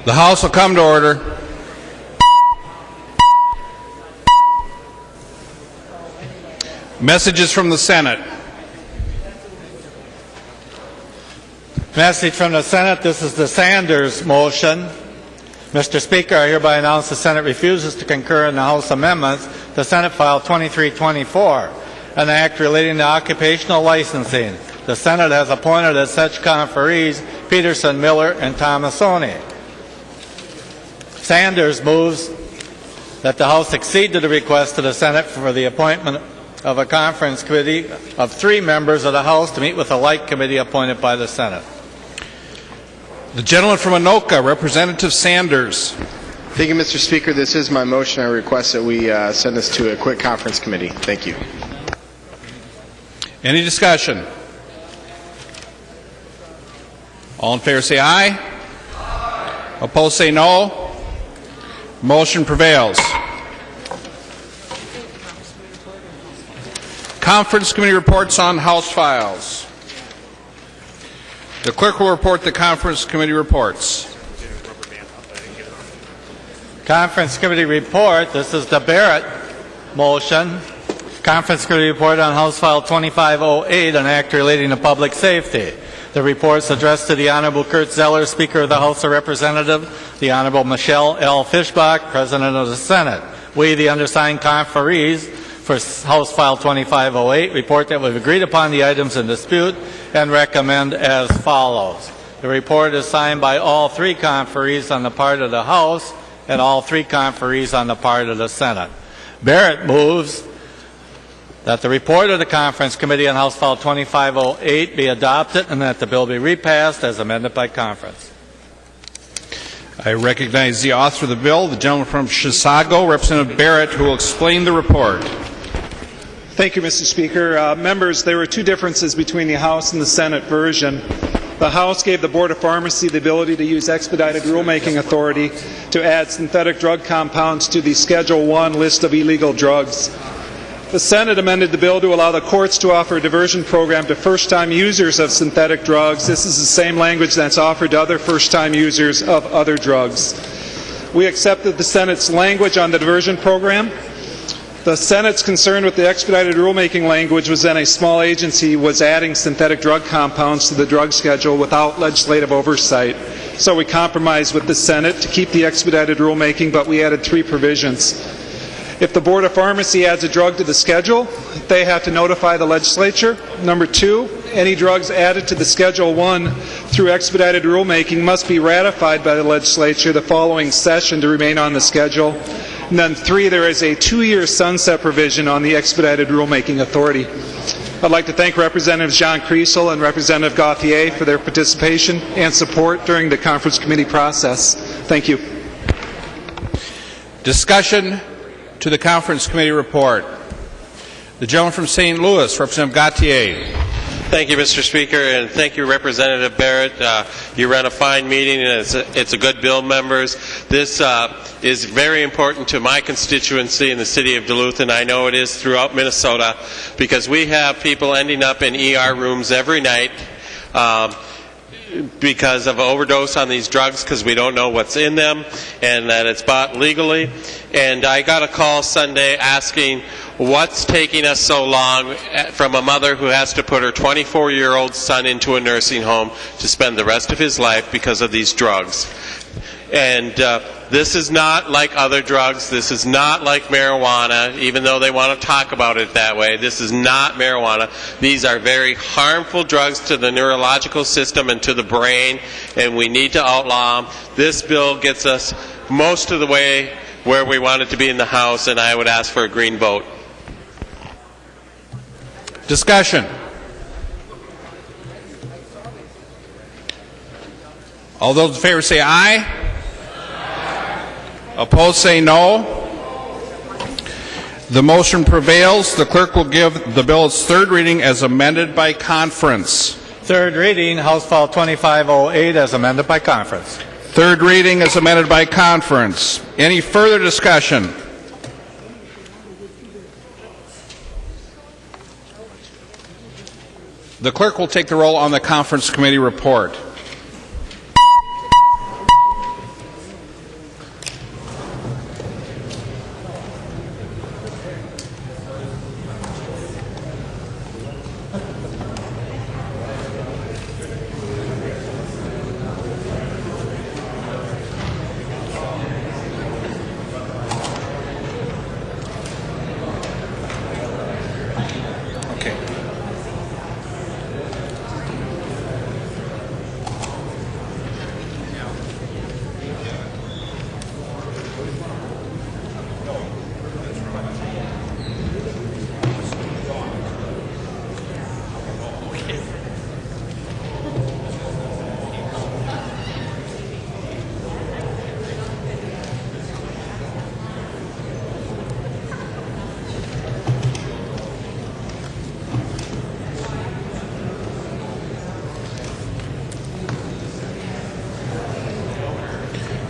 The House will come to order. Messages from the Senate. Message from the Senate. This is the Sanders motion. Mr. Speaker, I hereby announce the Senate refuses to concur in the House amendments to Senate File 2324, an act relating to occupational licensing. The Senate has appointed as such conferees Peterson, Miller, and Tomasoni. Sanders moves that the House accede to the request of the Senate for the appointment of a conference committee of 3 members of the House to meet with a like committee appointed by the Senate. The gentleman from Anoka, Representative Sanders. Thank you, Mr. Speaker. This is my motion. I request that we send this to a quick conference committee. Thank you. Any discussion? All in favor say aye. Aye. Opposed say no. Motion prevails. Conference committee reports on House files. The clerk will report the conference committee reports. Conference committee report. This is the Barrett motion. Conference committee report on House File 2508, an act relating to public safety. The reports addressed to the Honorable Kurt Zeller, Speaker of the House of Representatives, the Honorable Michelle L. Fischbach, President of the Senate. We, the undersigned conferees for House File 2508, report that we've agreed upon the items in dispute and recommend as follows. The report is signed by all 3 conferees on the part of the House and all 3 conferees on the part of the Senate. Barrett moves that the report of the Conference Committee on House File 2508 be adopted and that the bill be repassed as amended by conference. I recognize the author of the bill, the gentleman from Chisago, Representative Barrett, who will explain the report. Thank you, Mr. Speaker. Members, there were 2 differences between the House and the Senate version. The House gave the Board of Pharmacy the ability to use expedited rulemaking authority to add synthetic drug compounds to the Schedule 1 list of illegal drugs. The Senate amended the bill to allow the courts to offer a diversion program to first-time users of synthetic drugs. This is the same language that's offered to other first-time users of other drugs. We accepted the Senate's language on the diversion program. The Senate's concern with the expedited rulemaking language was that a small agency was adding synthetic drug compounds to the drug schedule without legislative oversight. So we compromised with the Senate to keep the expedited rulemaking, but we added 3 provisions. If the Board of Pharmacy adds a drug to the schedule, they have to notify the legislature. Number 2, any drugs added to the Schedule 1 through expedited rulemaking must be ratified by the legislature the following session to remain on the schedule. And then 3, there is a 2-year sunset provision on the expedited rulemaking authority. I'd like to thank Representative Jean Creasel and Representative Gauthier for their participation and support during the conference committee process. Thank you. Discussion to the conference committee report. The gentleman from St. Louis, Representative Gauthier. Thank you, Mr. Speaker, and thank you, Representative Barrett. You ran a fine meeting, and it's a good bill, members. This is very important to my constituency in the city of Duluth, and I know it is throughout Minnesota, because we have people ending up in ER rooms every night because of overdose on these drugs, because we don't know what's in them and that it's bought legally. And I got a call Sunday asking what's taking us so long from a mother who has to put her 24-year-old son into a nursing home to spend the rest of his life because of these drugs. And this is not like other drugs. This is not like marijuana, even though they want to talk about it that way. This is not marijuana. These are very harmful drugs to the neurological system and to the brain, and we need to outlaw them. This bill gets us most of the way where we want it to be in the House, and I would ask for a green vote. Discussion. All those in favor say aye. Opposed say no. The motion prevails. The clerk will give the bill its 3rd reading as amended by conference. 3rd reading, House File 2508 as amended by conference. 3rd reading as amended by conference. Any further discussion? The clerk will take the roll on the conference committee report.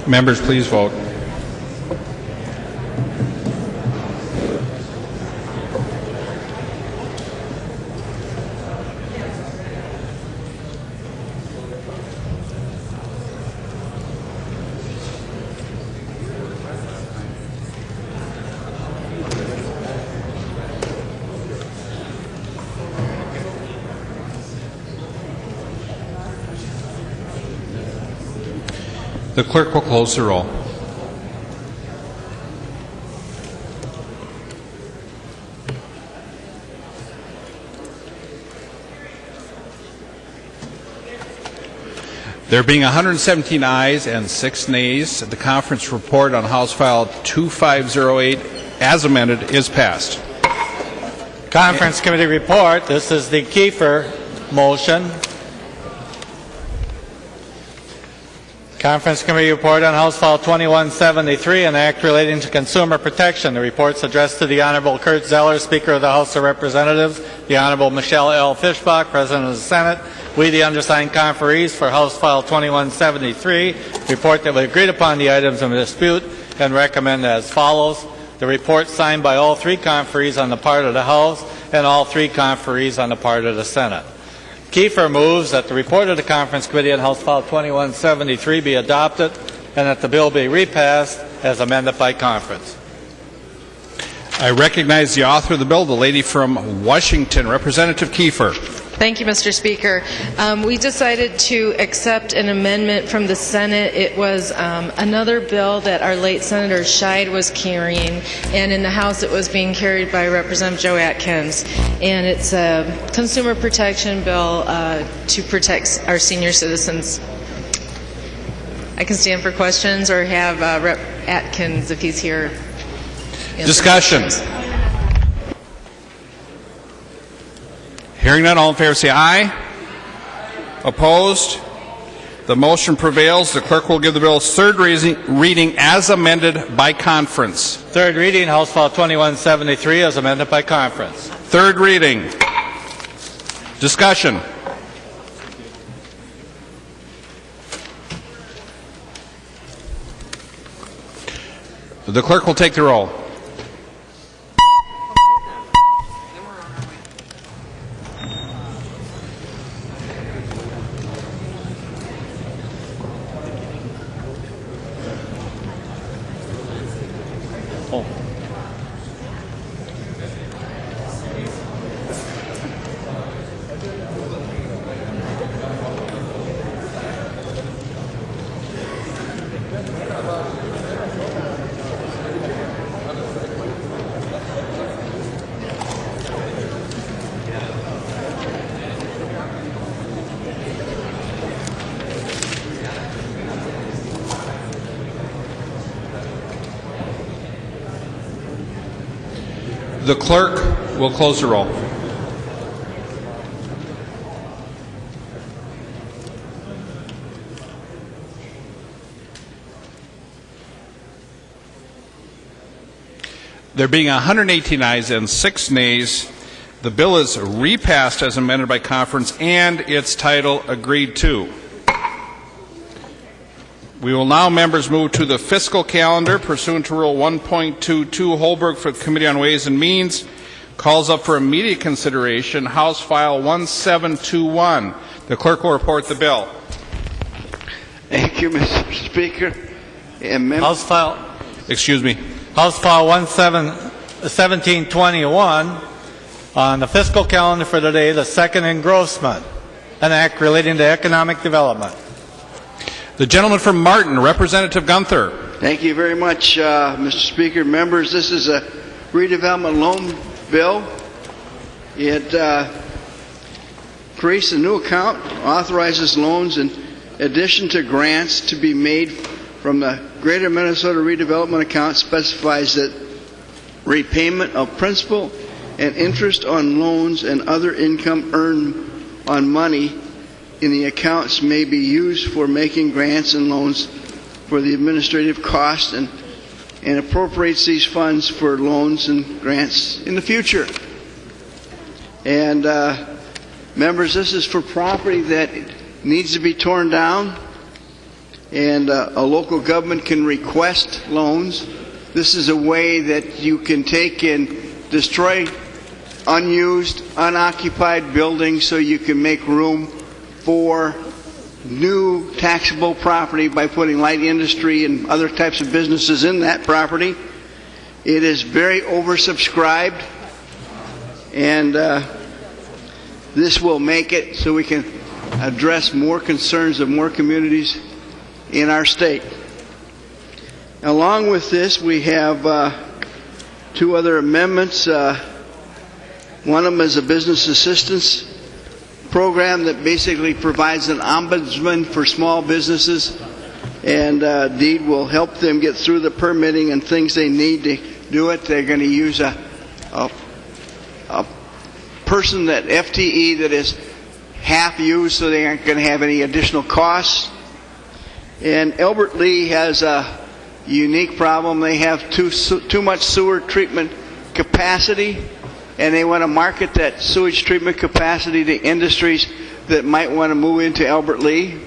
Members, please vote. The clerk will close the roll. There being 117 ayes and 6 nays, the conference report on House File 2508 as amended is passed. Conference Committee report. This is the Kieffer motion. Conference Committee report on House File 2173, an act relating to consumer protection. The report's addressed to the Honorable Kurt Zeller, Speaker of the House of Representatives, the Honorable Michelle L. Fischbach, President of the Senate. We, the undersigned conferees for House File 2173, report that we agreed upon the items of dispute and recommend as follows. The report signed by all 3 conferees on the part of the House and all 3 conferees on the part of the Senate. Kieffer moves that the report of the Conference Committee on House File 2173 be adopted and that the bill be repassed as amended by conference. I recognize the author of the bill, the lady from Washington, Representative Kieffer. Thank you, Mr. Speaker. We decided to accept an amendment from the Senate. It was another bill that our late Senator Scheid was carrying, and in the House it was being carried by Representative Joe Atkins. And it's a consumer protection bill to protect our senior citizens. I can stand for questions or have Rep. Atkins, if he's here. Discussion. Hearing none, all in favor say aye. Opposed? The motion prevails. The clerk will give the bill's 3rd reading as amended by conference. 3rd reading, House File 2173, as amended by conference. 3rd reading. Discussion. The clerk will take the roll. The clerk will close the roll. There being 118 ayes and 6 nays, the bill is repassed as amended by conference and its title agreed to. We will now, members, move to the fiscal calendar pursuant to Rule 1.22. Holberg for the Committee on Ways and Means calls up for immediate consideration House File 1721. The clerk will report the bill. Thank you, Mr. Speaker. House File 1721 on the fiscal calendar for today, the second engrossment, an act relating to economic development. The gentleman from Martin, Representative Gunther. Thank you very much, Mr. Speaker. Members, this is a redevelopment loan bill. It creates a new account, authorizes loans in addition to grants to be made from the Greater Minnesota Redevelopment Account, specifies that repayment of principal and interest on loans and other income earned on money in the accounts may be used for making grants and loans for the administrative cost and appropriates these funds for loans and grants in the future. And members, this is for property that needs to be torn down and a local government can request loans. This is a way that you can take and destroy unused, unoccupied buildings so you can make room for new taxable property by putting light industry and other types of businesses in that property. It is very oversubscribed, and this will make it so we can address more concerns of more communities in our state. Along with this, we have two other amendments. One of them is a business assistance program that basically provides an ombudsman for small businesses, and DEED will help them get through the permitting and things they need to do it. They're going to use a person, that FTE, that is half used, so they aren't going to have any additional costs. And Albert Lea has a unique problem. They have too much sewer treatment capacity, and they want to market that sewage treatment capacity to industries that might want to move into Albert Lea,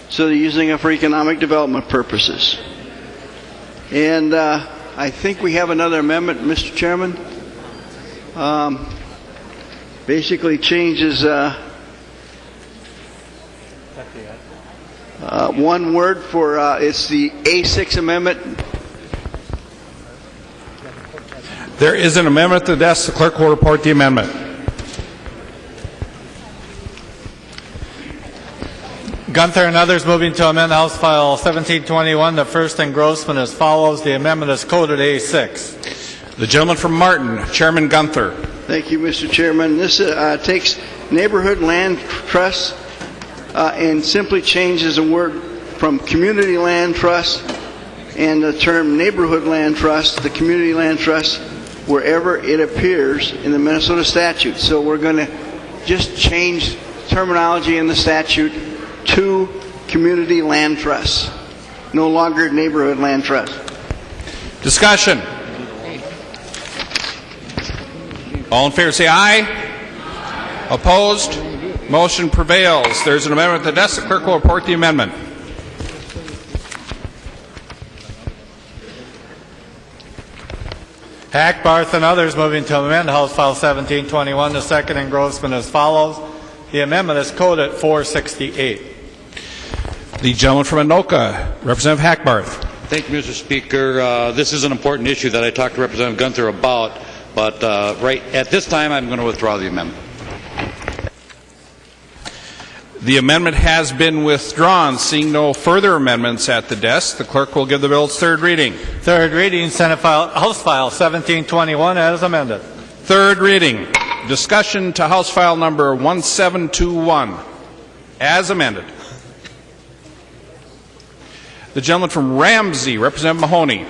so they're using it for economic development purposes. And I think we have another amendment, Mr. Chairman. Basically changes one word for, it's the A6 amendment. There is an amendment at the desk. The clerk will report the amendment. Gunther and others moving to amend House File 1721, the first engrossment as follows. The amendment is coded A6. The gentleman from Martin, Chairman Gunther. Thank you, Mr. Chairman. This takes neighborhood land trust and simply changes the word from community land trust and the term neighborhood land trust, the community land trust, wherever it appears in the Minnesota statute. So we're going to just change terminology in the statute to community land trust, no longer neighborhood land trust. Discussion. All in favor say aye. Opposed? Motion prevails. There's an amendment at the desk. The clerk will report the amendment. Hack, Barth, and others moving to amend House File 1721, the second engrossment as follows. The amendment is coded 468. The gentleman from Anoka, Representative Hackbarth. Thank you, Mr. Speaker. This is an important issue that I talked to Representative Gunther about, but right at this time I'm going to withdraw the amendment. The amendment has been withdrawn. Seeing no further amendments at the desk, the clerk will give the bill its third reading. Third reading, House File 1721 as amended. Third reading. Discussion to House File number 1721 as amended. The gentleman from Ramsey, Representative Mahoney.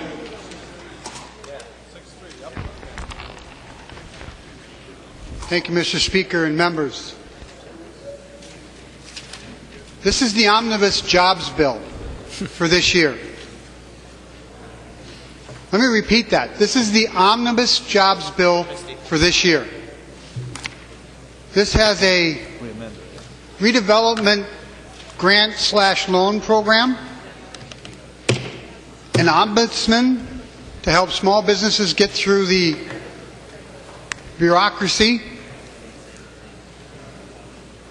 Thank you, Mr. Speaker and members. This is the omnibus jobs bill for this year. Let me repeat that. This is the omnibus jobs bill for this year. This has a redevelopment grant/loan program, an ombudsman to help small businesses get through the bureaucracy.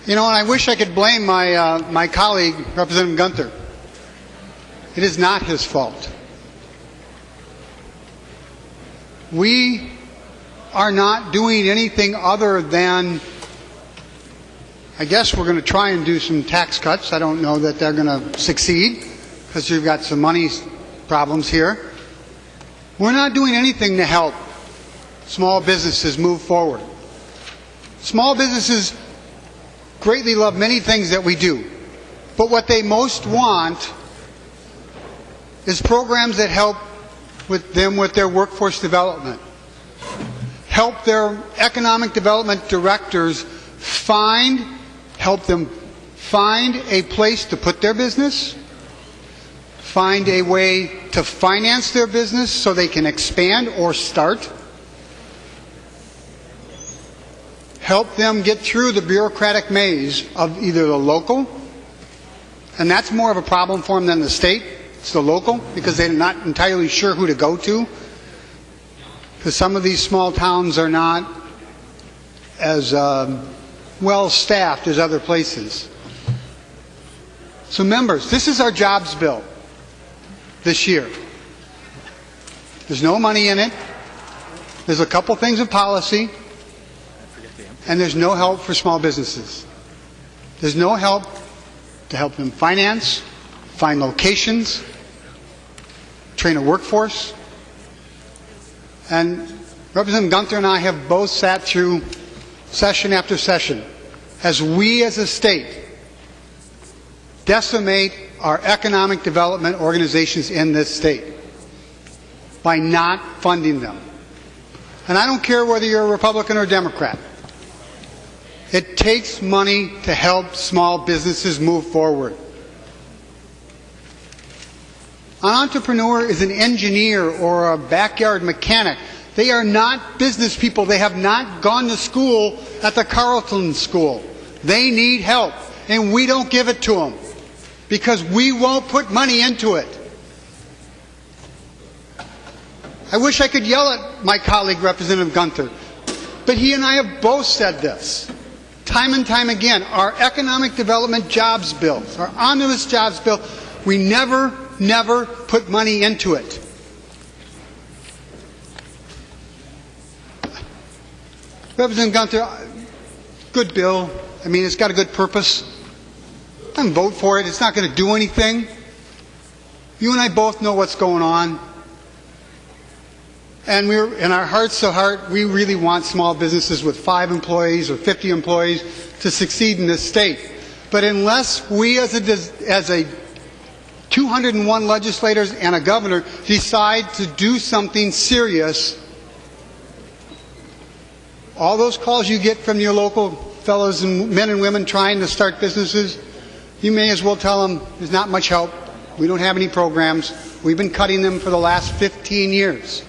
You know, and I wish I could blame my colleague, Representative Gunther. It is not his fault. We are not doing anything other than, I guess we're going to try and do some tax cuts. I don't know that they're going to succeed because we've got some money problems here. We're not doing anything to help small businesses move forward. Small businesses greatly love many things that we do, but what they most want is programs that help with them with their workforce development, help their economic development directors help them find a place to put their business, find a way to finance their business so they can expand or start, help them get through the bureaucratic maze of either the local, And that's more of a problem for them than the state. It's the local, because they're not entirely sure who to go to. Because some of these small towns are not as well staffed as other places. So members, this is our jobs bill this year. There's no money in it. There's a couple things of policy. And there's no help for small businesses. There's no help to help them finance, find locations, train a workforce. And Representative Gunther and I have both sat through session after session as we as a state decimate our economic development organizations in this state by not funding them. And I don't care whether you're a Republican or Democrat. It takes money to help small businesses move forward. An entrepreneur is an engineer or a backyard mechanic. They are not business people. They have not gone to school at the Carleton School. They need help, and we don't give it to them because we won't put money into it. I wish I could yell at my colleague, Representative Gunther, but he and I have both said this time and time again. Our economic development jobs bill, our omnibus jobs bill, we never put money into it. Representative Gunther, good bill. I mean, it's got a good purpose. I can vote for it. It's not going to do anything. You and I both know what's going on. And we're, in our hearts of heart, we really want small businesses with 5 employees or 50 employees to succeed in this state. But unless we as a 201 legislators and a governor decide to do something serious, all those calls you get from your local fellows and men and women trying to start businesses, you may as well tell them there's not much help. We don't have any programs. We've been cutting them for the last 15 years.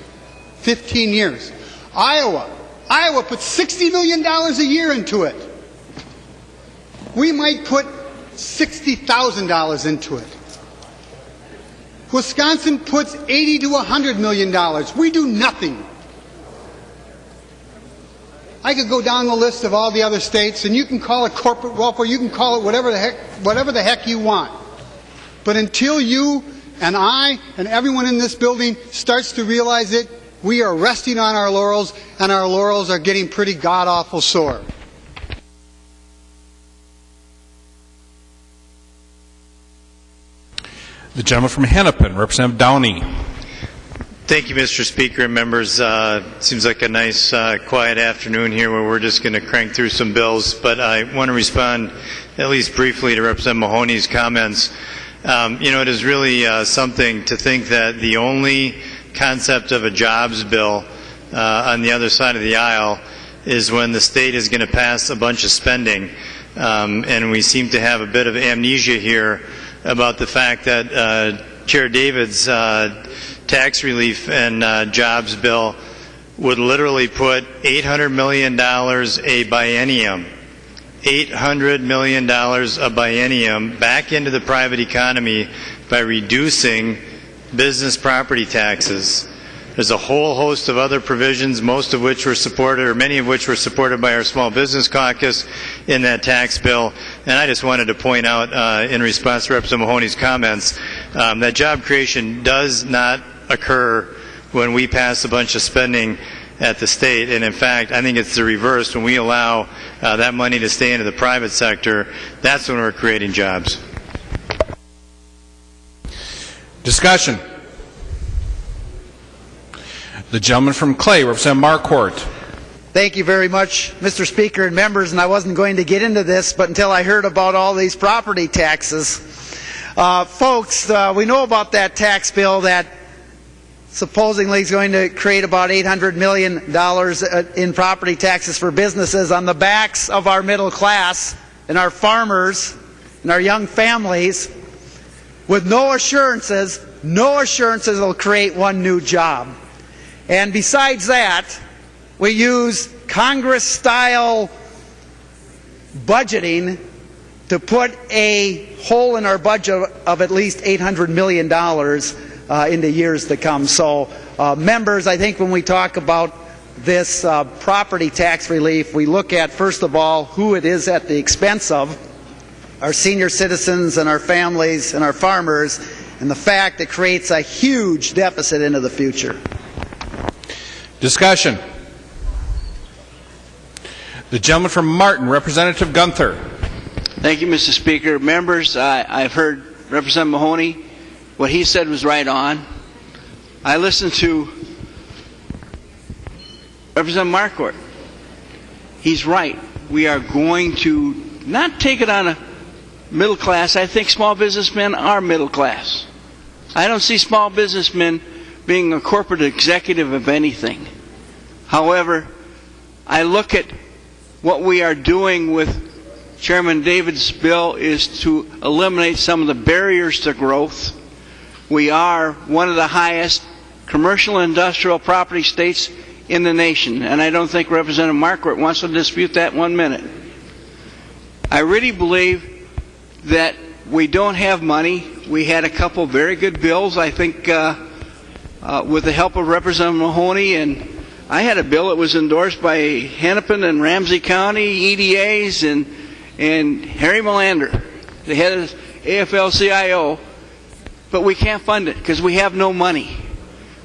15 years. Iowa put $60 million a year into it. We might put $60,000 into it. Wisconsin puts $80 to $100 million. We do nothing. I could go down the list of all the other states, and you can call it corporate welfare, you can call it whatever the heck you want. But until you and I and everyone in this building starts to realize it, we are resting on our laurels, and our laurels are getting pretty god-awful sore. The gentleman from Hennepin, Representative Downey. Thank you, Mr. Speaker and members. Seems like a nice, quiet afternoon here where we're just going to crank through some bills, but I want to respond at least briefly to Representative Mahoney's comments. It is really something to think that the only concept of a jobs bill on the other side of the aisle is when the state is going to pass a bunch of spending. And we seem to have a bit of amnesia here about the fact that Chair David's tax relief and jobs bill would literally put $800 million a biennium, $800 million a biennium back into the private economy by reducing business property taxes. There's a whole host of other provisions, most of which were supported, or many of which were supported by our Small Business Caucus in that tax bill. And I just wanted to point out, in response to Representative Mahoney's comments, that job creation does not occur when we pass a bunch of spending at the state. And in fact, I think it's the reverse. When we allow that money to stay into the private sector, that's when we're creating jobs. Discussion. The gentleman from Clay, Representative Marquardt. Thank you very much, Mr. Speaker and members, and I wasn't going to get into this, but until I heard about all these property taxes. Folks, we know about that tax bill that supposedly is going to create about $800 million in property taxes for businesses on the backs of our middle class and our farmers and our young families, with no assurances it'll create one new job. And besides that, we use Congress-style budgeting to put a hole in our budget of at least $800 million in the years to come. So, members, I think when we talk about this property tax relief, we look at, first of all, who it is at the expense of, our senior citizens and our families and our farmers, and the fact it creates a huge deficit into the future. Discussion. The gentleman from Martin, Representative Gunther. Thank you, Mr. Speaker. Members, I've heard Representative Mahoney. What he said was right on. I listened to Representative Marquardt. He's right. We are going to not take it on a middle class. I think small businessmen are middle class. I don't see small businessmen being a corporate executive of anything. However, I look at what we are doing with Chairman David's bill is to eliminate some of the barriers to growth. We are one of the highest commercial and industrial property states in the nation, and I don't think Representative Marquardt wants to dispute that 1 minute. I really believe that we don't have money. We had a couple very good bills, I think, with the help of Representative Mahoney, and I had a bill that was endorsed by Hennepin and Ramsey County, EDAs, and Harry Melander, the head of AFL-CIO, but we can't fund it because we have no money,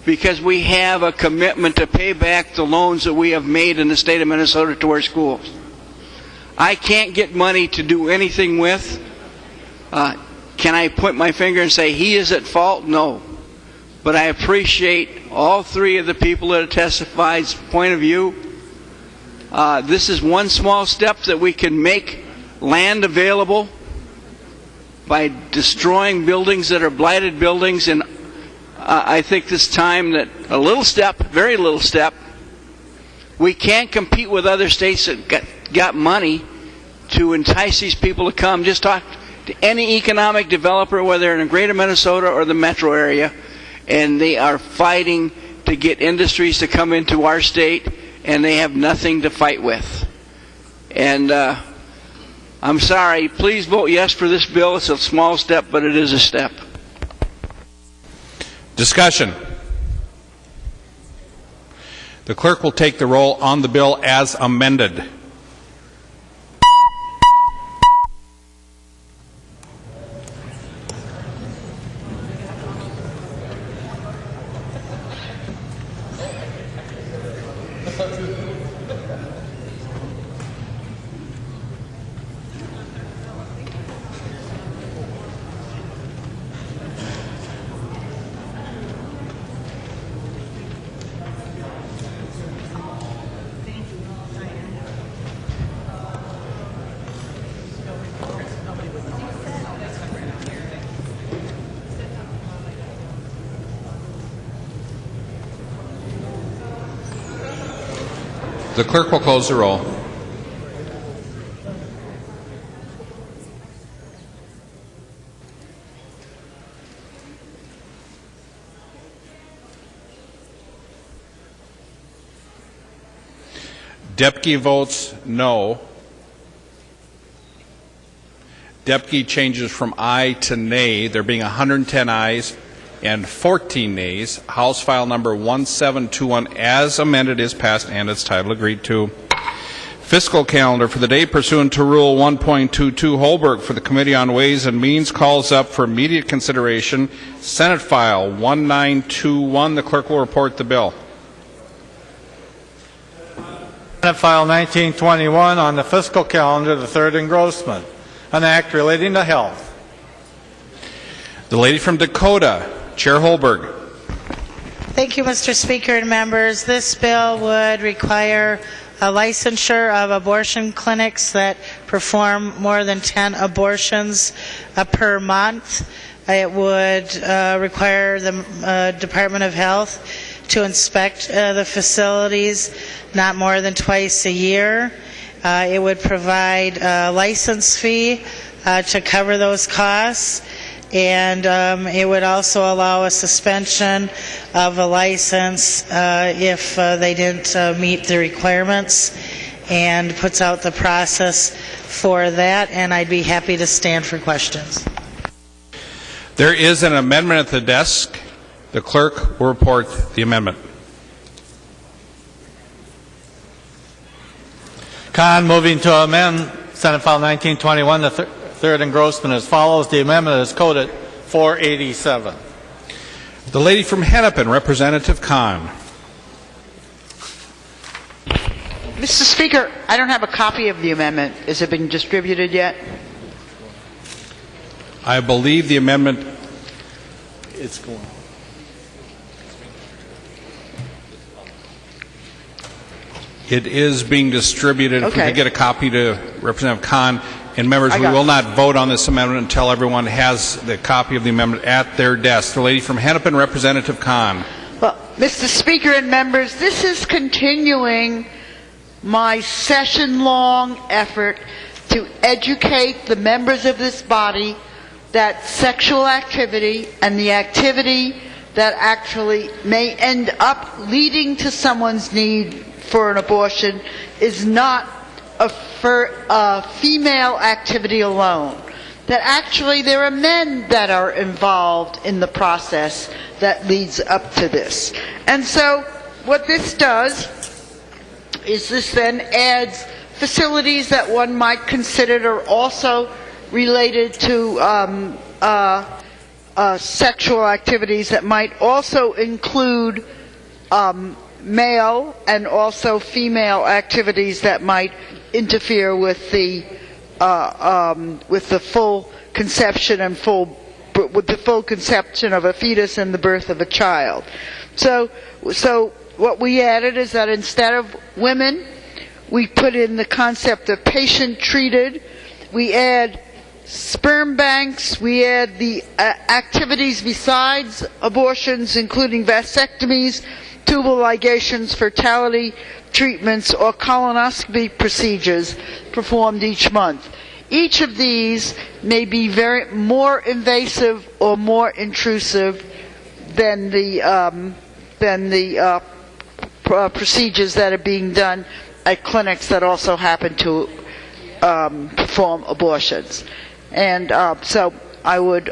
because we have a commitment to pay back the loans that we have made in the state of Minnesota to our schools. I can't get money to do anything with. Can I point my finger and say he is at fault? No. But I appreciate all three of the people that have testified's point of view. This is one small step that we can make land available by destroying buildings that are blighted buildings, and I think this time that a little step, very little step, we can't compete with other states that got money to entice these people to come. Just talk to any economic developer, whether in greater Minnesota or the metro area, and they are fighting to get industries to come into our state, and they have nothing to fight with. And I'm sorry, please vote yes for this bill. It's a small step, but it is a step. Discussion. The clerk will take the roll on the bill as amended. The clerk will close the roll. Deputy votes no. Deputy changes from aye to nay, there being 110 ayes and 14 nays. House File Number 1721 as amended is passed and its title agreed to. Fiscal calendar for the day pursuant to Rule 1.22 Holberg for the Committee on Ways and Means calls up for immediate consideration Senate File 1921. The clerk will report the bill. Senate File 1921 on the fiscal calendar, the third engrossment, an act relating to health. The lady from Dakota, Chair Holberg. Thank you, Mr. Speaker and members. This bill would require a licensure of abortion clinics that perform more than 10 abortions per month. It would require the Department of Health to inspect the facilities not more than twice a year. It would provide a license fee to cover those costs, and it would also allow a suspension of a license if they didn't meet the requirements. and puts out the process for that, and I'd be happy to stand for questions. There is an amendment at the desk. The clerk will report the amendment. Con moving to amend Senate File 1921, the third engrossment as follows. The amendment is coded 487. The lady from Hennepin, Representative Kahn. Mr. Speaker, I don't have a copy of the amendment. Has it been distributed yet? I believe the amendment It's going. it is being distributed. If we Okay. could get a copy to Representative Kahn. And members, I we got will it. not vote on this amendment until everyone has the copy of the amendment at their desk. The lady from Hennepin, Representative Kahn. Well, Mr. Speaker and members, this is continuing my session-long effort to educate the members of this body that sexual activity and the activity that actually may end up leading to someone's need for an abortion is not a female activity alone. That actually there are men that are involved in the process that leads up to this. And so what this does is this then adds facilities that one might consider are also related to sexual activities that might also include male and also female activities that might interfere with the full conception and with the full conception of a fetus and the birth of a child. So what we added is that instead of women, we put in the concept of patient treated. We add sperm banks. We add the activities besides abortions, including vasectomies, tubal ligations, fertility treatments, or colonoscopy procedures performed each month. Each of these may be more invasive or more intrusive than the procedures that are being done at clinics that also happen to perform abortions. And so I would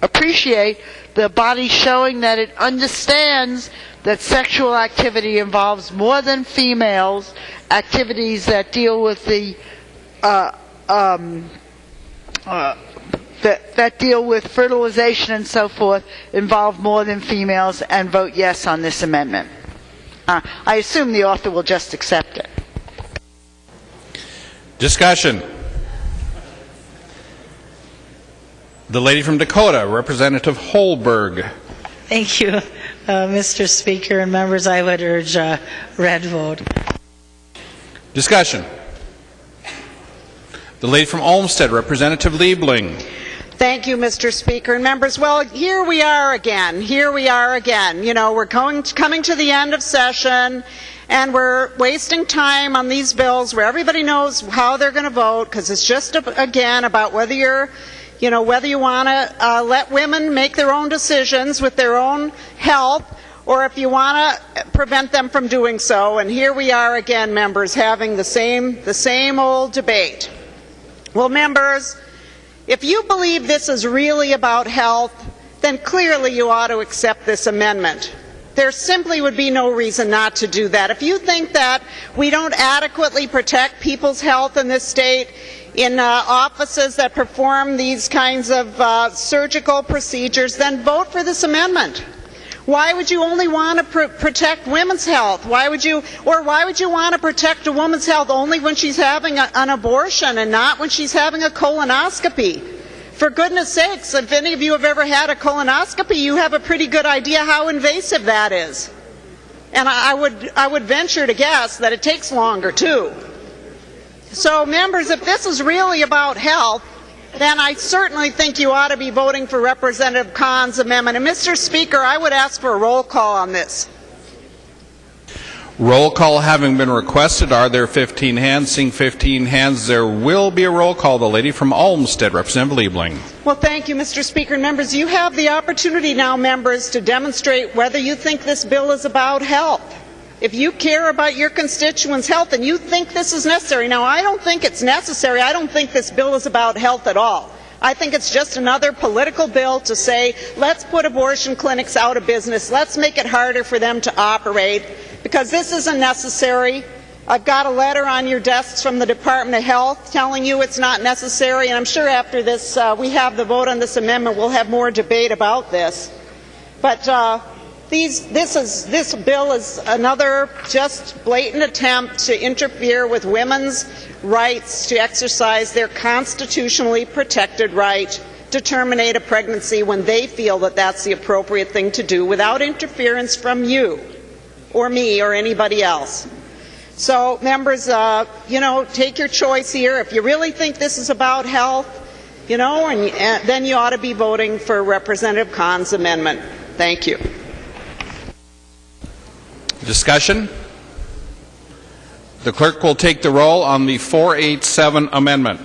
appreciate the body showing that it understands that sexual activity involves more than females. Activities that deal with the that deal with fertilization and so forth involve more than females, and vote yes on this amendment. I assume the author will just accept it. Discussion. The lady from Dakota, Representative Holberg. Thank you, Mr. Speaker and members. I would urge a red vote. Discussion. The lady from Olmsted, Representative Liebling. Thank you, Mr. Speaker and members. Well, here we are again. You know, we're coming to the end of session, and we're wasting time on these bills where everybody knows how they're going to vote, because it's just, again, about whether whether you want to let women make their own decisions with their own health, or if you want to prevent them from doing so. And here we are again, members, having the same old debate. Well, members, if you believe this is really about health, then clearly you ought to accept this amendment. There simply would be no reason not to do that. If you think that we don't adequately protect people's health in this state, in offices that perform these kinds of surgical procedures, then vote for this amendment. Why would you only want to protect women's health? Why would you want to protect a woman's health only when she's having an abortion and not when she's having a colonoscopy? For goodness sakes, if any of you have ever had a colonoscopy, you have a pretty good idea how invasive that is. And I would venture to guess that it takes longer too. So, members, if this is really about health, then I certainly think you ought to be voting for Representative Kahn's amendment. And, Mr. Speaker, I would ask for a roll call on this. Roll call having been requested. Are there 15 hands? Seeing 15 hands, there will be a roll call. The lady from Olmsted, Representative Liebling. Well, thank you, Mr. Speaker. Members, you have the opportunity now, members, to demonstrate whether you think this bill is about health. If you care about your constituents' health and you think this is necessary. Now, I don't think it's necessary. I don't think this bill is about health at all. I think it's just another political bill to say, let's put abortion clinics out of business. Let's make it harder for them to operate, because this isn't necessary. I've got a letter on your desks from the Department of Health telling you it's not necessary, and I'm sure after this we have the vote on this amendment, we'll have more debate about this. But this bill is another just blatant attempt to interfere with women's rights to exercise their constitutionally protected right to terminate a pregnancy when they feel that that's the appropriate thing to do without interference from you or me or anybody else. So, members, take your choice here. If you really think this is about health, then you ought to be voting for Representative Kahn's amendment. Thank you. Discussion? The clerk will take the roll on the 487 amendment.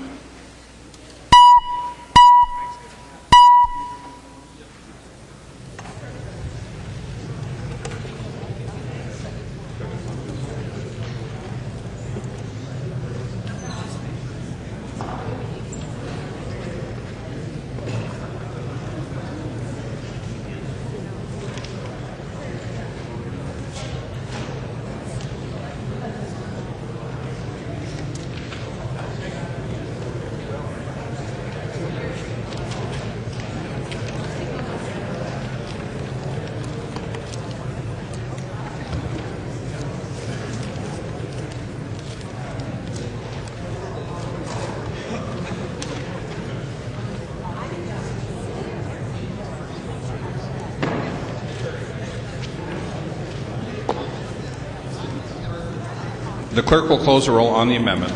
The clerk will close the roll on the amendment.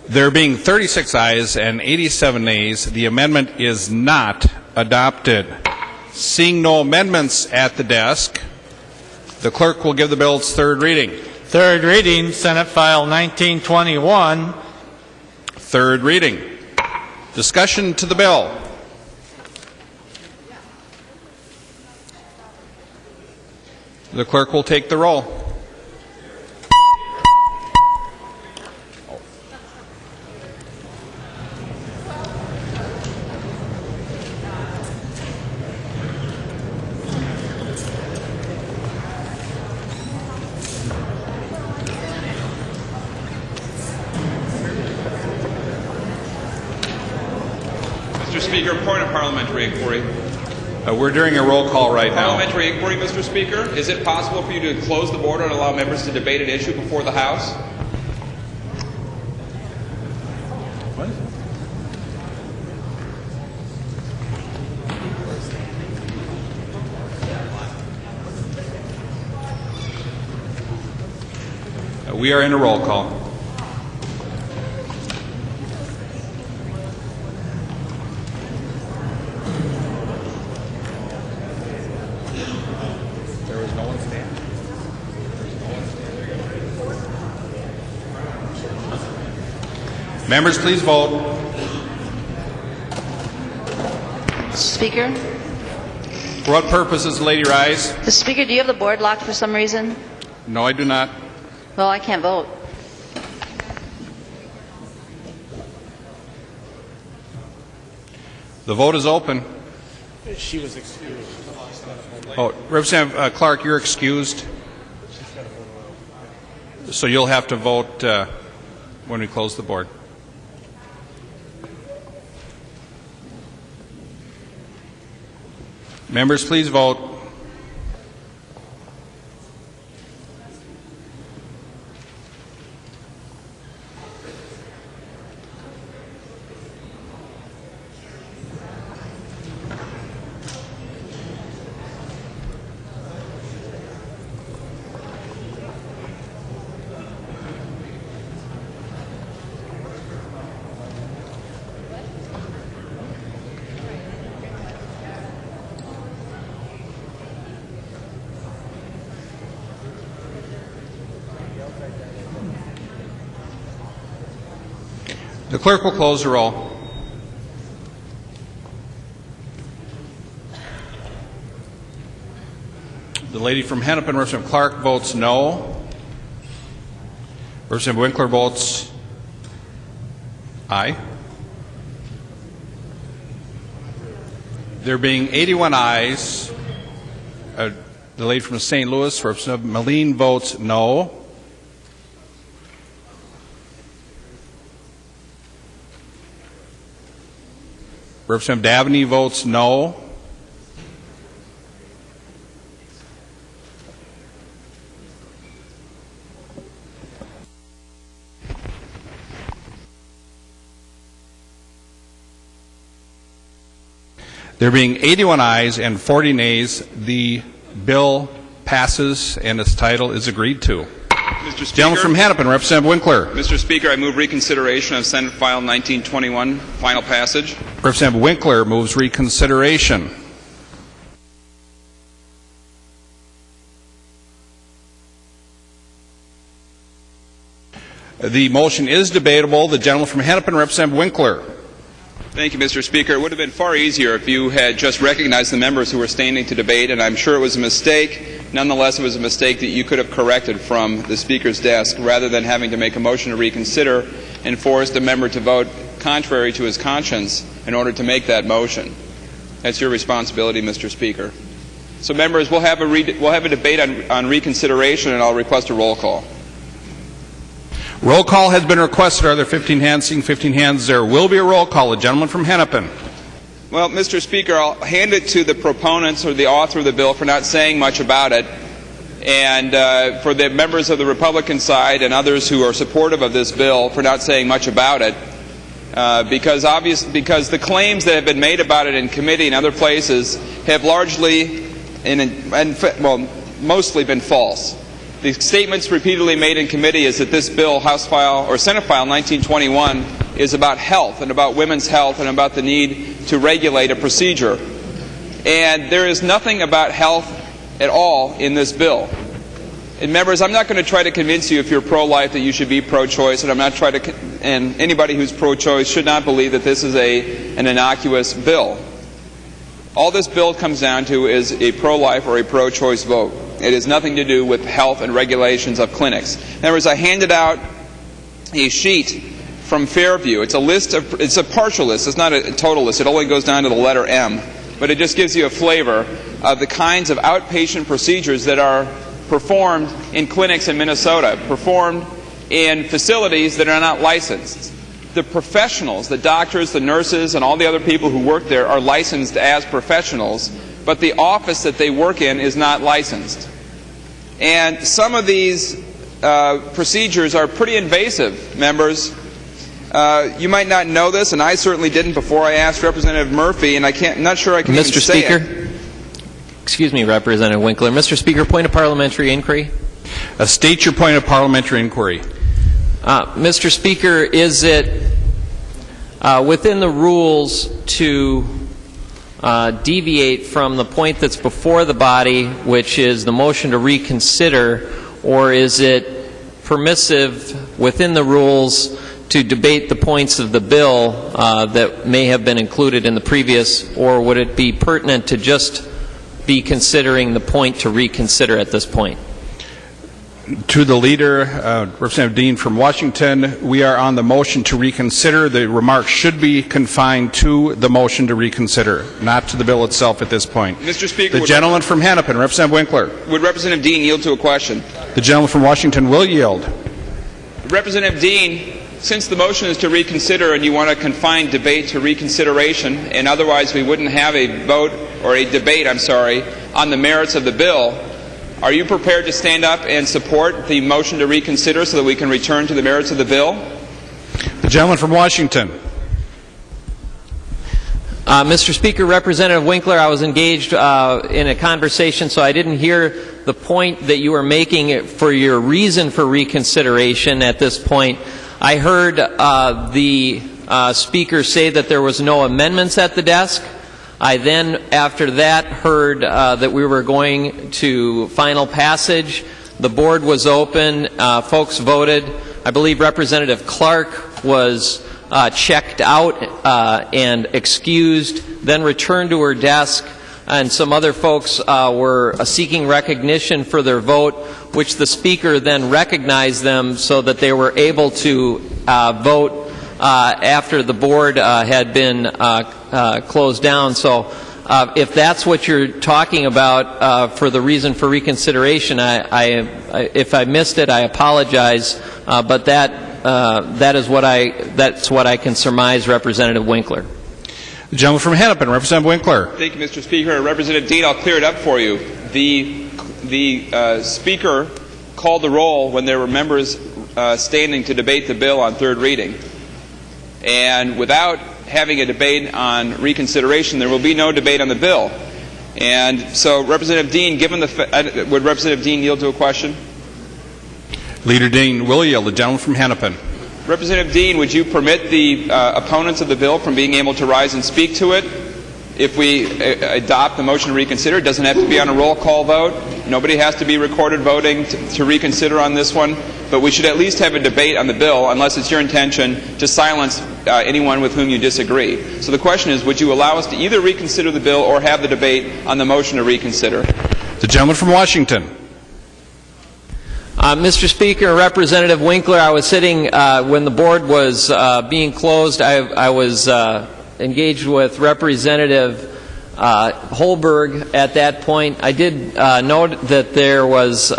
There being 36 ayes and 87 nays, the amendment is not adopted. Seeing no amendments at the desk, the clerk will give the bill its third reading. Third reading, Senate File 1921. Third reading. Discussion to the bill. The clerk will take the roll. Speaker, point of parliamentary inquiry. We're doing a roll call right now. Parliamentary inquiry, Mr. Speaker. Is it possible for you to close the board and allow members to debate an issue before the House? What? We are in a roll call. Members, please vote. Mr. Speaker? For what purpose does the lady rise? Mr. Speaker, do you have the board locked for some reason? No, I do not. Well, I can't vote. The vote is open. She was excused. Oh, Representative Clark, you're excused. So you'll have to vote when we close the board. Members, please vote. clerk will close the roll. The lady from Hennepin, Representative Clark, votes no. Representative Winkler votes aye. There being 81 ayes, the lady from St. Louis, Representative Moline, votes no. Representative Dabney votes no. There being 81 ayes and 40 nays, the bill passes and its title is agreed to. Mr. Speaker, Gentleman from Hennepin, Representative Winkler. Mr. Speaker, I move reconsideration of Senate File 1921, final passage. Representative Winkler moves reconsideration. The motion is debatable. The gentleman from Hennepin, Representative Winkler. Thank you, Mr. Speaker. It would have been far easier if you had just recognized the members who were standing to debate, and I'm sure it was a mistake. Nonetheless, it was a mistake that you could have corrected from the Speaker's desk rather than having to make a motion to reconsider and force the member to vote contrary to his conscience in order to make that motion. That's your responsibility, Mr. Speaker. So, members, we'll have a debate on reconsideration, and I'll request a roll call. Roll call has been requested. Are there 15 hands? Seeing 15 hands, there will be a roll call. The gentleman from Hennepin. Well, Mr. Speaker, I'll hand it to the proponents or the author of the bill for not saying much about it, and for the members of the Republican side and others who are supportive of this bill for not saying much about it, because the claims that have been made about it in committee and other places have largely mostly been false. The statements repeatedly made in committee is that this bill, House File or Senate File 1921, is about health and about women's health and about the need to regulate a procedure. And there is nothing about health at all in this bill. And members, I'm not going to try to convince you if you're pro-life that you should be pro-choice, and and anybody who's pro-choice should not believe that this is an innocuous bill. All this bill comes down to is a pro-life or a pro-choice vote. It has nothing to do with health and regulations of clinics. In other words, I handed out a sheet from Fairview. It's a partial list. It's not a total list. It only goes down to the letter M. But it just gives you a flavor of the kinds of outpatient procedures that are performed in clinics in Minnesota, performed in facilities that are not licensed. The professionals, the doctors, the nurses, and all the other people who work there are licensed as professionals, but the office that they work in is not licensed. And some of these procedures are pretty invasive, members. You might not know this, and I certainly didn't before I asked Representative Murphy, and I'm not sure I can even say it. Mr. Speaker? Excuse me, Representative Winkler. Mr. Speaker, point of parliamentary inquiry. State your point of parliamentary inquiry. Mr. Speaker, is it within the rules to deviate from the point that's before the body, which is the motion to reconsider, or is it permissive within the rules to debate the points of the bill that may have been included in the previous, or would it be pertinent to just be considering the point to reconsider at this point? To the leader, Representative Dean from Washington, we are on the motion to reconsider. The remarks should be confined to the motion to reconsider, not to the bill itself at this point. Mr. Speaker, the gentleman from Hennepin, Representative Winkler. Would Representative Dean yield to a question? The gentleman from Washington will yield. Representative Dean, since the motion is to reconsider and you want to confine debate to reconsideration, and otherwise we wouldn't have a vote or a debate, on the merits of the bill, are you prepared to stand up and support the motion to reconsider so that we can return to the merits of the bill? The gentleman from Washington. Mr. Speaker, Representative Winkler, I was engaged in a conversation, so I didn't hear the point that you were making for your reason for reconsideration at this point. I heard the speaker say that there was no amendments at the desk. I then, after that, heard that we were going to final passage. The board was open. Folks voted. I believe Representative Clark was checked out and excused, then returned to her desk, and some other folks were seeking recognition for their vote, which the Speaker then recognized them so that they were able to vote after the board had been closed down. So if that's what you're talking about for the reason for reconsideration, if I missed it, I apologize, but that's what I can surmise, Representative Winkler. The gentleman from Hennepin, Representative Winkler. Thank you, Mr. Speaker. Representative Dean, I'll clear it up for you. The Speaker called the roll when there were members standing to debate the bill on third reading. And without having a debate on reconsideration, there will be no debate on the bill. And so, Representative Dean, would Representative Dean yield to a question? Leader Dean will yield. The gentleman from Hennepin. Representative Dean, would you permit the opponents of the bill from being able to rise and speak to it? If we adopt the motion to reconsider, it doesn't have to be on a roll call vote. Nobody has to be recorded voting to reconsider on this one. But we should at least have a debate on the bill, unless it's your intention to silence anyone with whom you disagree. So the question is, would you allow us to either reconsider the bill or have the debate on the motion to reconsider? The gentleman from Washington. Mr. Speaker, Representative Winkler, I was sitting when the board was being closed. I was engaged with Representative Holberg at that point. I did note that there was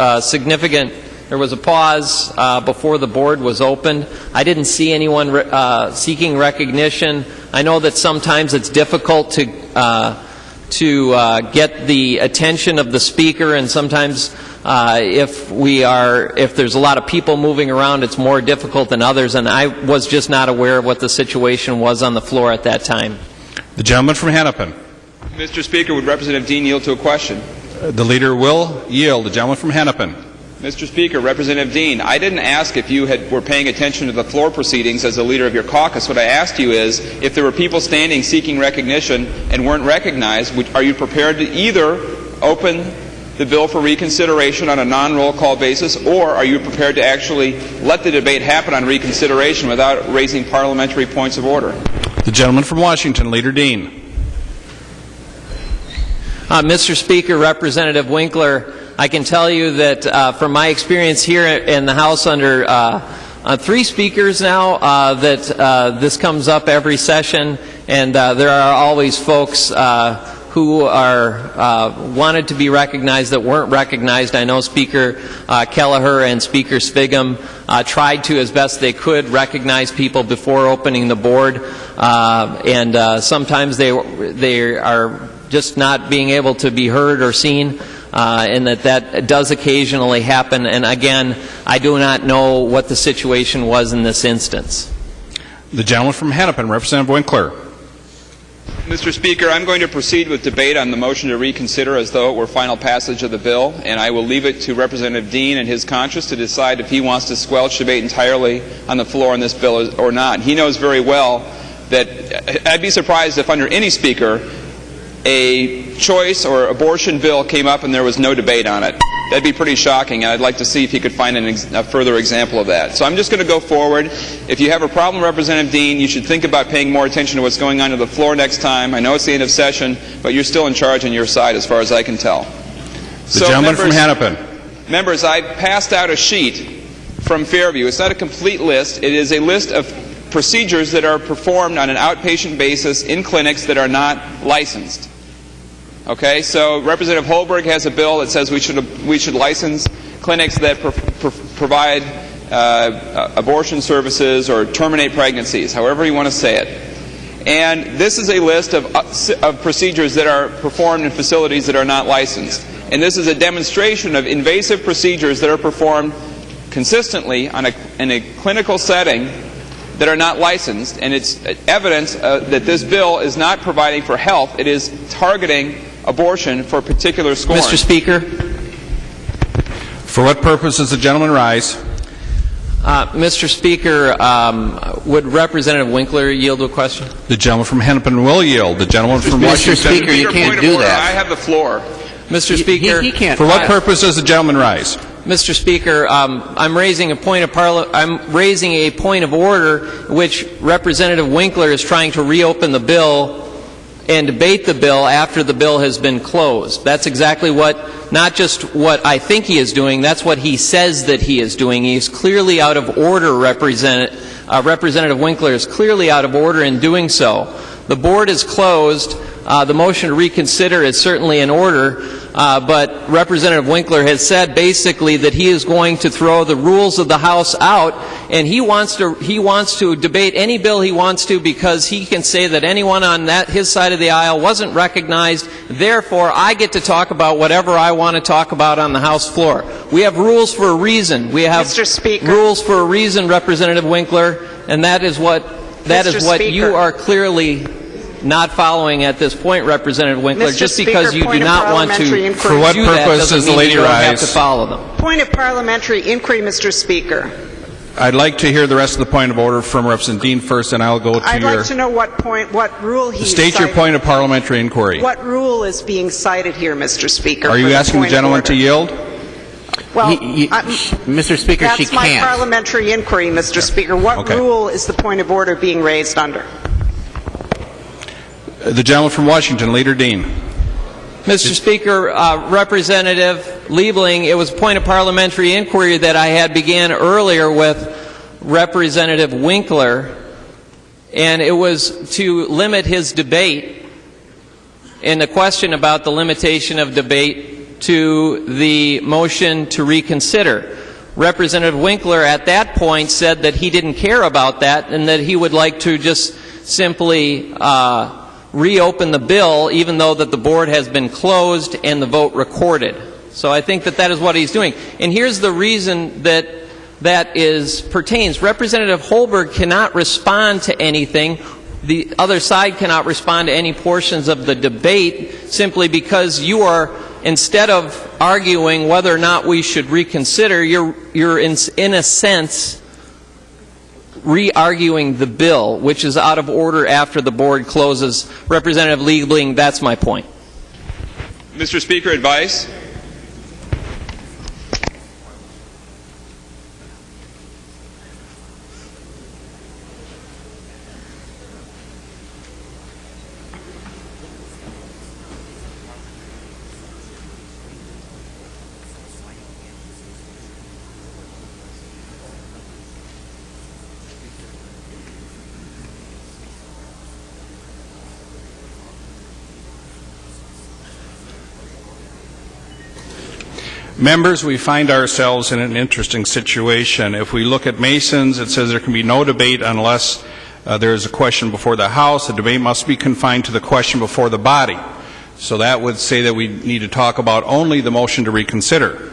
there was a pause before the board was opened. I didn't see anyone seeking recognition. I know that sometimes it's difficult to get the attention of the Speaker, and sometimes if there's a lot of people moving around, it's more difficult than others, and I was just not aware of what the situation was on the floor at that time. The gentleman from Hennepin. Mr. Speaker, would Representative Dean yield to a question? The leader will yield. The gentleman from Hennepin. Mr. Speaker, Representative Dean, I didn't ask if you were paying attention to the floor proceedings as the leader of your caucus. What I asked you is, if there were people standing seeking recognition and weren't recognized, are you prepared to either open the bill for reconsideration on a non-roll call basis, or are you prepared to actually let the debate happen on reconsideration without raising parliamentary points of order? The gentleman from Washington, Leader Dean. Mr. Speaker, Representative Winkler, I can tell you that from my experience here in the House under three speakers now, that this comes up every session, and there are always folks who are wanted to be recognized that weren't recognized. I know Speaker Kelleher and Speaker Svigum tried to, as best they could, recognize people before opening the board, and sometimes they are just not being able to be heard or seen, and that does occasionally happen. And again, I do not know what the situation was in this instance. The gentleman from Hennepin, Representative Winkler. Mr. Speaker, I'm going to proceed with debate on the motion to reconsider as though it were final passage of the bill, and I will leave it to Representative Dean and his conscience to decide if he wants to squelch debate entirely on the floor on this bill or not. He knows very well that I'd be surprised if under any speaker a choice or abortion bill came up and there was no debate on it. That'd be pretty shocking, and I'd like to see if he could find a further example of that. So I'm just going to go forward. If you have a problem, Representative Dean, you should think about paying more attention to what's going on to the floor next time. I know it's the end of session, but you're still in charge on your side as far as I can tell. The gentleman from Hennepin. Members, I passed out a sheet from Fairview. It's not a complete list. It is a list of procedures that are performed on an outpatient basis in clinics that are not licensed. Okay, so Representative Holberg has a bill that says we should license clinics that provide abortion services or terminate pregnancies, however you want to say it. And this is a list of procedures that are performed in facilities that are not licensed. And this is a demonstration of invasive procedures that are performed consistently in a clinical setting that are not licensed. And it's evidence that this bill is not providing for health. It is targeting abortion for particular scorn. Mr. Speaker. For what purpose does the gentleman rise? Mr. Speaker, would Representative Winkler yield to a question? The gentleman from Hennepin will yield. The gentleman from Washington. Mr. Speaker, you can't do that. I have the floor. Mr. Speaker, he can't. For what purpose does the gentleman rise? Mr. Speaker, I'm raising a point of order which Representative Winkler is trying to reopen the bill and debate the bill after the bill has been closed. That's exactly what, not just what I think he is doing, that's what he says that he is doing. He is clearly out of order, Representative Winkler is clearly out of order in doing so. The board is closed. The motion to reconsider is certainly in order, but Representative Winkler has said basically that he is going to throw the rules of the House out, and he wants to debate any bill he wants to because he can say that anyone on his side of the aisle wasn't recognized. Therefore, I get to talk about whatever I want to talk about on the House floor. We have rules for a reason. We have rules for a reason, Representative Winkler, and that is what you are clearly not following at this point, Representative Winkler. Mr. Just Speaker, because you do not want to For what do that purpose does the doesn't mean lady you don't rise? have to follow them. Point of parliamentary inquiry, Mr. Speaker. I'd like to hear the rest of the point of order from Representative Dean first, and I'll go to I'd like to know what rule he's State your point of parliamentary inquiry. What rule is being cited here, Mr. Speaker? Are you asking the gentleman to yield? Well, Mr. Speaker, she that's my can't. parliamentary inquiry, Mr. Speaker. What rule is the point of order being raised under? The gentleman from Washington, Leader Dean. Mr. Speaker, Representative Liebling, it was a point of parliamentary inquiry that I had began earlier with Representative Winkler, and it was to limit his debate and the question about the limitation of debate to the motion to reconsider. Representative Winkler at that point said that he didn't care about that and that he would like to just simply reopen the bill even though that the board has been closed and the vote recorded. So I think that is what he's doing. And here's the reason that pertains. Representative Holberg cannot respond to anything. The other side cannot respond to any portions of the debate simply because you are, instead of arguing whether or not we should reconsider, you're in a sense re-arguing the bill, which is out of order after the board closes. Representative Liebling, that's my point. Mr. Speaker, advice? Members, we find ourselves in an interesting situation. If we look at Masons, it says there can be no debate unless there is a question before the House. The debate must be confined to the question before the body. So that would say that we need to talk about only the motion to reconsider.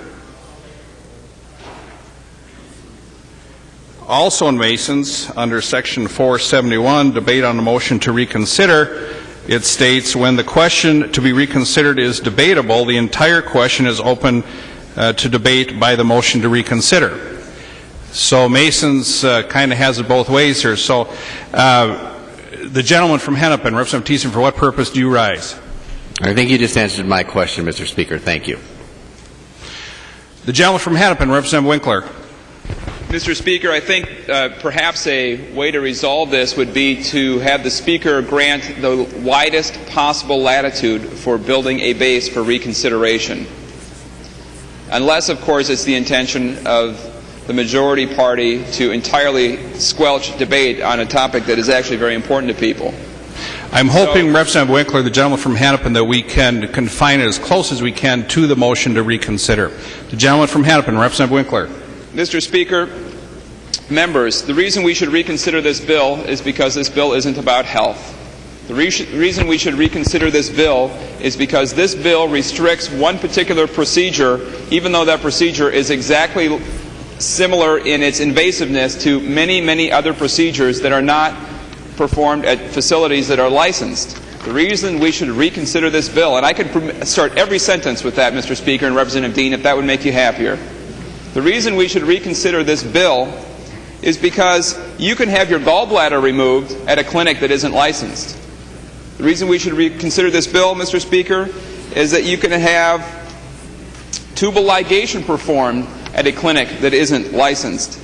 Also in Masons, under Section 471, debate on the motion to reconsider, it states when the question to be reconsidered is debatable, the entire question is open to debate by the motion to reconsider. So Masons kind of has it both ways here. So the gentleman from Hennepin, Representative Thiessen, for what purpose do you rise? I think you just answered my question, Mr. Speaker. Thank you. The gentleman from Hennepin, Representative Winkler. Mr. Speaker, I think perhaps a way to resolve this would be to have the Speaker grant the widest possible latitude for building a base for reconsideration. Unless, of course, it's the intention of the majority party to entirely squelch debate on a topic that is actually very important to people. I'm hoping, Representative Winkler, the gentleman from Hennepin, that we can confine it as close as we can to the motion to reconsider. The gentleman from Hennepin, Representative Winkler. Mr. Speaker, members, the reason we should reconsider this bill is because this bill isn't about health. The reason we should reconsider this bill is because this bill restricts one particular procedure, even though that procedure is exactly similar in its invasiveness to many, many other procedures that are not performed at facilities that are licensed. The reason we should reconsider this bill, and I could start every sentence with that, Mr. Speaker and Representative Dean, if that would make you happier. The reason we should reconsider this bill is because you can have your gallbladder removed at a clinic that isn't licensed. The reason we should reconsider this bill, Mr. Speaker, is that you can have tubal ligation performed at a clinic that isn't licensed.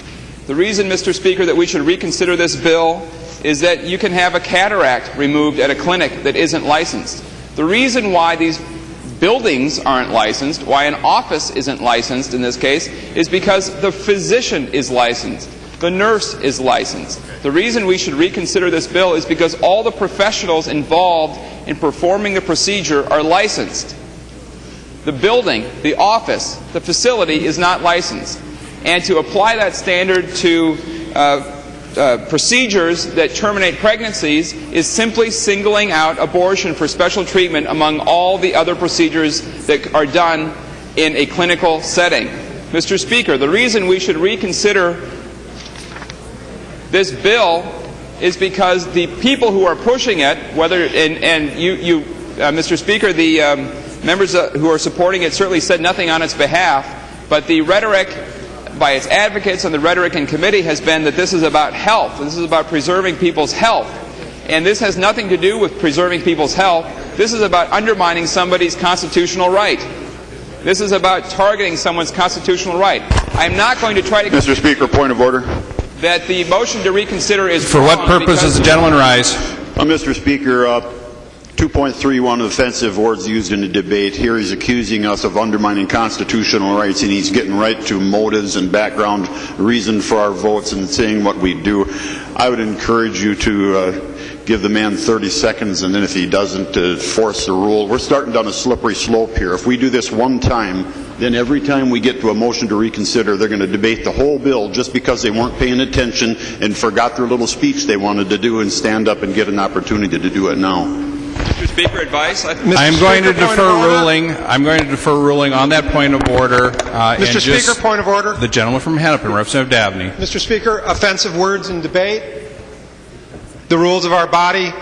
The reason, Mr. Speaker, that we should reconsider this bill is that you can have a cataract removed at a clinic that isn't licensed. The reason why these buildings aren't licensed, why an office isn't licensed in this case, is because the physician is licensed. The nurse is licensed. The reason we should reconsider this bill is because all the professionals involved in performing the procedure are licensed. The building, the office, the facility is not licensed. And to apply that standard to procedures that terminate pregnancies is simply singling out abortion for special treatment among all the other procedures that are done in a clinical setting. Mr. Speaker, the reason we should reconsider this bill is because the people who are pushing it, Mr. Speaker, the members who are supporting it certainly said nothing on its behalf, but the rhetoric by its advocates and the rhetoric in committee has been that this is about health. This is about preserving people's health. And this has nothing to do with preserving people's health. This is about undermining somebody's constitutional right. This is about targeting someone's constitutional right. I'm not going to try to... Mr. Speaker, point of order. That the motion to reconsider is... For what purpose does the gentleman rise? Mr. Speaker, 2.31 offensive words used in the debate. Here he's accusing us of undermining constitutional rights, and he's getting right to motives and background reason for our votes and saying what we do. I would encourage you to give the man 30 seconds, and then if he doesn't, force the rule. We're starting down a slippery slope here. If we do this one time, then every time we get to a motion to reconsider, they're going to debate the whole bill just because they weren't paying attention and forgot their little speech they wanted to do and stand up and get an opportunity to do it now. Mr. Speaker, advice? I'm going to defer ruling on that point of order. Mr. Speaker, point of order. The gentleman from Hennepin, Representative Dabney. Mr. Speaker, offensive words in debate. The rules of our body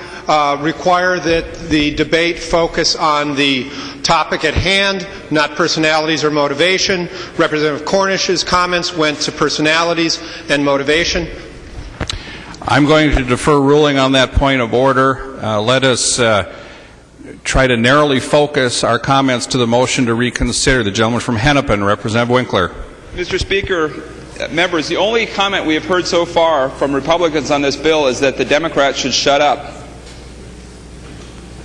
require that the debate focus on the topic at hand, not personalities or motivation. Representative Cornish's comments went to personalities and motivation. I'm going to defer ruling on that point of order. Let us try to narrowly focus our comments to the motion to reconsider. The gentleman from Hennepin, Representative Winkler. Mr. Speaker, members, the only comment we have heard so far from Republicans on this bill is that the Democrats should shut up.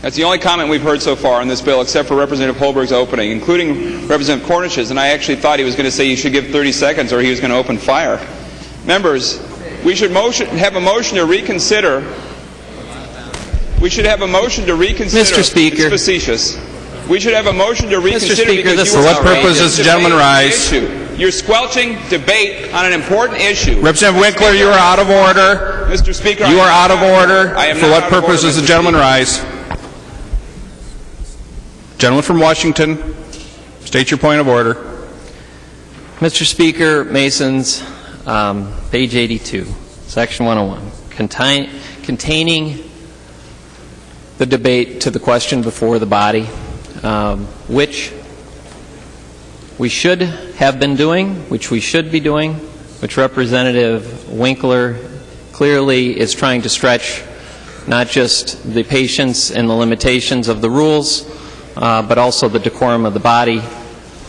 That's the only comment we've heard so far on this bill, except for Representative Holberg's opening, including Representative Cornish's, and I actually thought he was going to say you should give 30 seconds or he was going to open fire. Members, we should have a motion to reconsider. We should have a motion to reconsider. Mr. Speaker. It's facetious. We should have a motion to reconsider. Mr. Speaker, because for what purpose does the gentleman rise? You're squelching debate on an important issue. Representative Winkler, you are out of order. Mr. Speaker, you are out of order. For what purpose does the gentleman rise? Gentleman from Washington, state your point of order. Mr. Speaker, Masons, page 82, section 101, containing the debate to the question before the body, which we should have been doing, which we should be doing, which Representative Winkler clearly is trying to stretch not just the patience and the limitations of the rules, but also the decorum of the body.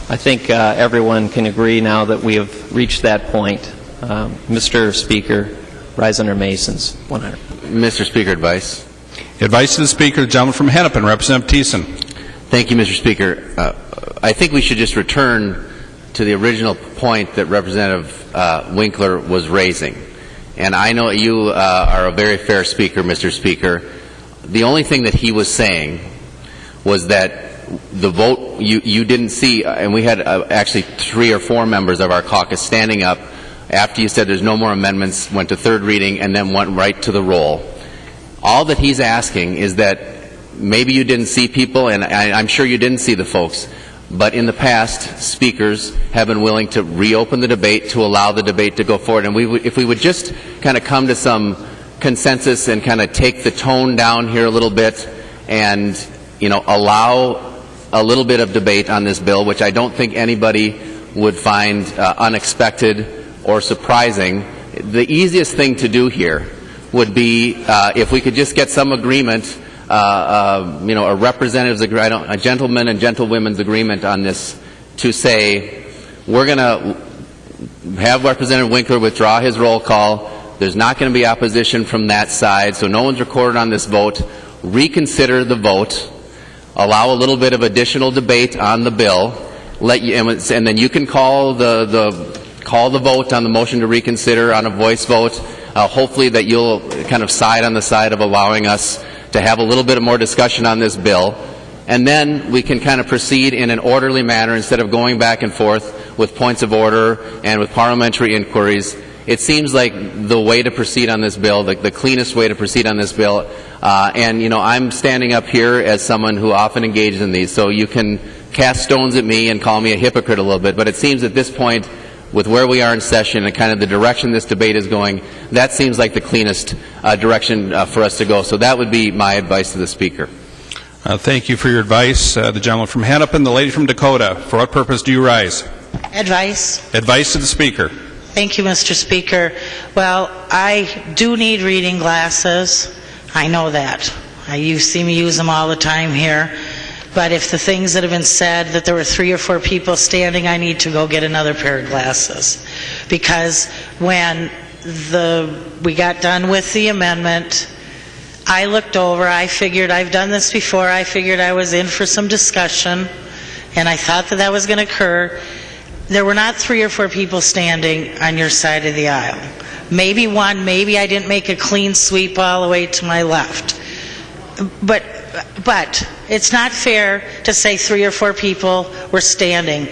I think everyone can agree now that we have reached that point. Mr. Speaker, rise under Masons. 100. Mr. Speaker, advice. Advice to the Speaker, the gentleman from Hennepin, Representative Thiessen. Thank you, Mr. Speaker. I think we should just return to the original point that Representative Winkler was raising. And I know you are a very fair speaker, Mr. Speaker. The only thing that he was saying was that the vote you didn't see, and we had actually 3 or 4 members of our caucus standing up after you said there's no more amendments, went to third reading, and then went right to the roll. All that he's asking is that maybe you didn't see people, and I'm sure you didn't see the folks, but in the past, speakers have been willing to reopen the debate to allow the debate to go forward. And if we would just kind of come to some consensus and kind of take the tone down here a little bit and, allow a little bit of debate on this bill, which I don't think anybody would find unexpected or surprising. The easiest thing to do here would be if we could just get some agreement, a representative's agreement, a gentleman and gentlewomen's agreement on this, to say we're going to have Representative Winkler withdraw his roll call. There's not going to be opposition from that side, so no one's recorded on this vote. Reconsider the vote. Allow a little bit of additional debate on the bill. And then you can call the vote on the motion to reconsider on a voice vote. Hopefully that you'll kind of side on the side of allowing us to have a little bit more discussion on this bill. And then we can kind of proceed in an orderly manner instead of going back and forth with points of order and with parliamentary inquiries. It seems like the way to proceed on this bill, the cleanest way to proceed on this bill. And, you know, I'm standing up here as someone who often engages in these, so you can cast stones at me and call me a hypocrite a little bit, but it seems at this point, with where we are in session and kind of the direction this debate is going, that seems like the cleanest direction for us to go. So that would be my advice to the Speaker. Thank you for your advice. The gentleman from Hennepin, the lady from Dakota. For what purpose do you rise? Advice. Advice to the Speaker. Thank you, Mr. Speaker. Well, I do need reading glasses. I know that. You see me use them all the time here. But if the things that have been said, that there were 3 or 4 people standing, I need to go get another pair of glasses. Because when we got done with the amendment, I looked over, I figured, I've done this before, I figured I was in for some discussion, and I thought that that was going to occur. There were not 3 or 4 people standing on your side of the aisle. Maybe one, maybe I didn't make a clean sweep all the way to my left. But it's not fair to say 3 or 4 people were standing.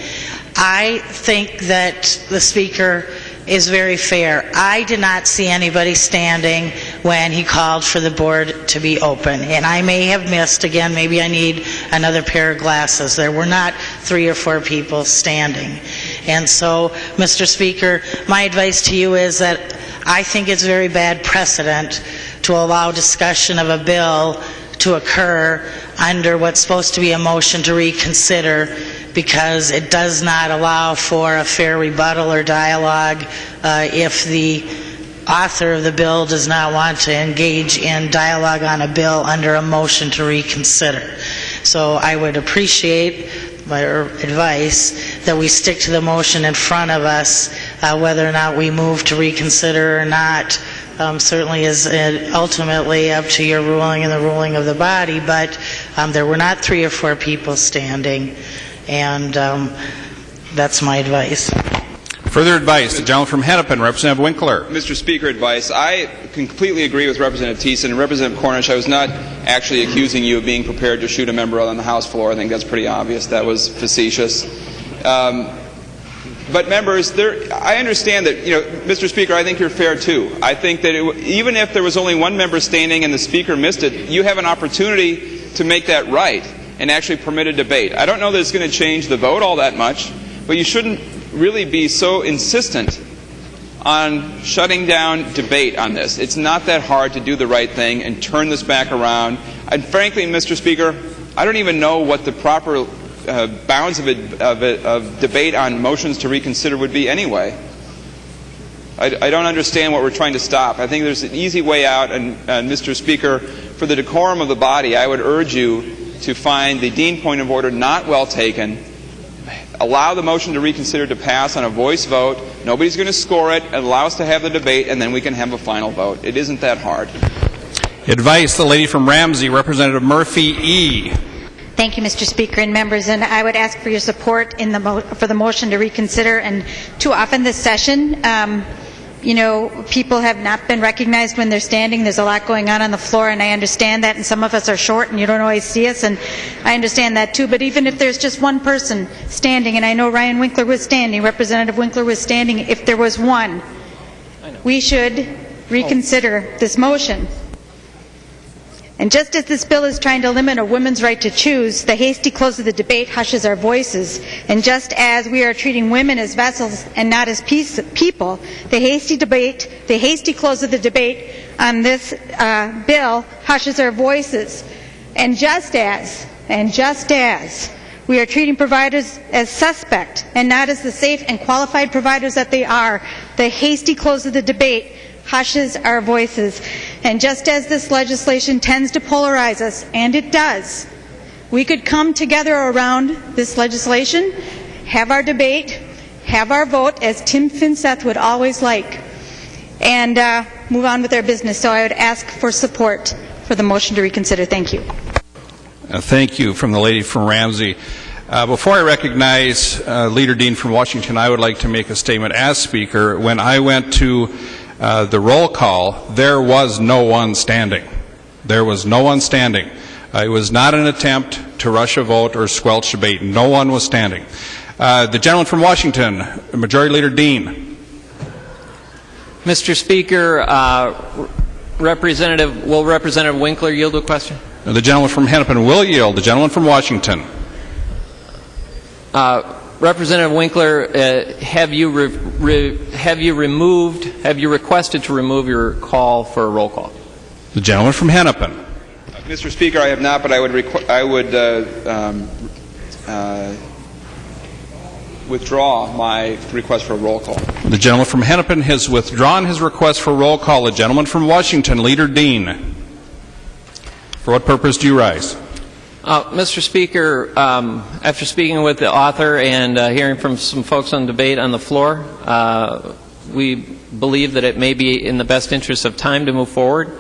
I think that the Speaker is very fair. I did not see anybody standing when he called for the board to be open. And I may have missed, again, maybe I need another pair of glasses. There were not 3 or 4 people standing. And so, Mr. Speaker, my advice to you is that I think it's very bad precedent to allow discussion of a bill to occur under what's supposed to be a motion to reconsider, because it does not allow for a fair rebuttal or dialogue if the author of the bill does not want to engage in dialogue on a bill under a motion to reconsider. So I would appreciate your advice that we stick to the motion in front of us, whether or not we move to reconsider or not. Certainly is ultimately up to your ruling and the ruling of the body, but there were not 3 or 4 people standing, and that's my advice. Further advice, the gentleman from Hennepin, Representative Winkler. Mr. Speaker, advice. I completely agree with Representative Thiessen and Representative Cornish. I was not actually accusing you of being prepared to shoot a member on the House floor. I think that's pretty obvious. That was facetious. But members, I understand that, Mr. Speaker, I think you're fair too. I think that even if there was only one member standing and the Speaker missed it, you have an opportunity to make that right and actually permit a debate. I don't know that it's going to change the vote all that much, but you shouldn't really be so insistent on shutting down debate on this. It's not that hard to do the right thing and turn this back around. And frankly, Mr. Speaker, I don't even know what the proper bounds of debate on motions to reconsider would be anyway. I don't understand what we're trying to stop. I think there's an easy way out, and Mr. Speaker, for the decorum of the body, I would urge you to find the Dean point of order not well taken, allow the motion to reconsider to pass on a voice vote, nobody's going to score it, and allow us to have the debate, and then we can have a final vote. It isn't that hard. Advice, the lady from Ramsey, Representative Murphy E. Thank you, Mr. Speaker and members, and I would ask for your support for the motion to reconsider. And too often this session, people have not been recognized when they're standing. There's a lot going on the floor, and I understand that, and some of us are short and you don't always see us, and I understand that too. But even if there's just one person standing, and I know Ryan Winkler was standing, Representative Winkler was standing, if there was one, we should reconsider this motion. And just as this bill is trying to limit a woman's right to choose, the hasty close of the debate hushes our voices. And just as we are treating women as vessels and not as people, the hasty close of the debate on this bill hushes our voices. And just as we are treating providers as suspect and not as the safe and qualified providers that they are, the hasty close of the debate hushes our voices. And just as this legislation tends to polarize us, and it does, we could come together around this legislation, have our debate, have our vote, as Tim Finseth would always like, and move on with our business. So I would ask for support for the motion to reconsider. Thank you. Thank you from the lady from Ramsey. Before I recognize Leader Dean from Washington, I would like to make a statement as Speaker. When I went to the roll call, there was no one standing. There was no one standing. It was not an attempt to rush a vote or squelch debate. No one was standing. The gentleman from Washington, Majority Leader Dean. Mr. Speaker, will Representative Winkler yield to a question? The gentleman from Hennepin will yield. The gentleman from Washington. Representative Winkler, have you requested to remove your call for a roll call? The gentleman from Hennepin. Mr. Speaker, I have not, but I would withdraw my request for a roll call. The gentleman from Hennepin has withdrawn his request for roll call. The gentleman from Washington, Leader Dean. For what purpose do you rise? Mr. Speaker, after speaking with the author and hearing from some folks on debate on the floor, we believe that it may be in the best interest of time to move forward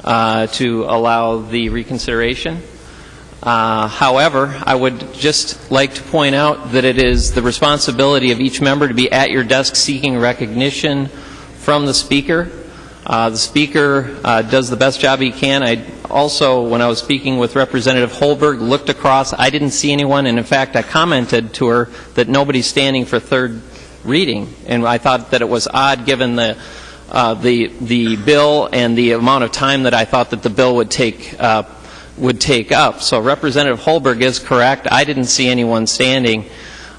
to allow the reconsideration. However, I would just like to point out that it is the responsibility of each member to be at your desk seeking recognition from the Speaker. The Speaker does the best job he can. I also, when I was speaking with Representative Holberg, looked across. I didn't see anyone, and in fact, I commented to her that nobody's standing for third reading, and I thought that it was odd given the bill and the amount of time that I thought that the bill would take up. So Representative Holberg is correct. I didn't see anyone standing.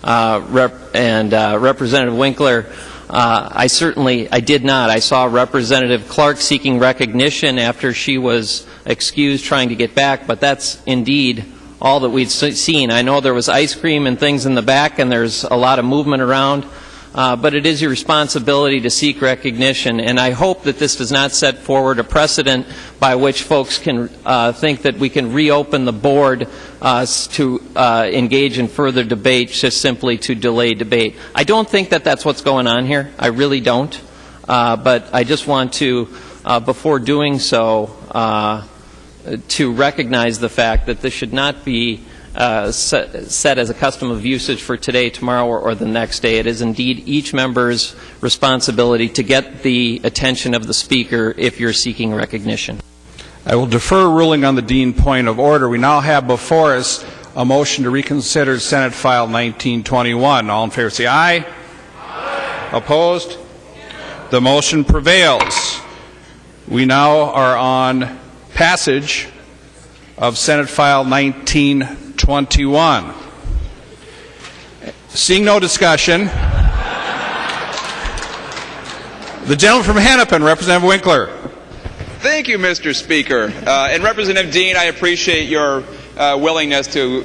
Representative Winkler, I did not. I saw Representative Clark seeking recognition after she was excused trying to get back, but that's indeed all that we've seen. I know there was ice cream and things in the back, and there's a lot of movement around, but it is your responsibility to seek recognition, and I hope that this does not set forward a precedent by which folks can think that we can reopen the board to engage in further debate just simply to delay debate. I don't think that that's what's going on here. I really don't. But I just want to, before doing so, to recognize the fact that this should not be set as a custom of usage for today, tomorrow, or the next day. It is indeed each member's responsibility to get the attention of the Speaker if you're seeking recognition. I will defer ruling on the Dean point of order. We now have before us a motion to reconsider Senate File 1921. All in favor say aye. Aye. Opposed? The motion prevails. We now are on passage of Senate File 1921. Seeing no discussion, the gentleman from Hennepin, Representative Winkler. Thank you, Mr. Speaker. And Representative Dean, I appreciate your willingness to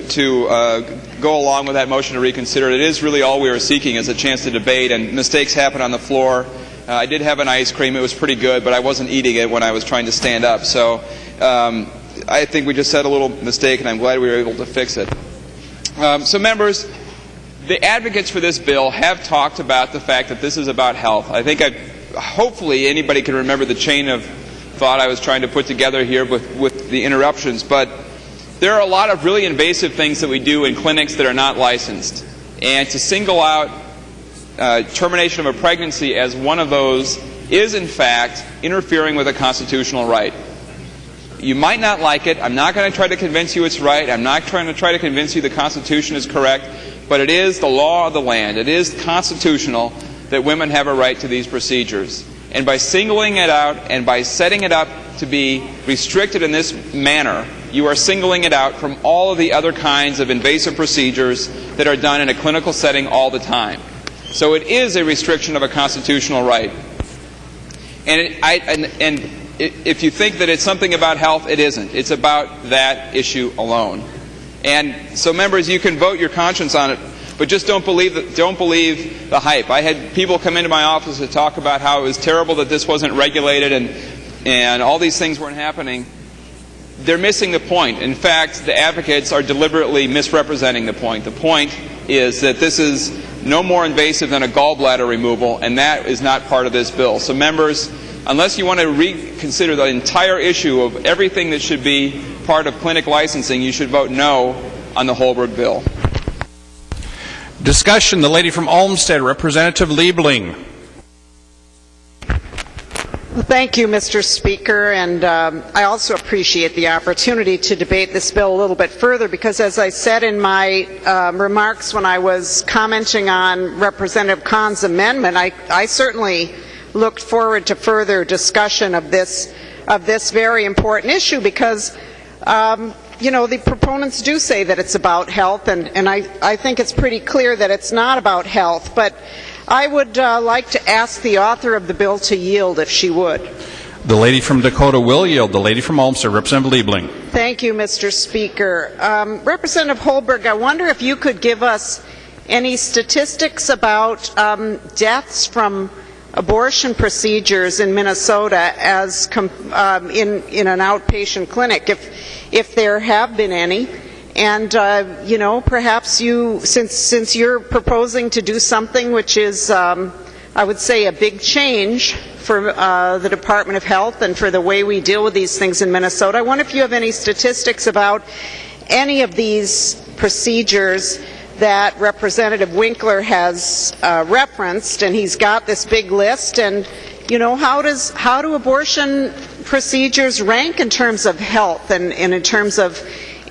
go along with that motion to reconsider. It is really all we are seeking is a chance to debate, and mistakes happen on the floor. I did have an ice cream. It was pretty good, but I wasn't eating it when I was trying to stand up. So I think we just had a little mistake, and I'm glad we were able to fix it. So members, the advocates for this bill have talked about the fact that this is about health. I think hopefully anybody can remember the chain of thought I was trying to put together here with the interruptions, but there are a lot of really invasive things that we do in clinics that are not licensed. And to single out termination of a pregnancy as one of those is in fact interfering with a constitutional right. You might not like it. I'm not going to try to convince you it's right. I'm not trying to try to convince you the Constitution is correct, but it is the law of the land. It is constitutional that women have a right to these procedures. And by singling it out and by setting it up to be restricted in this manner, you are singling it out from all of the other kinds of invasive procedures that are done in a clinical setting all the time. So it is a restriction of a constitutional right. And if you think that it's something about health, it isn't. It's about that issue alone. And so members, you can vote your conscience on it, but just don't believe the hype. I had people come into my office to talk about how it was terrible that this wasn't regulated and all these things weren't happening. They're missing the point. In fact, the advocates are deliberately misrepresenting the point. The point is that this is no more invasive than a gallbladder removal, and that is not part of this bill. So members, unless you want to reconsider the entire issue of everything that should be part of clinic licensing, you should vote no on the Holberg bill. Discussion. The lady from Olmsted, Representative Liebling. Thank you, Mr. Speaker, and I also appreciate the opportunity to debate this bill a little bit further because, as I said in my remarks when I was commenting on Representative Kahn's amendment, I certainly looked forward to further discussion of this very important issue because you know, the proponents do say that it's about health, and I think it's pretty clear that it's not about health. But I would like to ask the author of the bill to yield, if she would. The lady from Dakota will yield. The lady from Olmsted, Representative Liebling. Thank you, Mr. Speaker. Representative Holberg, I wonder if you could give us any statistics about deaths from abortion procedures in Minnesota as in an outpatient clinic, if there have been any. And you know, perhaps you, since you're proposing to do something which is, I would say, a big change for the Department of Health and for the way we deal with these things in Minnesota, I wonder if you have any statistics about any of these procedures that Representative Winkler has referenced, and he's got this big list. And you know, how do abortion procedures rank in terms of health and in terms of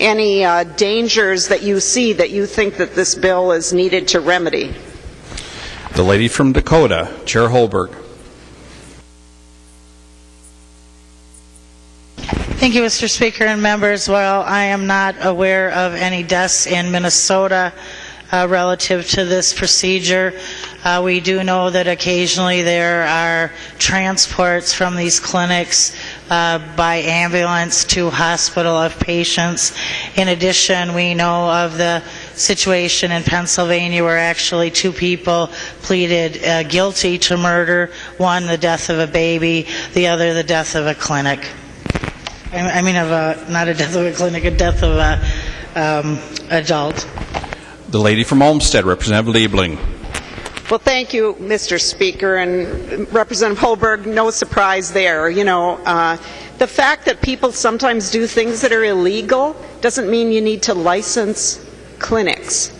any dangers that you see that you think that this bill is needed to remedy? The lady from Dakota, Chair Holberg. Thank you, Mr. Speaker and members. While I am not aware of any deaths in Minnesota relative to this procedure, we do know that occasionally there are transports from these clinics by ambulance to hospital of patients. In addition, we know of the situation in Pennsylvania where actually 2 people pleaded guilty to murder, one the death of a baby, the other the death of a clinic. I mean, not a death of a clinic, a death of an adult. The lady from Olmsted, Representative Liebling. Well, thank you, Mr. Speaker, and Representative Holberg, no surprise there. You know, the fact that people sometimes do things that are illegal doesn't mean you need to license clinics.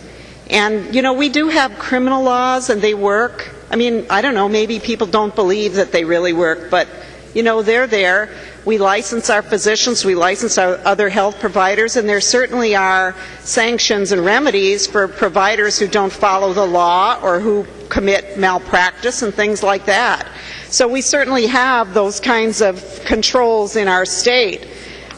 And, you know, we do have criminal laws and they work. I mean, I don't know, maybe people don't believe that they really work, but, you know, they're there. We license our physicians, we license our other health providers, and there certainly are sanctions and remedies for providers who don't follow the law or who commit malpractice and things like that. So we certainly have those kinds of controls in our state.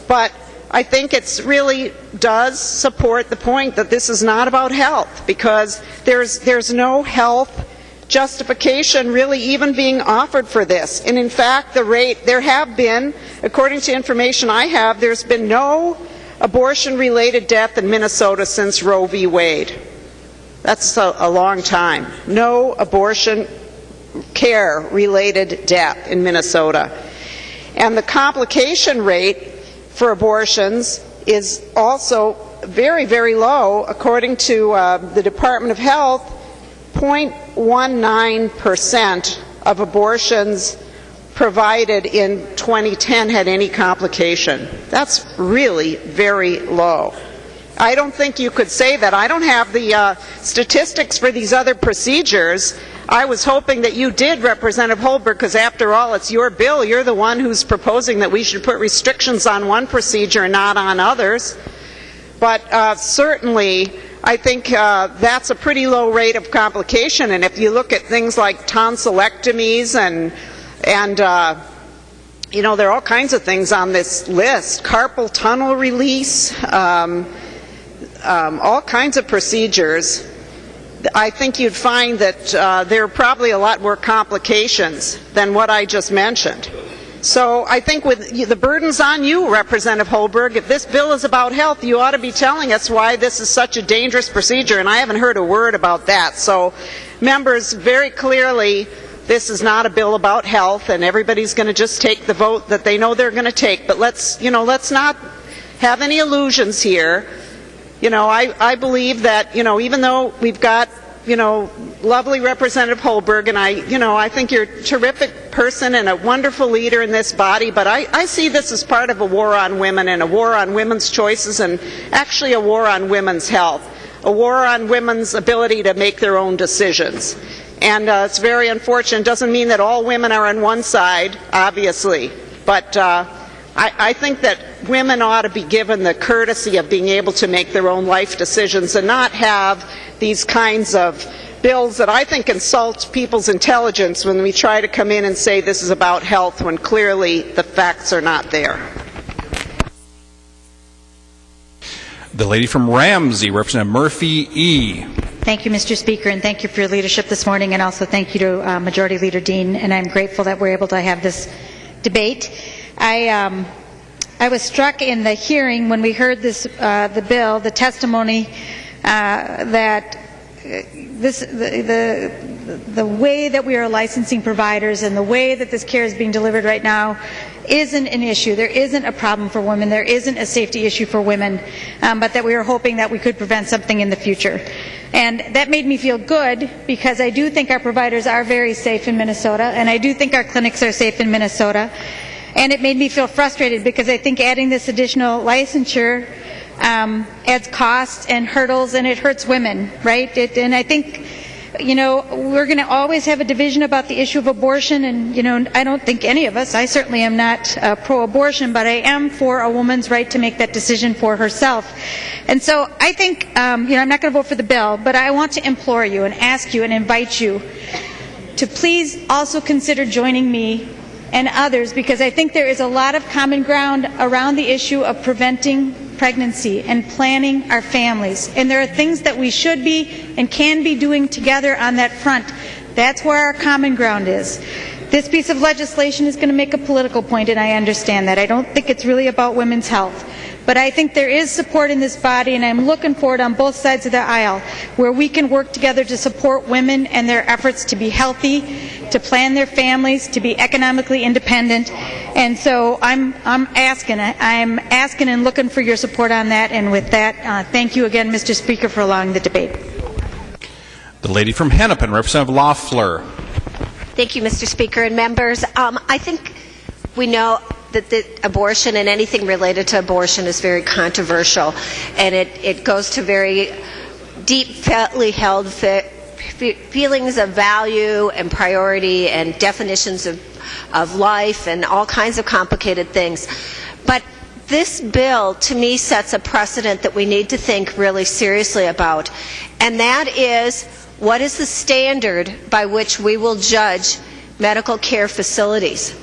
But I think it really does support the point that this is not about health, because there's no health justification really even being offered for this. And in fact, there have been, according to information I have, there's been no abortion-related death in Minnesota since Roe v. Wade. That's a long time. No abortion care-related death in Minnesota. And the complication rate for abortions is also very, very low. According to the Department of Health, 0.19% of abortions provided in 2010 had any complication. That's really very low. I don't think you could say that. I don't have the statistics for these other procedures. I was hoping that you did, Representative Holberg, because after all, it's your bill. You're the one who's proposing that we should put restrictions on one procedure and not on others. But certainly, I think that's a pretty low rate of complication. And if you look at things like tonsillectomies and you know, there are all kinds of things on this list, carpal tunnel release, all kinds of procedures, I think you'd find that there are probably a lot more complications than what I just mentioned. So I think with the burden's on you, Representative Holberg. If this bill is about health, you ought to be telling us why this is such a dangerous procedure, and I haven't heard a word about that. So, members, very clearly, this is not a bill about health, and everybody's going to just take the vote that they know they're going to take. But let's not have any illusions here. You know, I believe that, you know, even though we've got lovely Representative Holberg, and I think you're a terrific person and a wonderful leader in this body, but I see this as part of a war on women and a war on women's choices and actually a war on women's health, a war on women's ability to make their own decisions. And it's very unfortunate. It doesn't mean that all women are on one side, obviously, but I think that women ought to be given the courtesy of being able to make their own life decisions and not have these kinds of bills that I think insult people's intelligence when we try to come in and say this is about health when clearly the facts are not there. The lady from Ramsey, Representative Murphy E. Thank you, Mr. Speaker, and thank you for your leadership this morning, and also thank you to Majority Leader Dean, and I'm grateful that we're able to have this debate. I was struck in the hearing when we heard this, the bill, the testimony that the way that we are licensing providers and the way that this care is being delivered right now isn't an issue. There isn't a problem for women. There isn't a safety issue for women, but that we are hoping that we could prevent something in the future. And that made me feel good because I do think our providers are very safe in Minnesota, and I do think our clinics are safe in Minnesota. And it made me feel frustrated because I think adding this additional licensure adds costs and hurdles, and it hurts women, right? And I think, we're going to always have a division about the issue of abortion, and, I don't think any of us, I certainly am not pro-abortion, but I am for a woman's right to make that decision for herself. And so I think, I'm not going to vote for the bill, but I want to implore you and ask you and invite you to please also consider joining me and others, because I think there is a lot of common ground around the issue of preventing pregnancy and planning our families. And there are things that we should be and can be doing together on that front. That's where our common ground is. This piece of legislation is going to make a political point, and I understand that. I don't think it's really about women's health. But I think there is support in this body, and I'm looking forward on both sides of the aisle where we can work together to support women and their efforts to be healthy, to plan their families, to be economically independent. And so I'm asking and looking for your support on that. And with that, thank you again, Mr. Speaker, for allowing the debate. The lady from Hennepin, Representative Loeffler. Thank you, Mr. Speaker and members. I think we know that the abortion and anything related to abortion is very controversial, and it goes to very deeply held feelings of value and priority and definitions of life and all kinds of complicated things. But this bill, to me, sets a precedent that we need to think really seriously about, and that is, what is the standard by which we will judge medical care facilities?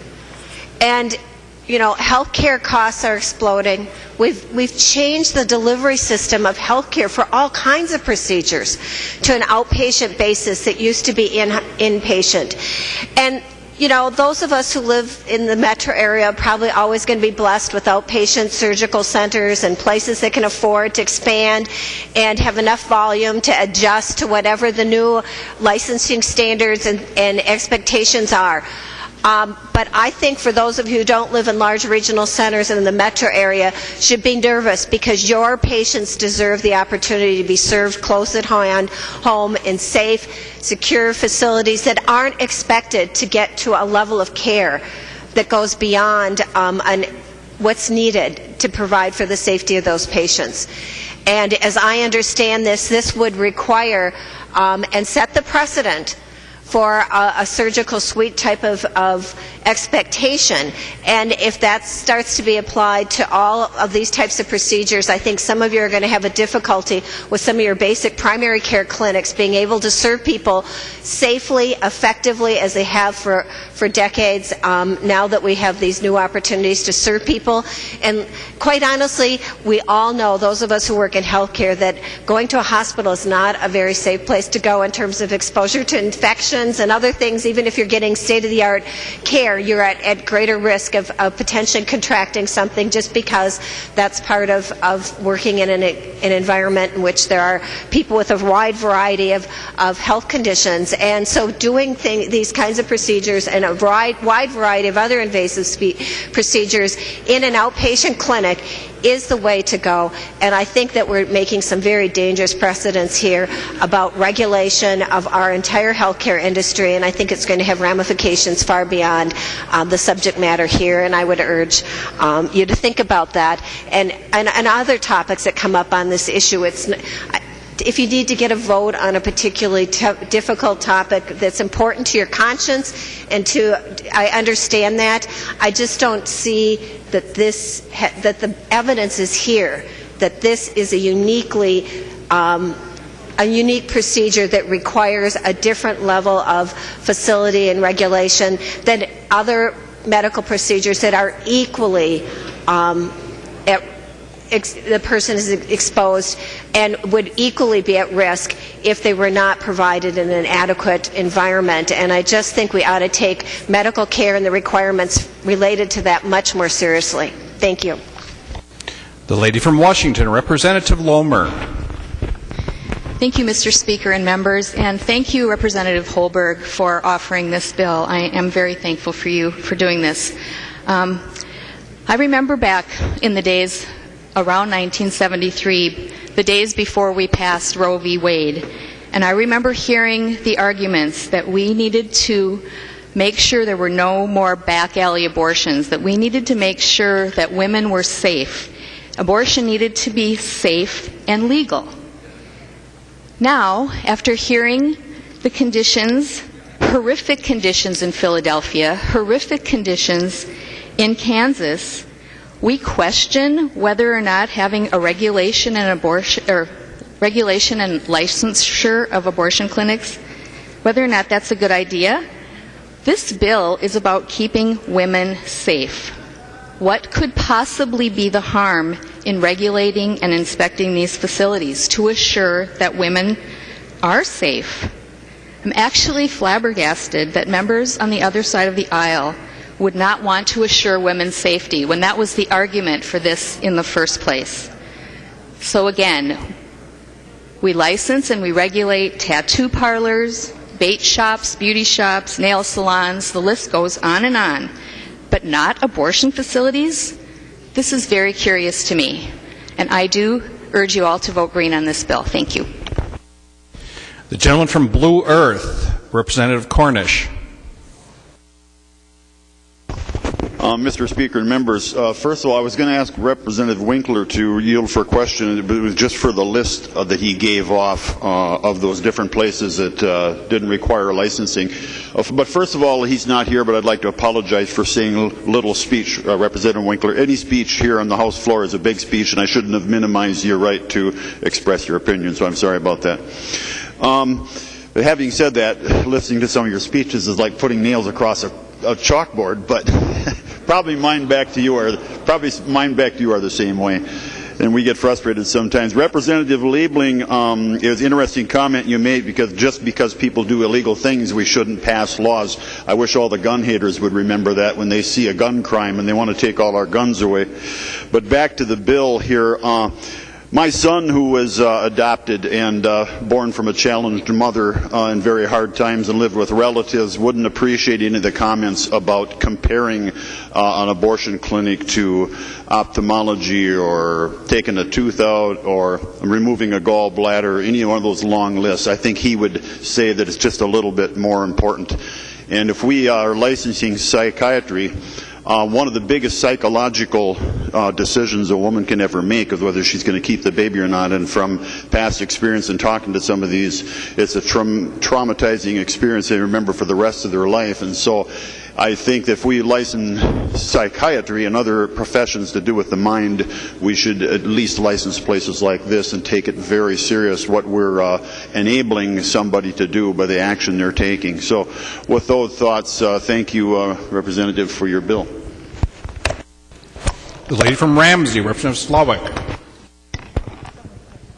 And health care costs are exploding. We've changed the delivery system of health care for all kinds of procedures to an outpatient basis that used to be inpatient. And those of us who live in the metro area are probably always going to be blessed with outpatient surgical centers and places that can afford to expand and have enough volume to adjust to whatever the new licensing standards and expectations are. But I think for those of you who don't live in large regional centers and in the metro area should be nervous, because your patients deserve the opportunity to be served close at home in safe, secure facilities that aren't expected to get to a level of care that goes beyond what's needed to provide for the safety of those patients. And as I understand this would require and set the precedent for a surgical suite type of expectation. And if that starts to be applied to all of these types of procedures, I think some of you are going to have a difficulty with some of your basic primary care clinics being able to serve people safely, effectively, as they have for decades, now that we have these new opportunities to serve people. And quite honestly, we all know, those of us who work in healthcare, that going to a hospital is not a very safe place to go in terms of exposure to infections and other things. Even if you're getting state-of-the-art care, you're at greater risk of potentially contracting something, just because that's part of working in an environment in which there are people with a wide variety of health conditions. And so doing these kinds of procedures and a wide variety of other invasive procedures in an outpatient clinic is the way to go, and I think that we're making some very dangerous precedents here about regulation of our entire healthcare industry, and I think it's going to have ramifications far beyond the subject matter here, and I would urge you to think about that. And other topics that come up on this issue, if you need to get a vote on a particularly difficult topic that's important to your conscience, I understand that. I just don't see that that the evidence is here that this is a unique procedure that requires a different level of facility and regulation than other medical procedures that are equally the person is exposed and would equally be at risk if they were not provided in an adequate environment. And I just think we ought to take medical care and the requirements related to that much more seriously. Thank you. The lady from Washington, Representative Lomer. Thank you, Mr. Speaker and members, and thank you, Representative Holberg, for offering this bill. I am very thankful for you for doing this. I remember back in the days around 1973, the days before we passed Roe v. Wade, and I remember hearing the arguments that we needed to make sure there were no more back alley abortions, that we needed to make sure that women were safe. Abortion needed to be safe and legal. Now, after hearing the conditions, horrific conditions in Philadelphia, horrific conditions in Kansas, we question whether or not having a regulation and licensure of abortion clinics, whether or not that's a good idea. This bill is about keeping women safe. What could possibly be the harm in regulating and inspecting these facilities to assure that women are safe? I'm actually flabbergasted that members on the other side of the aisle would not want to assure women's safety when that was the argument for this in the first place. So again, we license and we regulate tattoo parlors, bait shops, beauty shops, nail salons, the list goes on, but not abortion facilities? This is very curious to me, and I do urge you all to vote green on this bill. Thank you. The gentleman from Blue Earth, Representative Cornish. Mr. Speaker and members, first of all, I was going to ask Representative Winkler to yield for a question, but it was just for the list that he gave off of those different places that didn't require licensing. But first of all, he's not here, but I'd like to apologize for saying little speech, Representative Winkler. Any speech here on the House floor is a big speech, and I shouldn't have minimized your right to express your opinion, so I'm sorry about that. But having said that, listening to some of your speeches is like putting nails across a chalkboard, but probably mine back to you are the same way, and we get frustrated sometimes. Representative Liebling, it was an interesting comment you made, because people do illegal things, we shouldn't pass laws. I wish all the gun haters would remember that when they see a gun crime and they want to take all our guns away. But back to the bill here. My son, who was adopted and born from a challenged mother in very hard times and lived with relatives, wouldn't appreciate any of the comments about comparing an abortion clinic to ophthalmology or taking a tooth out or removing a gallbladder, any one of those long lists. I think he would say that it's just a little bit more important. And if we are licensing psychiatry, one of the biggest psychological decisions a woman can ever make is whether she's going to keep the baby or not. And from past experience and talking to some of these, it's a traumatizing experience they remember for the rest of their life. And so I think that if we license psychiatry and other professions to do with the mind, we should at least license places like this and take it very serious what we're enabling somebody to do by the action they're taking. So with those thoughts, thank you, Representative, for your bill. The lady from Ramsey, Representative Slawik.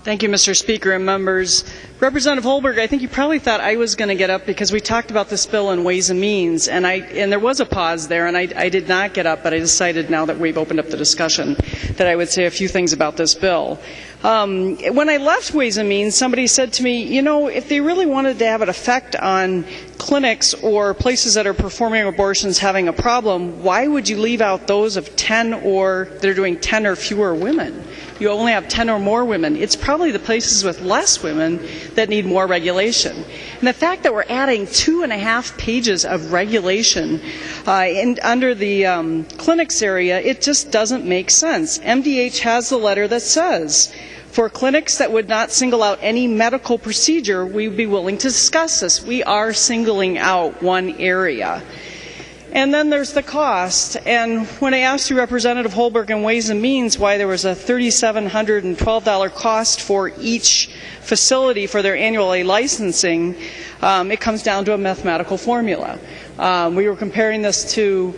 Thank you, Mr. Speaker and members. Representative Holberg, I think you probably thought I was going to get up because we talked about this bill in Ways and Means, and there was a pause there, and I did not get up, but I decided now that we've opened up the discussion that I would say a few things about this bill. When I left Ways and Means, somebody said to me, you know, if they really wanted to have an effect on clinics or places that are performing abortions having a problem, why would you leave out those of 10 or that are doing 10 or fewer women? You only have 10 or more women. It's probably the places with less women that need more regulation. And the fact that we're adding 2.5 pages of regulation under the clinics area, it just doesn't make sense. MDH has the letter that says, for clinics that would not single out any medical procedure, we would be willing to discuss this. We are singling out one area. And then there's the cost. And when I asked you, Representative Holberg, in Ways and Means, why there was a $3,712 cost for each facility for their annual licensing, it comes down to a mathematical formula. We were comparing this to,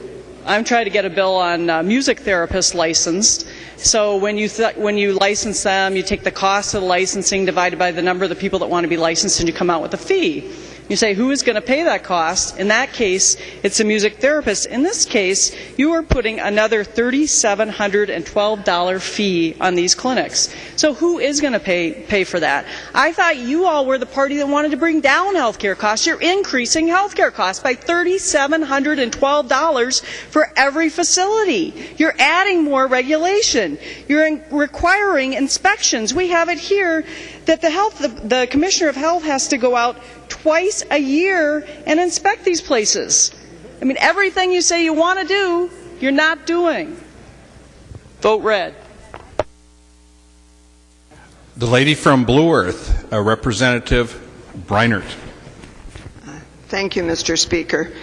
I'm trying to get a bill on music therapists licensed. So when you license them, you take the cost of the licensing divided by the number of the people that want to be licensed, and you come out with a fee. You say, who is going to pay that cost? In that case, it's a music therapist. In this case, you are putting another $3,712 fee on these clinics. So who is going to pay for that? I thought you all were the party that wanted to bring down health care costs. You're increasing health care costs by $3,712 for every facility. You're adding more regulation. You're requiring inspections. We have it here that the Commissioner of Health has to go out twice a year and inspect these places. I mean, everything you say you want to do, you're not doing. Vote red. The lady from Blue Earth, Representative Breinert. Thank you, Mr. Speaker.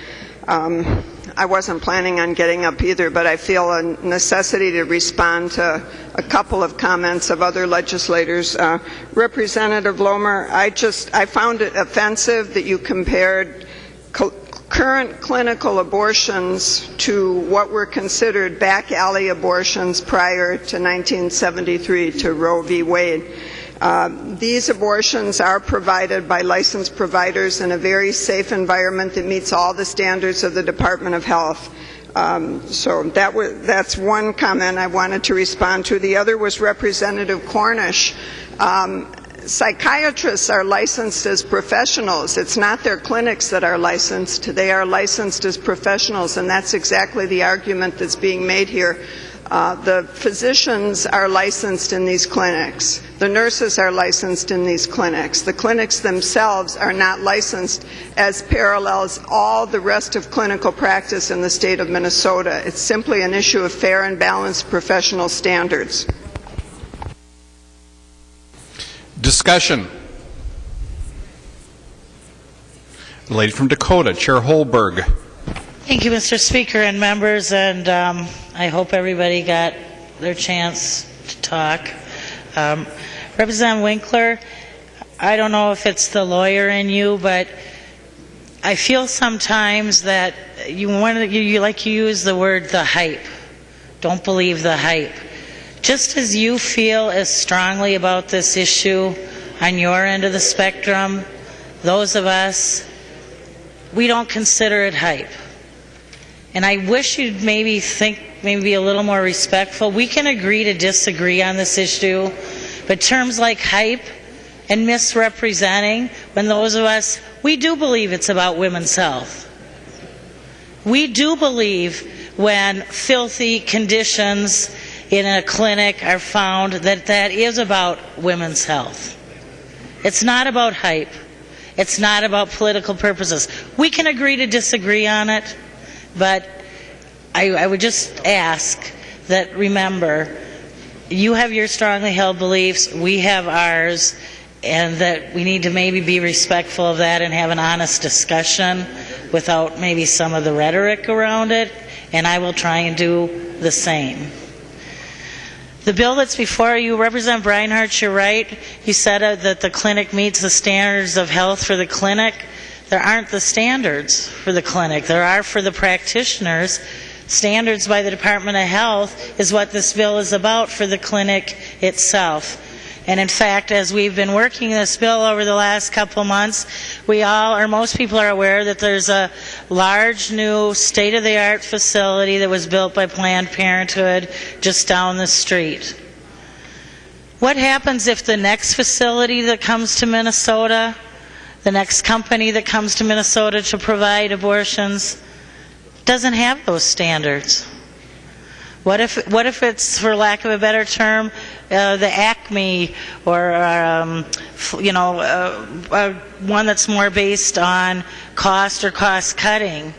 I wasn't planning on getting up either, but I feel a necessity to respond to a couple of comments of other legislators. Representative Lohmer, I found it offensive that you compared current clinical abortions to what were considered back alley abortions prior to 1973, to Roe v. Wade. These abortions are provided by licensed providers in a very safe environment that meets all the standards of the Department of Health. So that's one comment I wanted to respond to. The other was Representative Cornish. Psychiatrists are licensed as professionals. It's not their clinics that are licensed. They are licensed as professionals, and that's exactly the argument that's being made here. The physicians are licensed in these clinics. The nurses are licensed in these clinics. The clinics themselves are not licensed, as parallels all the rest of clinical practice in the state of Minnesota. It's simply an issue of fair and balanced professional standards. Discussion. The lady from Dakota, Chair Holberg. Thank you, Mr. Speaker and members, and I hope everybody got their chance to talk. Representative Winkler, I don't know if it's the lawyer in you, but I feel sometimes that you use the word the hype. Don't believe the hype. Just as you feel as strongly about this issue on your end of the spectrum, those of us, we don't consider it hype. And I wish you'd maybe be a little more respectful. We can agree to disagree on this issue, but terms like hype and misrepresenting, when those of us, we do believe it's about women's health. We do believe when filthy conditions in a clinic are found that is about women's health. It's not about hype. It's not about political purposes. We can agree to disagree on it, but I would just ask that, remember, you have your strongly held beliefs, we have ours, and that we need to maybe be respectful of that and have an honest discussion without maybe some of the rhetoric around it, and I will try and do the same. The bill that's before you, Representative Breinert, you're right. You said that the clinic meets the standards of health for the clinic. There aren't the standards for the clinic. There are for the practitioners. Standards by the Department of Health is what this bill is about for the clinic itself. And in fact, as we've been working this bill over the last couple months, most people are aware that there's a large new state-of-the-art facility that was built by Planned Parenthood just down the street. What happens if the next facility that comes to Minnesota The next company that comes to Minnesota to provide abortions doesn't have those standards. What if it's, for lack of a better term, the Acme, or one that's more based on cost or cost cutting?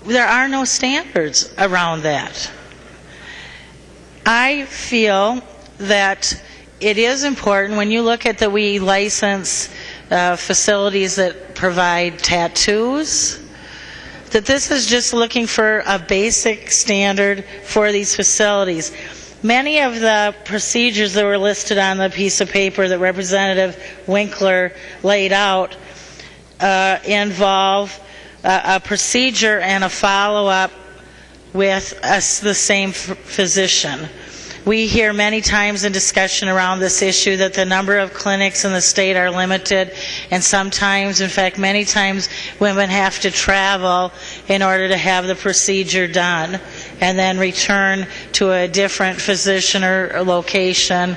There are no standards around that. I feel that it is important when you look at that we license facilities that provide tattoos, that this is just looking for a basic standard for these facilities. Many of the procedures that were listed on the piece of paper that Representative Winkler laid out involve a procedure and a follow-up with the same physician. We hear many times in discussion around this issue that the number of clinics in the state are limited, and sometimes, in fact many times, women have to travel in order to have the procedure done and then return to a different physician or location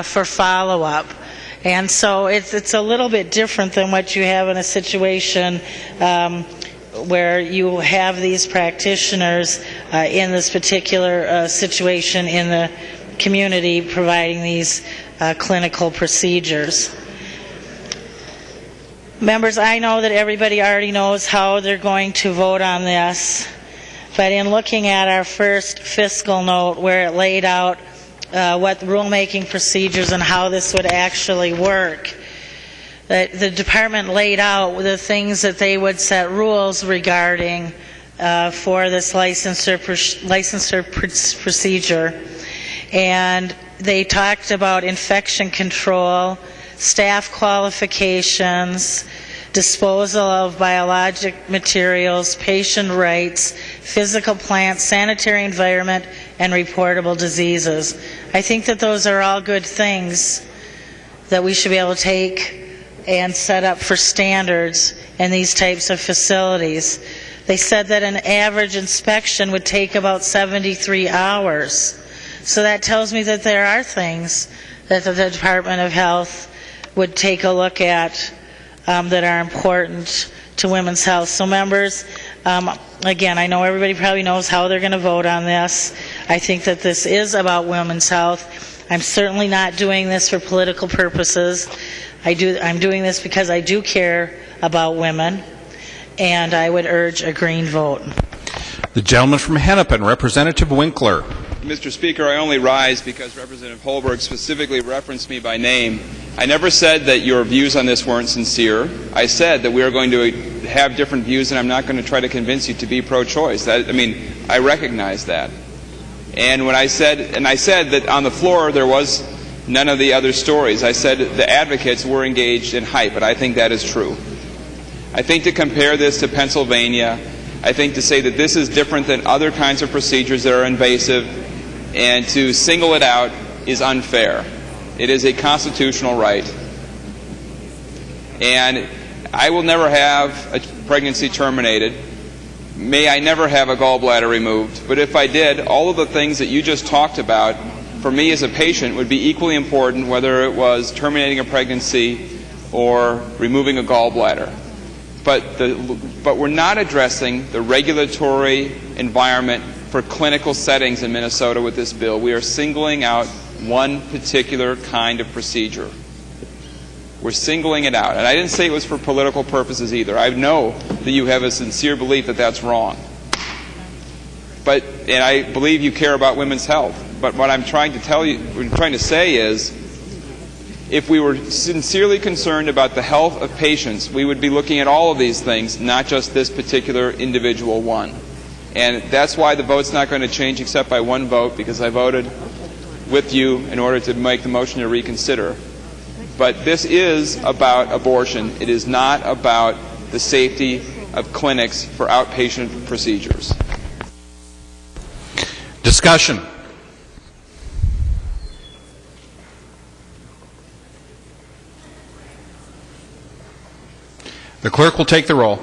for follow-up. And so it's a little bit different than what you have in a situation where you have these practitioners in this particular situation in the community providing these clinical procedures. Members, I know that everybody already knows how they're going to vote on this, but in looking at our first fiscal note where it laid out what rulemaking procedures and how this would actually work, the department laid out the things that they would set rules regarding for this licensure procedure. And they talked about infection control, staff qualifications, disposal of biologic materials, patient rights, physical plants, sanitary environment, and reportable diseases. I think that those are all good things that we should be able to take and set up for standards in these types of facilities. They said that an average inspection would take about 73 hours. So that tells me that there are things that the Department of Health would take a look at that are important to women's health. So members, again, I know everybody probably knows how they're going to vote on this. I think that this is about women's health. I'm certainly not doing this for political purposes. I'm doing this because I do care about women, and I would urge a green vote. The gentleman from Hennepin, Representative Winkler. Mr. Speaker, I only rise because Representative Holberg specifically referenced me by name. I never said that your views on this weren't sincere. I said that we are going to have different views, and I'm not going to try to convince you to be pro-choice. I recognize that. And when I said that on the floor there was none of the other stories, I said the advocates were engaged in hype, but I think that is true. I think to compare this to Pennsylvania, I think to say that this is different than other kinds of procedures that are invasive and to single it out is unfair. It is a constitutional right. And I will never have a pregnancy terminated. May I never have a gallbladder removed. But if I did, all of the things that you just talked about for me as a patient would be equally important, whether it was terminating a pregnancy or removing a gallbladder. But we're not addressing the regulatory environment for clinical settings in Minnesota with this bill. We are singling out one particular kind of procedure. We're singling it out. And I didn't say it was for political purposes either. I know that you have a sincere belief that that's wrong. And I believe you care about women's health. But what I'm trying to say is, if we were sincerely concerned about the health of patients, we would be looking at all of these things, not just this particular individual one. And that's why the vote's not going to change except by one vote, because I voted with you in order to make the motion to reconsider. But this is about abortion. It is not about the safety of clinics for outpatient procedures. Discussion. The clerk will take the roll.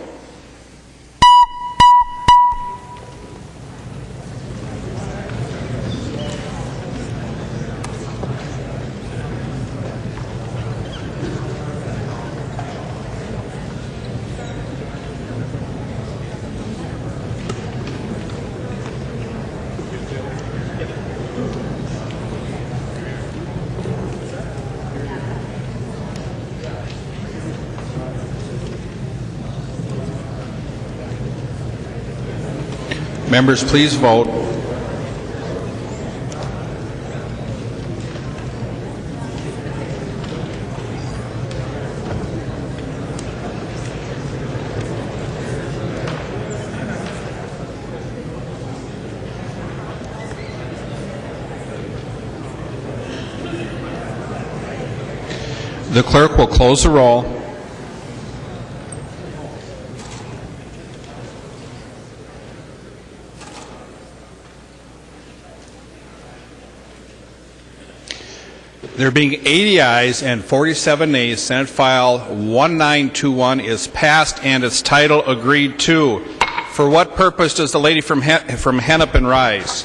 Members, please vote. The clerk will close the roll. There being 80 ayes and 47 nays, Senate File 1921 is passed and its title agreed to. For what purpose does the lady from Hennepin rise?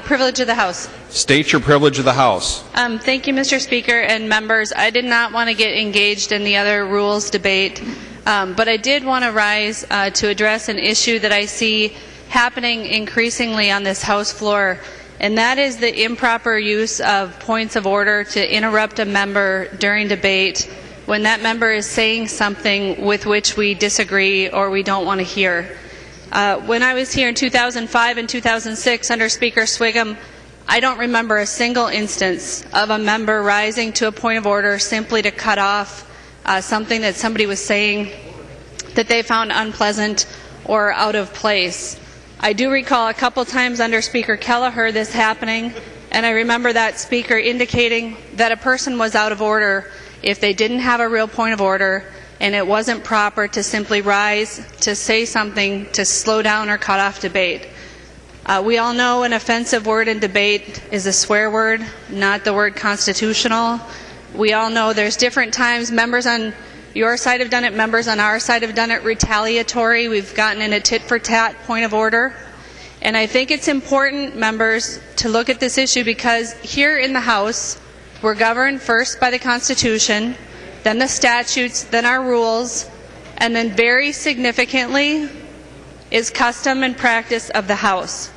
Privilege of the House. State your privilege of the House. Thank you, Mr. Speaker and members. I did not want to get engaged in the other rules debate, but I did want to rise to address an issue that I see happening increasingly on this House floor, and that is the improper use of points of order to interrupt a member during debate when that member is saying something with which we disagree or we don't want to hear. When I was here in 2005 and 2006 under Speaker Swigum, I don't remember a single instance of a member rising to a point of order simply to cut off something that somebody was saying that they found unpleasant or out of place. I do recall a couple times under Speaker Kelleher this happening, and I remember that speaker indicating that a person was out of order if they didn't have a real point of order and it wasn't proper to simply rise to say something to slow down or cut off debate. We all know an offensive word in debate is a swear word, not the word constitutional. We all know there's different times. Members on your side have done it, members on our side have done it retaliatory. We've gotten in a tit-for-tat point of order. And I think it's important, members, to look at this issue because here in the House, we're governed first by the Constitution, then the statutes, then our rules, and then very significantly is custom and practice of the House.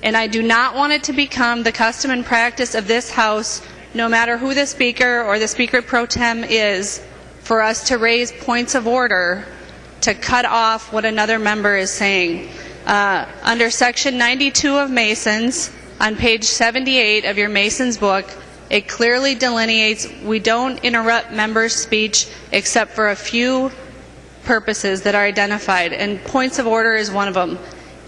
And I do not want it to become the custom and practice of this House, no matter who the Speaker or the Speaker pro tem is, for us to raise points of order to cut off what another member is saying. Under Section 92 of Masons, on page 78 of your Masons book, it clearly delineates we don't interrupt members' speech except for a few purposes that are identified, and points of order is one of them.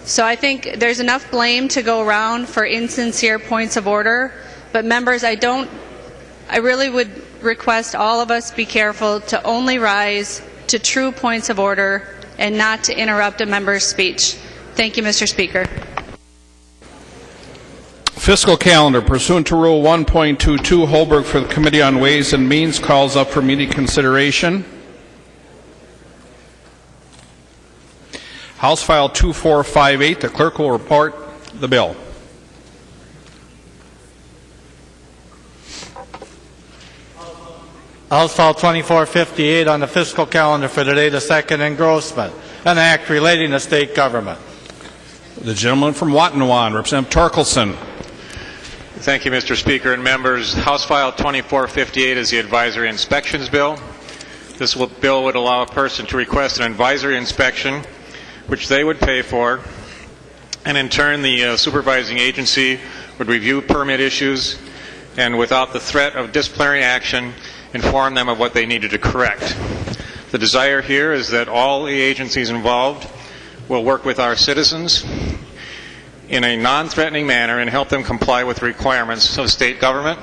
So I think there's enough blame to go around for insincere points of order, but members, I really would request all of us be careful to only rise to true points of order and not to interrupt a member's speech. Thank you, Mr. Speaker. Fiscal calendar pursuant to Rule 1.22, Holberg for the Committee on Ways and Means calls up for immediate consideration. House File 2458, the clerk will report the bill. House File 2458 on the fiscal calendar for today, the second engrossment, an act relating to state government. The gentleman from Watonwan, Representative Torkelson. Thank you, Mr. Speaker and members. House File 2458 is the advisory inspections bill. This bill would allow a person to request an advisory inspection, which they would pay for, and in turn the supervising agency would review permit issues and without the threat of disciplinary action inform them of what they needed to correct. The desire here is that all the agencies involved will work with our citizens in a non-threatening manner and help them comply with the requirements of state government.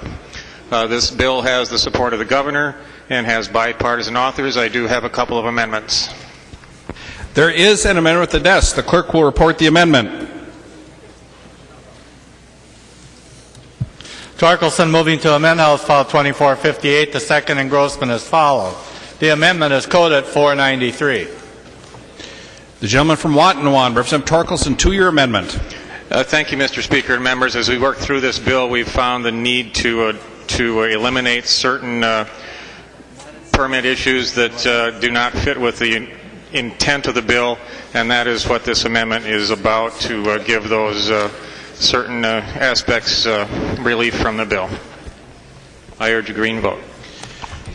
This bill has the support of the governor and has bipartisan authors. I do have a couple of amendments. There is an amendment at the desk. The clerk will report the amendment. Torkelson moving to amend House File 2458. The second engrossment as follows. The amendment is coded 493. The gentleman from Watonwan, Representative Torkelson, to-year amendment. Thank you, Mr. Speaker and members. As we work through this bill, we've found the need to eliminate certain permit issues that do not fit with the intent of the bill, and that is what this amendment is about, to give those certain aspects relief from the bill. I urge a green vote.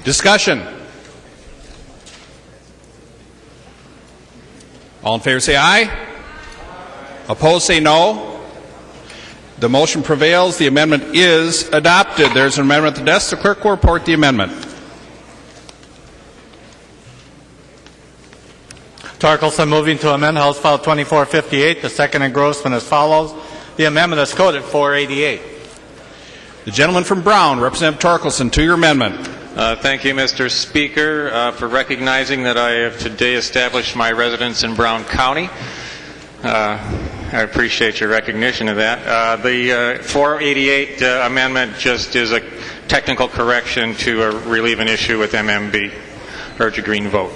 Discussion. All in favor say aye. Opposed, say no. The motion prevails. The amendment is adopted. There's an amendment at the desk. The clerk will report the amendment. Torkelson moving to amend House File 2458. The second engrossment as follows. The amendment is coded 488. The gentleman from Brown, Representative Torkelson, to your amendment. Thank you, Mr. Speaker, for recognizing that I have today established my residence in Brown County. I appreciate your recognition of that. The 488 amendment just is a technical correction to relieve an issue with MMB. Urge a green vote.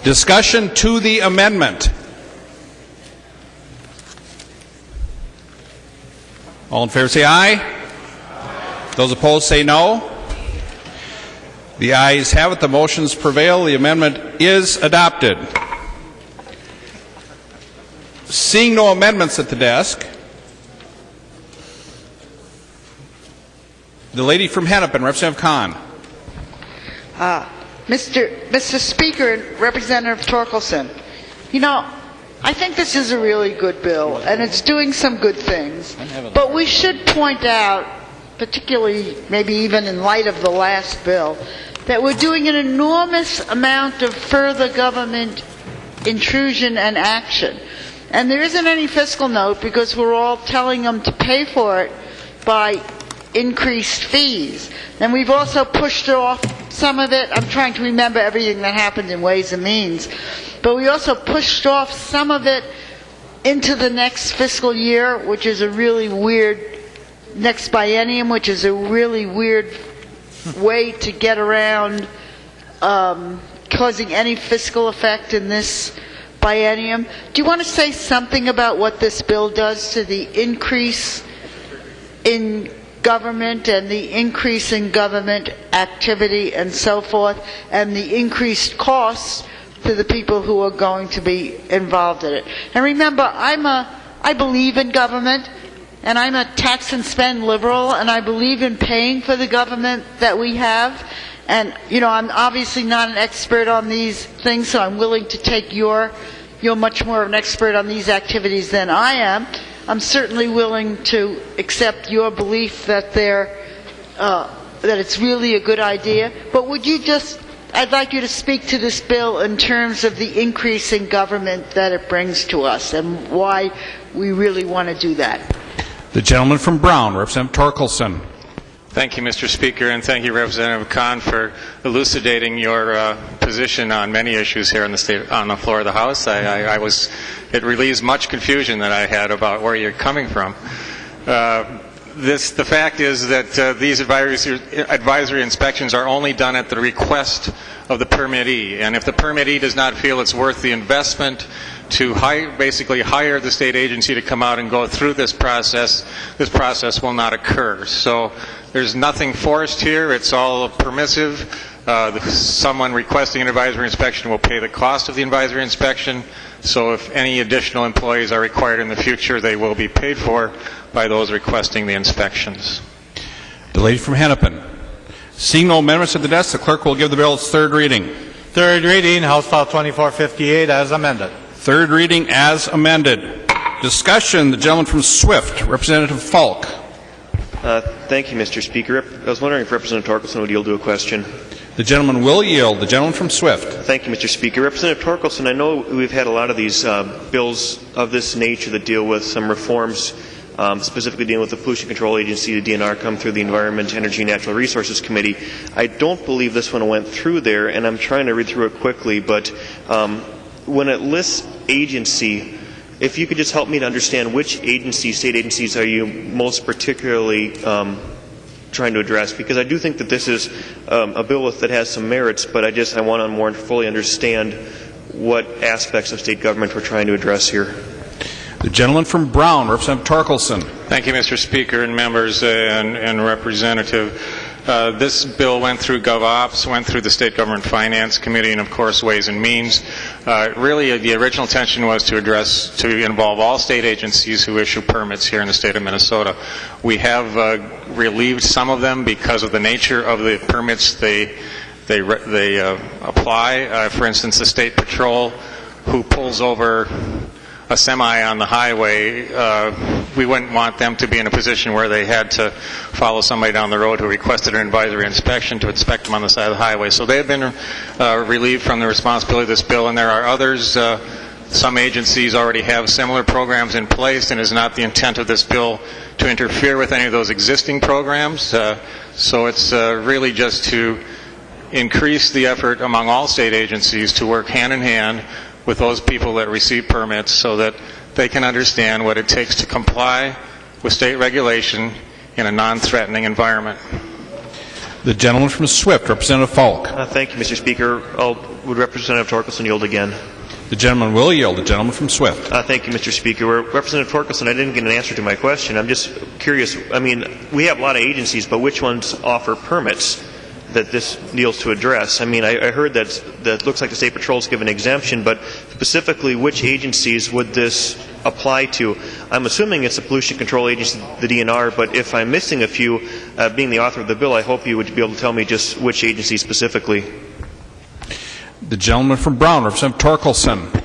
Discussion to the amendment. All in favor say aye. Those opposed say no. The ayes have it. The motions prevail. The amendment is adopted. Seeing no amendments at the desk, the lady from Hennepin, Representative Kahn. Mr. Speaker and Representative Torkelson, you know, I think this is a really good bill, and it's doing some good things. But we should point out, particularly maybe even in light of the last bill, that we're doing an enormous amount of further government intrusion and action. And there isn't any fiscal note because we're all telling them to pay for it by increased fees. And we've also pushed off some of it. I'm trying to remember everything that happened in Ways and Means. But we also pushed off some of it into the next fiscal year, which is a really weird, next biennium, which is a really weird way to get around causing any fiscal effect in this biennium. Do you want to say something about what this bill does to the increase in government and the increase in government activity and so forth, and the increased costs to the people who are going to be involved in it? And remember, I believe in government, and I'm a tax and spend liberal, and I believe in paying for the government that we have. And, you know, I'm obviously not an expert on these things, so I'm willing to take you're much more of an expert on these activities than I am. I'm certainly willing to accept your belief that that it's really a good idea. But would you just, I'd like you to speak to this bill in terms of the increase in government that it brings to us and why we really want to do that. The gentleman from Brown, Representative Torkelson. Thank you, Mr. Speaker, and thank you, Representative Kahn, for elucidating your position on many issues here on the floor of the House. It relieves much confusion that I had about where you're coming from. The fact is that these advisory inspections are only done at the request of the permittee, and if the permittee does not feel it's worth the investment to basically hire the state agency to come out and go through this process will not occur. So there's nothing forced here. It's all permissive. Someone requesting an advisory inspection will pay the cost of the advisory inspection. So if any additional employees are required in the future, they will be paid for by those requesting the inspections. The lady from Hennepin. Seeing no amendments at the desk, the clerk will give the bill its third reading. Third reading, House File 2458 as amended. Third reading as amended. Discussion, the gentleman from Swift, Representative Falk. Thank you, Mr. Speaker. I was wondering if Representative Torkelson would yield to a question. The gentleman will yield. The gentleman from Swift. Thank you, Mr. Speaker. Representative Torkelson, I know we've had a lot of these bills of this nature that deal with some reforms, specifically dealing with the Pollution Control Agency, the DNR, come through the Environment, Energy, and Natural Resources Committee. I don't believe this one went through there, and I'm trying to read through it quickly, but when it lists agency, if you could just help me to understand which agencies, state agencies, are you most particularly trying to address? Because I do think that this is a bill that has some merits, but I want to more fully understand what aspects of state government we're trying to address here. The gentleman from Brown, Representative Torkelson. Thank you, Mr. Speaker and members and Representative. This bill went through GovOps, went through the State Government Finance Committee, and of course Ways and Means. Really, the original intention was to involve all state agencies who issue permits here in the state of Minnesota. We have relieved some of them because of the nature of the permits they apply. For instance, the State Patrol, who pulls over a semi on the highway, we wouldn't want them to be in a position where they had to follow somebody down the road who requested an advisory inspection to inspect them on the side of the highway. So they have been relieved from the responsibility of this bill, and there are others. Some agencies already have similar programs in place, and it is not the intent of this bill to interfere with any of those existing programs. So it's really just to increase the effort among all state agencies to work hand in hand with those people that receive permits so that they can understand what it takes to comply with state regulation in a non-threatening environment. The gentleman from Swift, Representative Falk. Thank you, Mr. Speaker. Would Representative Torkelson yield again? The gentleman will yield. The gentleman from Swift. Thank you, Mr. Speaker. Representative Torkelson, I didn't get an answer to my question. I'm just curious. I mean, we have a lot of agencies, but which ones offer permits that this deals to address? I mean, I heard that looks like the State Patrol's given an exemption, but specifically, which agencies would this apply to? I'm assuming it's the Pollution Control Agency, the DNR, but if I'm missing a few, being the author of the bill, I hope you would be able to tell me just which agency specifically. The gentleman from Brown, Representative Torkelson.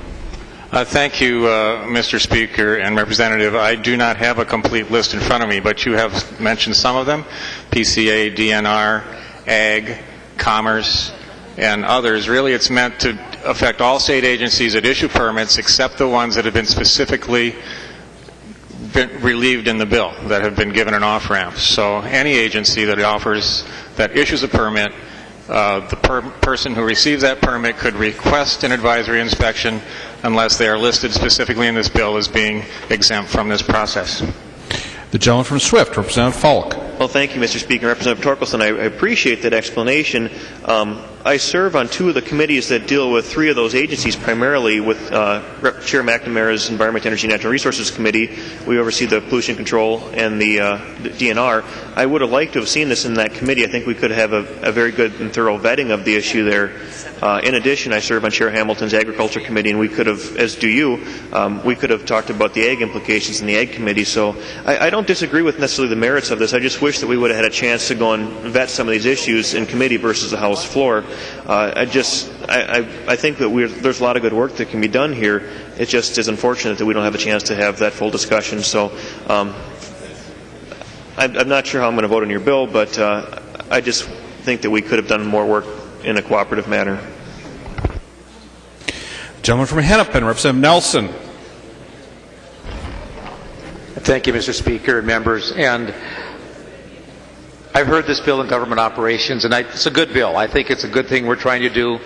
Thank you, Mr. Speaker and Representative. I do not have a complete list in front of me, but you have mentioned some of them: PCA, DNR, Ag, Commerce, and others. Really, it's meant to affect all state agencies that issue permits except the ones that have been specifically relieved in the bill, that have been given an off-ramp. So any agency that issues a permit, the person who receives that permit could request an advisory inspection unless they are listed specifically in this bill as being exempt from this process. The gentleman from Swift, Representative Falk. Well, thank you, Mr. Speaker. Representative Torkelson, I appreciate that explanation. I serve on two of the committees that deal with three of those agencies, primarily with Chair McNamara's Environment, Energy, and Natural Resources Committee. We oversee the pollution control and the DNR. I would have liked to have seen this in that committee. I think we could have a very good and thorough vetting of the issue there. In addition, I serve on Chair Hamilton's Agriculture Committee, and we could have, as do you, we could have talked about the ag implications in the ag committee. So I don't disagree with necessarily the merits of this. I just wish that we would have had a chance to go and vet some of these issues in committee versus the House floor. I think that there's a lot of good work that can be done here. It just is unfortunate that we don't have a chance to have that full discussion. So I'm not sure how I'm going to vote on your bill, but I just think that we could have done more work in a cooperative manner. Gentleman from Hennepin, Representative Nelson. Thank you, Mr. Speaker and members. And I've heard this bill in government operations, and it's a good bill. I think it's a good thing we're trying to do.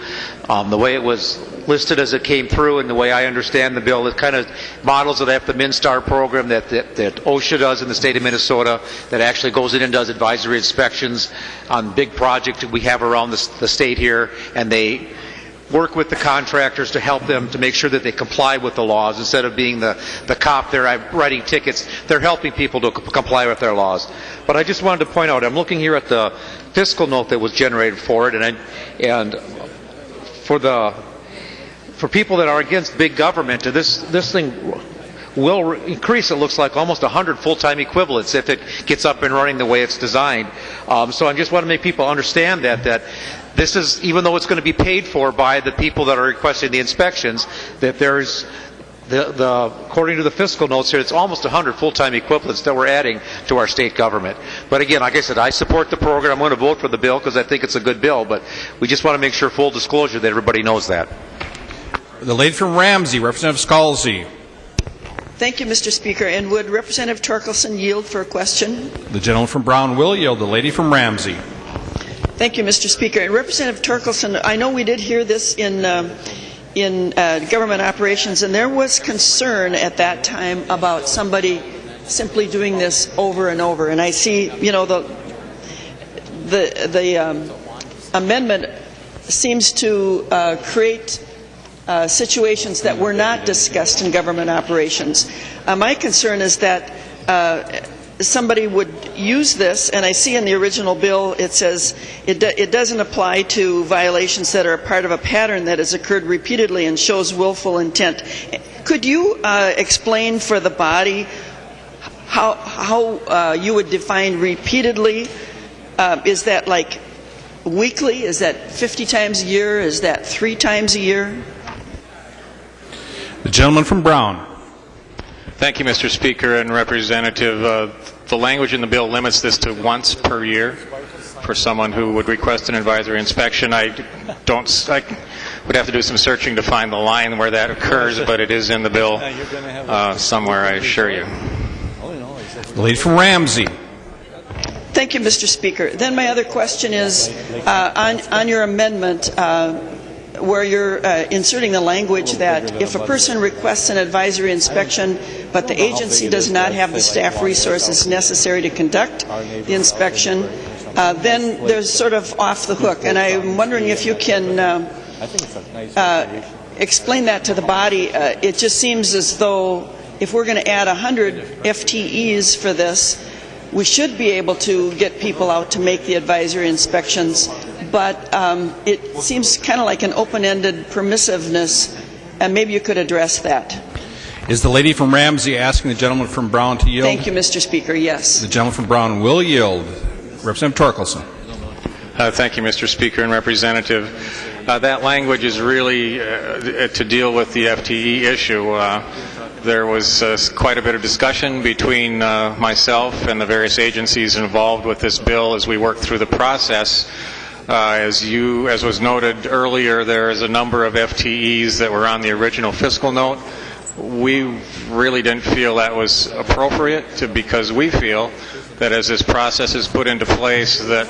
The way it was listed as it came through, and the way I understand the bill, it kind of models it after the MnSTAR program that OSHA does in the state of Minnesota, that actually goes in and does advisory inspections on big projects that we have around the state here, and they work with the contractors to help them to make sure that they comply with the laws. Instead of being the cop there writing tickets, they're helping people to comply with their laws. But I just wanted to point out, I'm looking here at the fiscal note that was generated for it, and for people that are against big government, this thing will increase, it looks like, almost 100 full-time equivalents if it gets up and running the way it's designed. So I just want to make people understand that this is, even though it's going to be paid for by the people that are requesting the inspections, that there's according to the fiscal notes here, it's almost 100 full-time equivalents that we're adding to our state government. But again, like I said, I support the program. I'm going to vote for the bill because I think it's a good bill, but we just want to make sure, full disclosure, that everybody knows that. The lady from Ramsey, Representative Scalzi. Thank you, Mr. Speaker. And would Representative Torkelson yield for a question? The gentleman from Brown will yield. The lady from Ramsey. Thank you, Mr. Speaker. And Representative Torkelson, I know we did hear this in government operations, and there was concern at that time about somebody simply doing this over and over. And I see, the amendment seems to create situations that were not discussed in government operations. My concern is that somebody would use this, and I see in the original bill it says it doesn't apply to violations that are a part of a pattern that has occurred repeatedly and shows willful intent. Could you explain for the body how you would define repeatedly? Is that like weekly? Is that 50 times a year? Is that 3 times a year? The gentleman from Brown. Thank you, Mr. Speaker and Representative. The language in the bill limits this to once per year for someone who would request an advisory inspection. I would have to do some searching to find the line where that occurs, but it is in the bill somewhere, I assure you. The lady from Ramsey. Thank you, Mr. Speaker. Then my other question is on your amendment where you're inserting the language that if a person requests an advisory inspection but the agency does not have the staff resources necessary to conduct the inspection, then they're sort of off the hook. And I'm wondering if you can explain that to the body. It just seems as though if we're going to add 100 FTEs for this, we should be able to get people out to make the advisory inspections, but it seems kind of like an open-ended permissiveness, and maybe you could address that. Is the lady from Ramsey asking the gentleman from Brown to yield? Thank you, Mr. Speaker. Yes. The gentleman from Brown will yield. Representative Torkelson. Thank you, Mr. Speaker and Representative. That language is really to deal with the FTE issue. There was quite a bit of discussion between myself and the various agencies involved with this bill as we worked through the process. As was noted earlier, there is a number of FTEs that were on the original fiscal note. We really didn't feel that was appropriate because we feel that as this process is put into place, that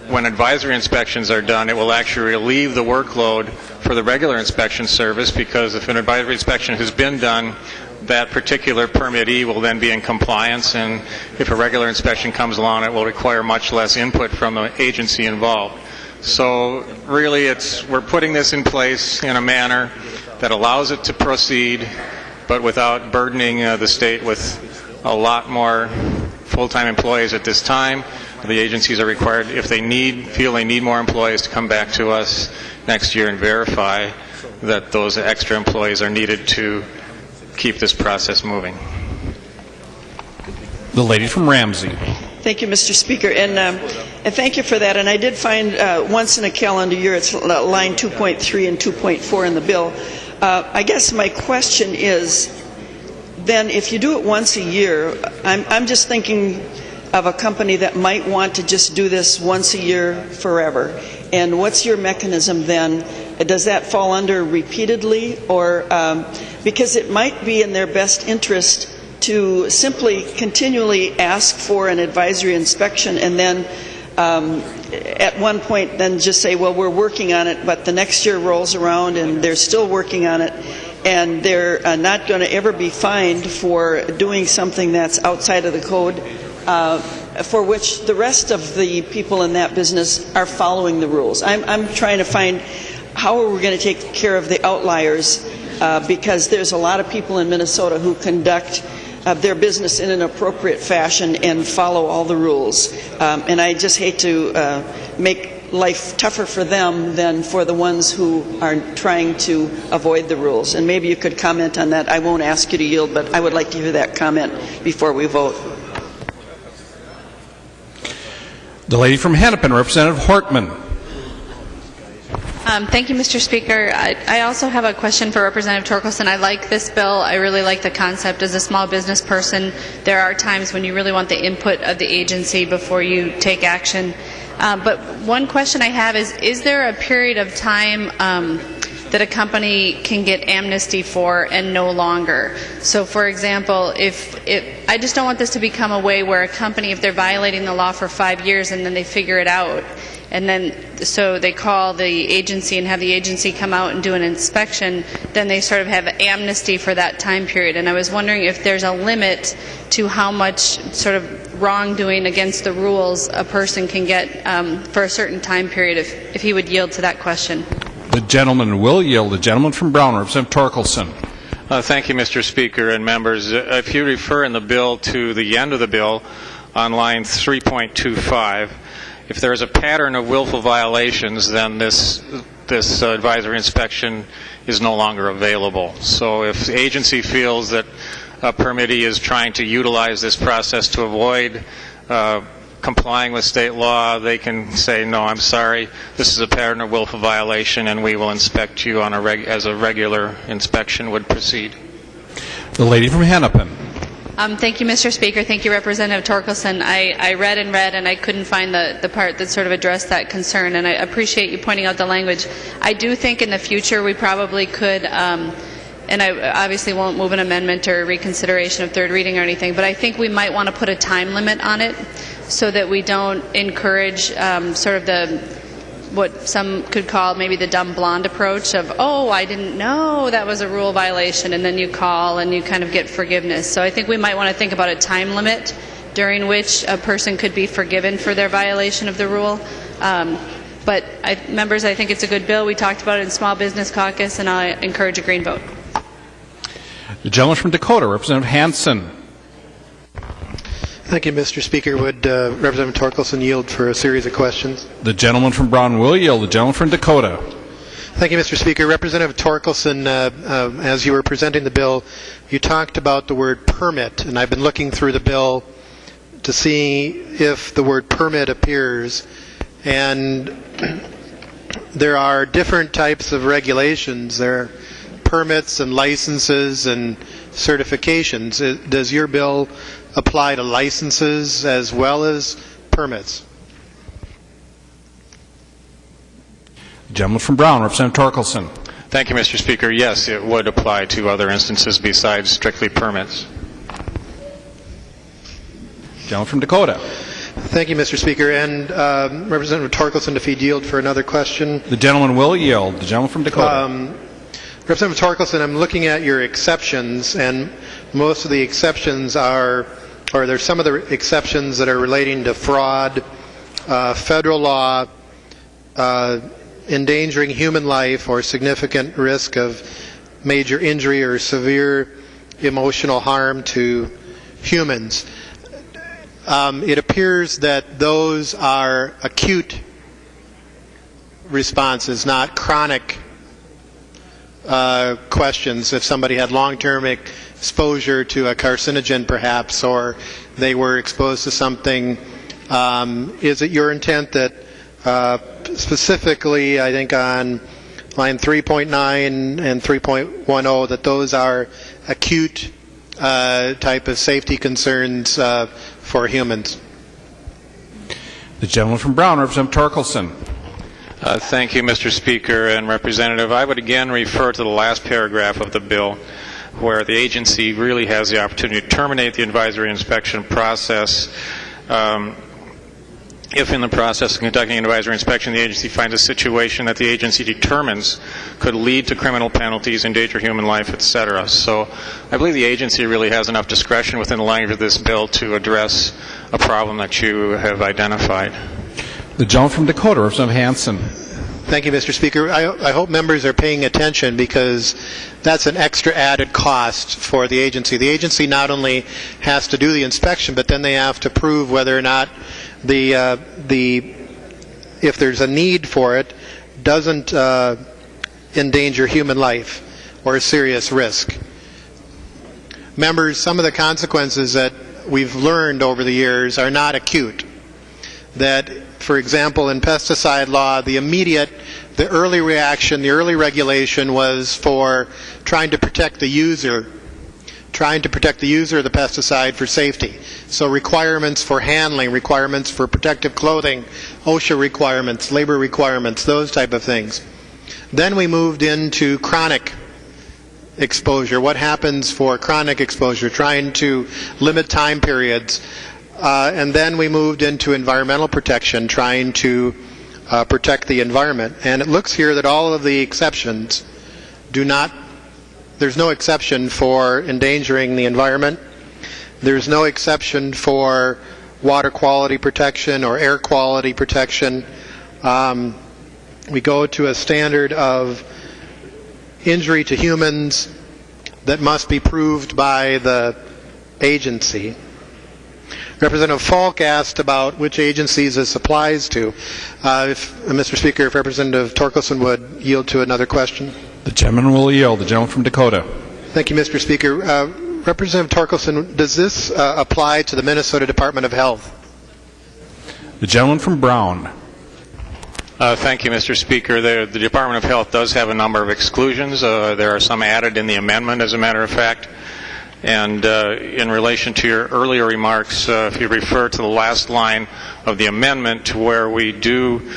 when advisory inspections are done, it will actually relieve the workload for the regular inspection service, because if an advisory inspection has been done, that particular permittee will then be in compliance, and if a regular inspection comes along, it will require much less input from the agency involved. So really we're putting this in place in a manner that allows it to proceed, but without burdening the state with a lot more full-time employees at this time. The agencies are required, if they feel they need more employees, to come back to us next year and verify that those extra employees are needed to keep this process moving. The lady from Ramsey. Thank you, Mr. Speaker, and thank you for that. And I did find once in a calendar year, it's line 2.3 and 2.4 in the bill. I guess my question is, then if you do it once a year, I'm just thinking of a company that might want to just do this once a year forever. And what's your mechanism then? Does that fall under repeatedly, or because it might be in their best interest to simply continually ask for an advisory inspection and then at one point then just say, well, we're working on it, but the next year rolls around and they're still working on it, and they're not going to ever be fined for doing something that's outside of the code, for which the rest of the people in that business are following the rules. I'm trying to find how are we going to take care of the outliers, because there's a lot of people in Minnesota who conduct their business in an appropriate fashion and follow all the rules. And I just hate to make life tougher for them than for the ones who are trying to avoid the rules. And maybe you could comment on that. I won't ask you to yield, but I would like to hear that comment before we vote. The lady from Hennepin, Representative Hortman. Thank you, Mr. Speaker. I also have a question for Representative Torkelson. I like this bill. I really like the concept. As a small business person, there are times when you really want the input of the agency before you take action. But one question I have is there a period of time that a company can get amnesty for and no longer? So, for example, if I just don't want this to become a way where a company, if they're violating the law for 5 years and then they figure it out, and then so they call the agency and have the agency come out and do an inspection, then they sort of have amnesty for that time period. And I was wondering if there's a limit to how much sort of wrongdoing against the rules a person can get for a certain time period, if he would yield to that question. The gentleman will yield. The gentleman from Brown, Representative Torkelson. Thank you, Mr. Speaker and members. If you refer in the bill to the end of the bill on line 3.25, if there is a pattern of willful violations, then this advisory inspection is no longer available. So if the agency feels that a permittee is trying to utilize this process to avoid complying with state law, they can say, no, I'm sorry, this is a pattern of willful violation, and we will inspect you on as a regular inspection would proceed. The lady from Hennepin. Thank you, Mr. Speaker. Thank you, Representative Torkelson. I read and I couldn't find the part that sort of addressed that concern, and I appreciate you pointing out the language. I do think in the future we probably could, and I obviously won't move an amendment or reconsideration of third reading or anything, but I think we might want to put a time limit on it so that we don't encourage sort of what some could call maybe the dumb blonde approach of, oh, I didn't know that was a rule violation, and then you call and you kind of get forgiveness. So I think we might want to think about a time limit during which a person could be forgiven for their violation of the rule. But members, I think it's a good bill. We talked about it in Small Business Caucus, and I encourage a green vote. The gentleman from Dakota, Representative Hansen. Thank you, Mr. Speaker. Would Representative Torkelson yield for a series of questions? The gentleman from Brown will yield. The gentleman from Dakota. Thank you, Mr. Speaker. Representative Torkelson, as you were presenting the bill, you talked about the word permit, and I've been looking through the bill to see if the word permit appears, and there are different types of regulations. There are permits and licenses and certifications. Does your bill apply to licenses as well as permits? Gentleman from Brown, Representative Torkelson. Thank you, Mr. Speaker. Yes, it would apply to other instances besides strictly permits. Gentleman from Dakota. Thank you, Mr. Speaker. And Representative Torkelson, if he'd yield for another question. The gentleman will yield. The gentleman from Dakota. Representative Torkelson, I'm looking at your exceptions, and most of the exceptions are, or there's some of the exceptions that are relating to fraud, federal law, endangering human life or significant risk of major injury or severe emotional harm to humans. It appears that those are acute responses, not chronic questions. If somebody had long-term exposure to a carcinogen perhaps, or they were exposed to something, is it your intent that specifically, I think on line 3.9 and 3.10, that those are acute type of safety concerns for humans? The gentleman from Brown, Representative Torkelson. Thank you, Mr. Speaker and Representative. I would again refer to the last paragraph of the bill, where the agency really has the opportunity to terminate the advisory inspection process if in the process of conducting an advisory inspection the agency finds a situation that the agency determines could lead to criminal penalties, endanger human life, etc. So I believe the agency really has enough discretion within the language of this bill to address a problem that you have identified. The gentleman from Dakota, Representative Hansen. Thank you, Mr. Speaker. I hope members are paying attention, because that's an extra added cost for the agency. The agency not only has to do the inspection, but then they have to prove whether or not if there's a need for it, doesn't endanger human life or a serious risk. Members, some of the consequences that we've learned over the years are not acute. That, for example, in pesticide law, the early reaction, the early regulation was for trying to protect the user of the pesticide for safety. So requirements for handling, requirements for protective clothing, OSHA requirements, labor requirements, those type of things. Then we moved into chronic exposure. What happens for chronic exposure? Trying to limit time periods. And then we moved into environmental protection, trying to protect the environment. And it looks here that all of the exceptions there's no exception for endangering the environment. There's no exception for water quality protection or air quality protection. We go to a standard of injury to humans that must be proved by the agency. Representative Falk asked about which agencies this applies to. Mr. Speaker, if Representative Torkelson would yield to another question. The gentleman will yield. The gentleman from Dakota. Thank you, Mr. Speaker. Representative Torkelson, does this apply to the Minnesota Department of Health? The gentleman from Brown. Thank you, Mr. Speaker. The Department of Health does have a number of exclusions. There are some added in the amendment, as a matter of fact. And in relation to your earlier remarks, if you refer to the last line of the amendment where we do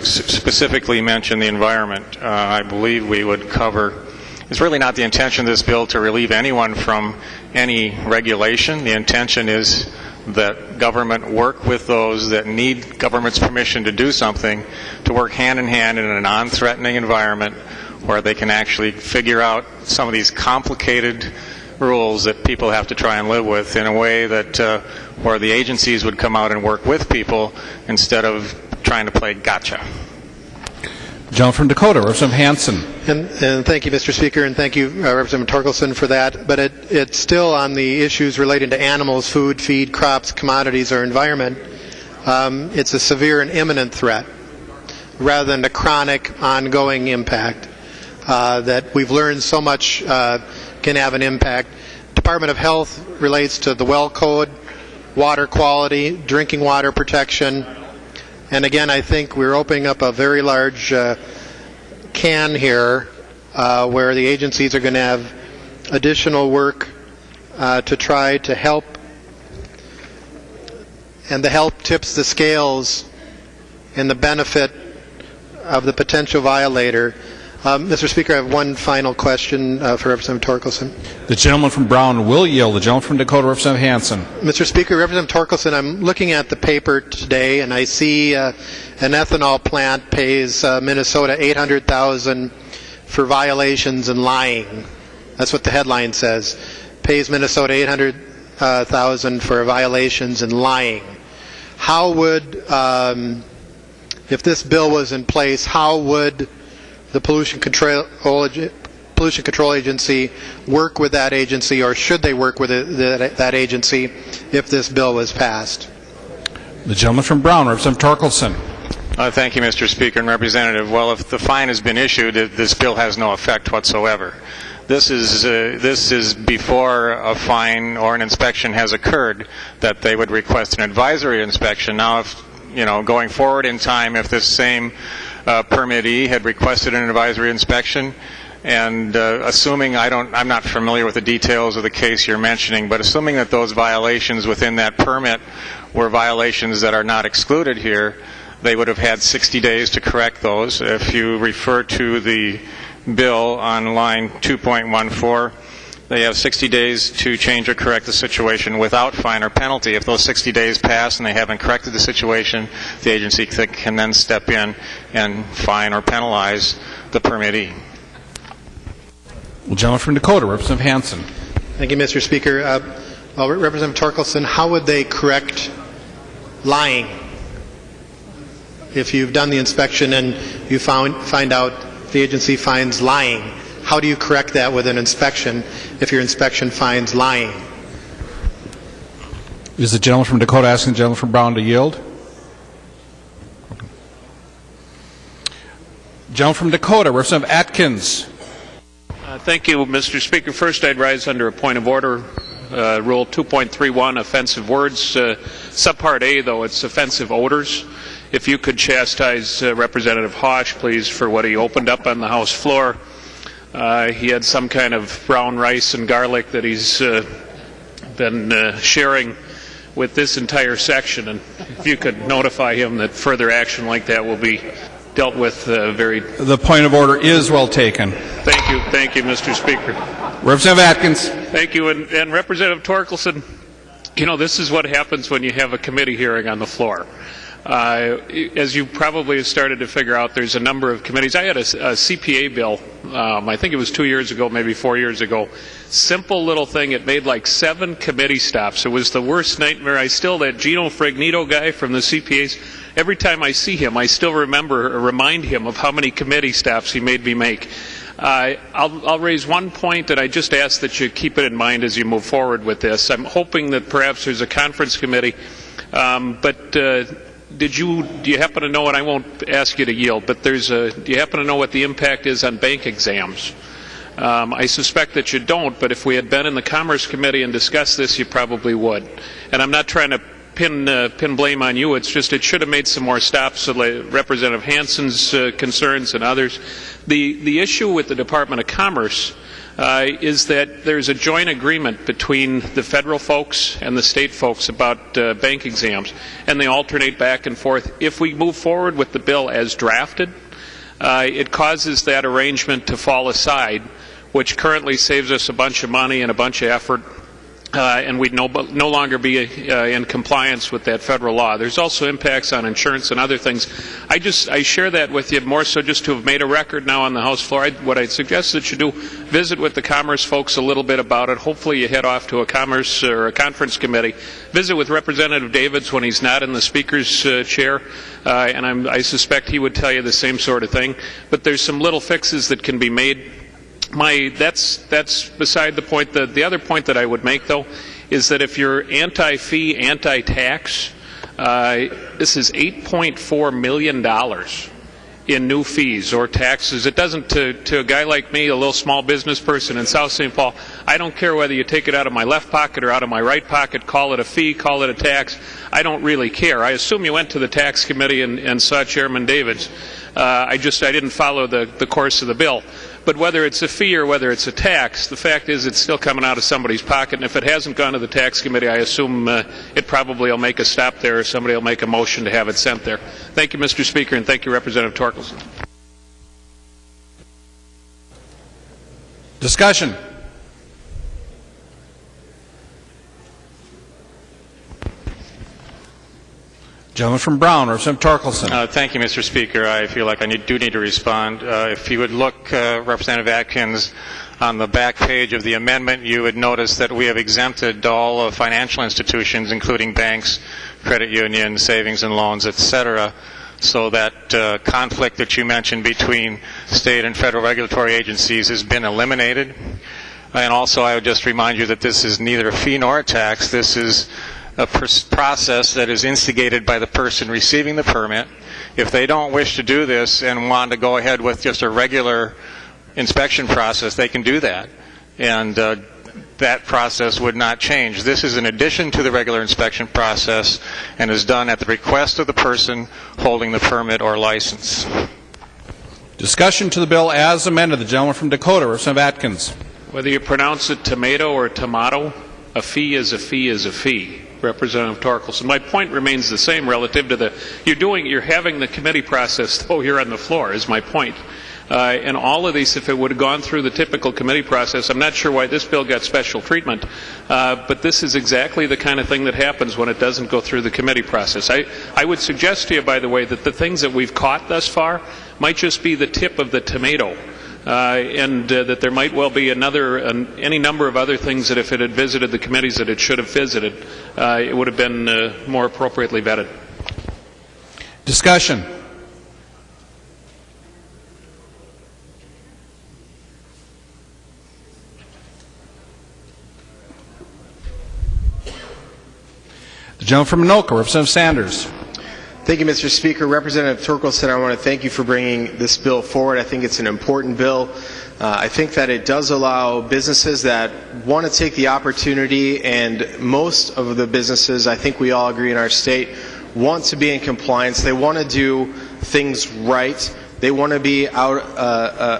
specifically mention the environment, I believe we would cover. It's really not the intention of this bill to relieve anyone from any regulation. The intention is that government work with those that need government's permission to do something, to work hand in hand in a non-threatening environment where they can actually figure out some of these complicated rules that people have to try and live with in a way that where the agencies would come out and work with people instead of trying to play gotcha. Gentleman from Dakota, Representative Hansen. And thank you, Mr. Speaker, and thank you, Representative Torkelson, for that. But it's still on the issues relating to animals, food, feed, crops, commodities, or environment. It's a severe and imminent threat rather than a chronic, ongoing impact that we've learned so much can have an impact. Department of Health relates to the well code, water quality, drinking water protection. And again, I think we're opening up a very large can here where the agencies are going to have additional work to try to help. And the help tips the scales in the benefit of the potential violator. Mr. Speaker, I have one final question for Representative Torkelson. The gentleman from Brown will yield. The gentleman from Dakota, Representative Hansen. Mr. Speaker, Representative Torkelson, I'm looking at the paper today, and I see an ethanol plant pays Minnesota $800,000 for violations and lying. That's what the headline says. Pays Minnesota $800,000 for violations and lying. How would, if this bill was in place, how would the Pollution Control Agency work with that agency, or should they work with that agency if this bill was passed? The gentleman from Brown, Representative Torkelson. Thank you, Mr. Speaker and Representative. Well, if the fine has been issued, this bill has no effect whatsoever. This is before a fine or an inspection has occurred that they would request an advisory inspection. Now, if going forward in time, if this same permittee had requested an advisory inspection, and assuming I'm not familiar with the details of the case you're mentioning, but assuming that those violations within that permit were violations that are not excluded here, they would have had 60 days to correct those. If you refer to the bill on line 2.14, they have 60 days to change or correct the situation without fine or penalty. If those 60 days pass and they haven't corrected the situation, the agency can then step in and fine or penalize the permittee. Well, gentleman from Dakota, Representative Hansen. Thank you, Mr. Speaker. Representative Torkelson, how would they correct lying? If you've done the inspection and you find out the agency finds lying, how do you correct that with an inspection if your inspection finds lying? Is the gentleman from Dakota asking the gentleman from Brown to yield? Gentleman from Dakota, Representative Atkins. Thank you, Mr. Speaker. First, I'd rise under a point of order. Rule 2.31, offensive words. Subpart A, though, it's offensive odors. If you could chastise Representative Hosh, please, for what he opened up on the House floor. He had some kind of brown rice and garlic that he's been sharing with this entire section, and if you could notify him that further action like that will be dealt with very... The point of order is well taken. Thank you, Mr. Speaker. Representative Atkins. Thank you, and Representative Torkelson, this is what happens when you have a committee hearing on the floor. As you probably have started to figure out, there's a number of committees. I had a CPA bill, I think it was 2 years ago, maybe 4 years ago. Simple little thing. It made like 7 committee stops. It was the worst nightmare. that Gino Fragnito guy from the CPAs, every time I see him, I still remind him of how many committee stops he made me make. I'll raise one point, and I just ask that you keep it in mind as you move forward with this. I'm hoping that perhaps there's a conference committee, do you happen to know, and I won't ask you to yield, but do you happen to know what the impact is on bank exams? I suspect that you don't, but if we had been in the Commerce Committee and discussed this, you probably would. And I'm not trying to pin blame on you, it's just it should have made some more stops, so Representative Hansen's concerns and others. The issue with the Department of Commerce is that there's a joint agreement between the federal folks and the state folks about bank exams, and they alternate back and forth. If we move forward with the bill as drafted, it causes that arrangement to fall aside, which currently saves us a bunch of money and a bunch of effort, and we'd no longer be in compliance with that federal law. There's also impacts on insurance and other things. I share that with you more so just to have made a record now on the House floor. What I'd suggest that you do, visit with the Commerce folks a little bit about it. Hopefully you head off to a Commerce or a conference committee. Visit with Representative Davids when he's not in the Speaker's chair, and I suspect he would tell you the same sort of thing. But there's some little fixes that can be made. That's beside the point. The other point that I would make, though, is that if you're anti-fee, anti-tax, this is $8.4 million in new fees or taxes. It doesn't, to a guy like me, a little small business person in South St. Paul, I don't care whether you take it out of my left pocket or out of my right pocket, call it a fee, call it a tax. I don't really care. I assume you went to the tax committee and saw Chairman Davids. I didn't follow the course of the bill. But whether it's a fee or whether it's a tax, the fact is it's still coming out of somebody's pocket. And if it hasn't gone to the tax committee, I assume it probably will make a stop there, or somebody will make a motion to have it sent there. Thank you, Mr. Speaker, and thank you, Representative Torkelson. Discussion. Gentleman from Brown, Representative Torkelson. Thank you, Mr. Speaker. I feel like I do need to respond. If you would look, Representative Atkins, on the back page of the amendment, you would notice that we have exempted all financial institutions, including banks, credit unions, savings and loans, etc., so that conflict that you mentioned between state and federal regulatory agencies has been eliminated. And also, I would just remind you that this is neither a fee nor a tax. This is a process that is instigated by the person receiving the permit. If they don't wish to do this and want to go ahead with just a regular inspection process, they can do that. And that process would not change. This is in addition to the regular inspection process and is done at the request of the person holding the permit or license. Discussion to the bill as amended. The gentleman from Dakota, Representative Atkins. Whether you pronounce it tomato or tomato, a fee is a fee is a fee. Representative Torkelson. My point remains the same relative to you're having the committee process though here on the floor is my point. And all of these, if it would have gone through the typical committee process, I'm not sure why this bill got special treatment, but this is exactly the kind of thing that happens when it doesn't go through the committee process. I would suggest to you, by the way, that the things that we've caught thus far might just be the tip of the tomato. And that there might well be any number of other things that if it had visited the committees that it should have visited, it would have been more appropriately vetted. Discussion. The gentleman from Anoka, Representative Sanders. Thank you, Mr. Speaker. Representative Torkelson, I want to thank you for bringing this bill forward. I think it's an important bill. I think that it does allow businesses that want to take the opportunity, and most of the businesses, I think we all agree in our state, want to be in compliance. They want to do things right. They want to be out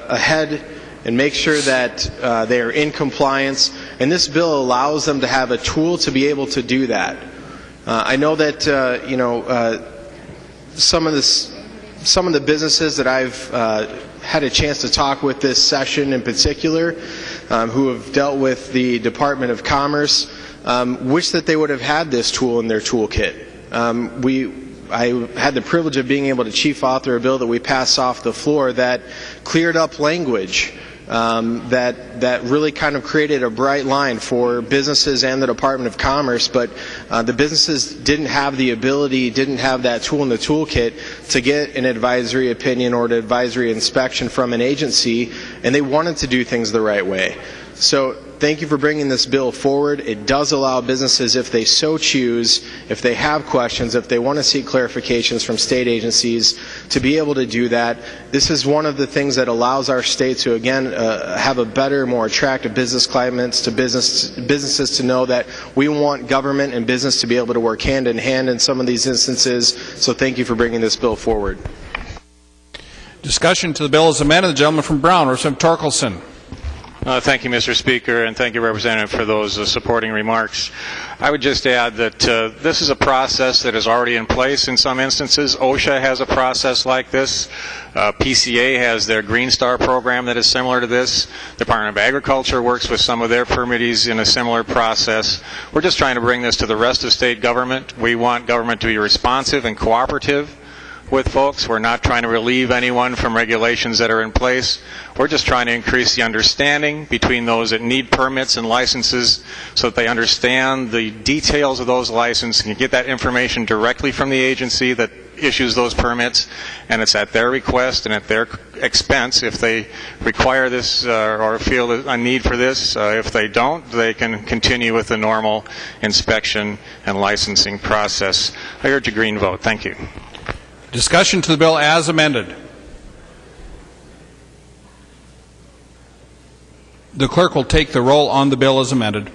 ahead and make sure that they are in compliance. And this bill allows them to have a tool to be able to do that. I know that some of the businesses that I've had a chance to talk with this session in particular, who have dealt with the Department of Commerce, wish that they would have had this tool in their toolkit. I had the privilege of being able to chief author a bill that we passed off the floor that cleared up language that really kind of created a bright line for businesses and the Department of Commerce, but the businesses didn't have the ability, didn't have that tool in the toolkit to get an advisory opinion or an advisory inspection from an agency, and they wanted to do things the right way. So thank you for bringing this bill forward. It does allow businesses, if they so choose, if they have questions, if they want to seek clarifications from state agencies, to be able to do that. This is one of the things that allows our state to, again, have a better, more attractive business climate, to businesses to know that we want government and business to be able to work hand in hand in some of these instances. So thank you for bringing this bill forward. Discussion to the bill is amended. The gentleman from Brown, Representative Torkelson. Thank you, Mr. Speaker, and thank you, Representative, for those supporting remarks. I would just add that this is a process that is already in place in some instances. OSHA has a process like this. PCA has their Green Star program that is similar to this. The Department of Agriculture works with some of their permittees in a similar process. We're just trying to bring this to the rest of state government. We want government to be responsive and cooperative with folks. We're not trying to relieve anyone from regulations that are in place. We're just trying to increase the understanding between those that need permits and licenses so that they understand the details of those licenses and get that information directly from the agency that issues those permits, and it's at their request and at their expense if they require this or feel a need for this. If they don't, they can continue with the normal inspection and licensing process. I urge a green vote. Thank you. Discussion to the bill as amended. The clerk will take the roll on the bill as amended.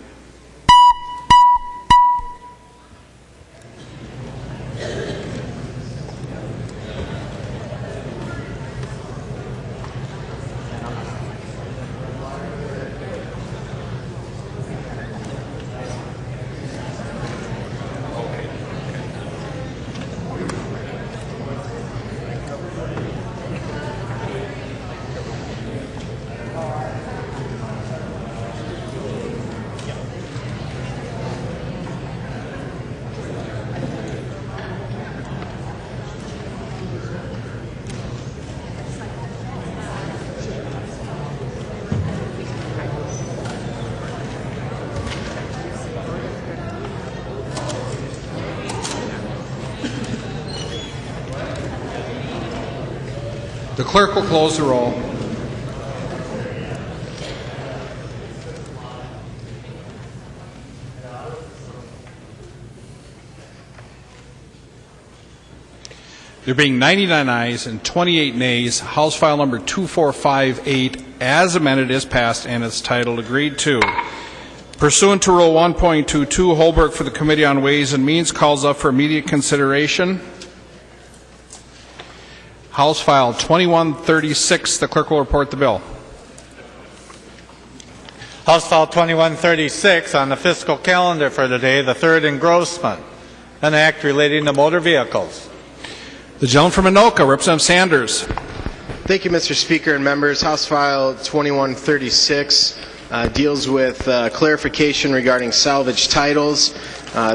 The clerk will close the roll. There being 99 ayes and 28 nays, House File Number 2458 as amended is passed and its title agreed to. Pursuant to Rule 1.22, Holberg for the Committee on Ways and Means calls up for immediate consideration House File 2136. The clerk will report the bill. House File 2136 on the fiscal calendar for today, the third engrossment, an act relating to motor vehicles. The gentleman from Anoka, Representative Sanders. Thank you, Mr. Speaker and members. House File 2136 deals with clarification regarding salvage titles.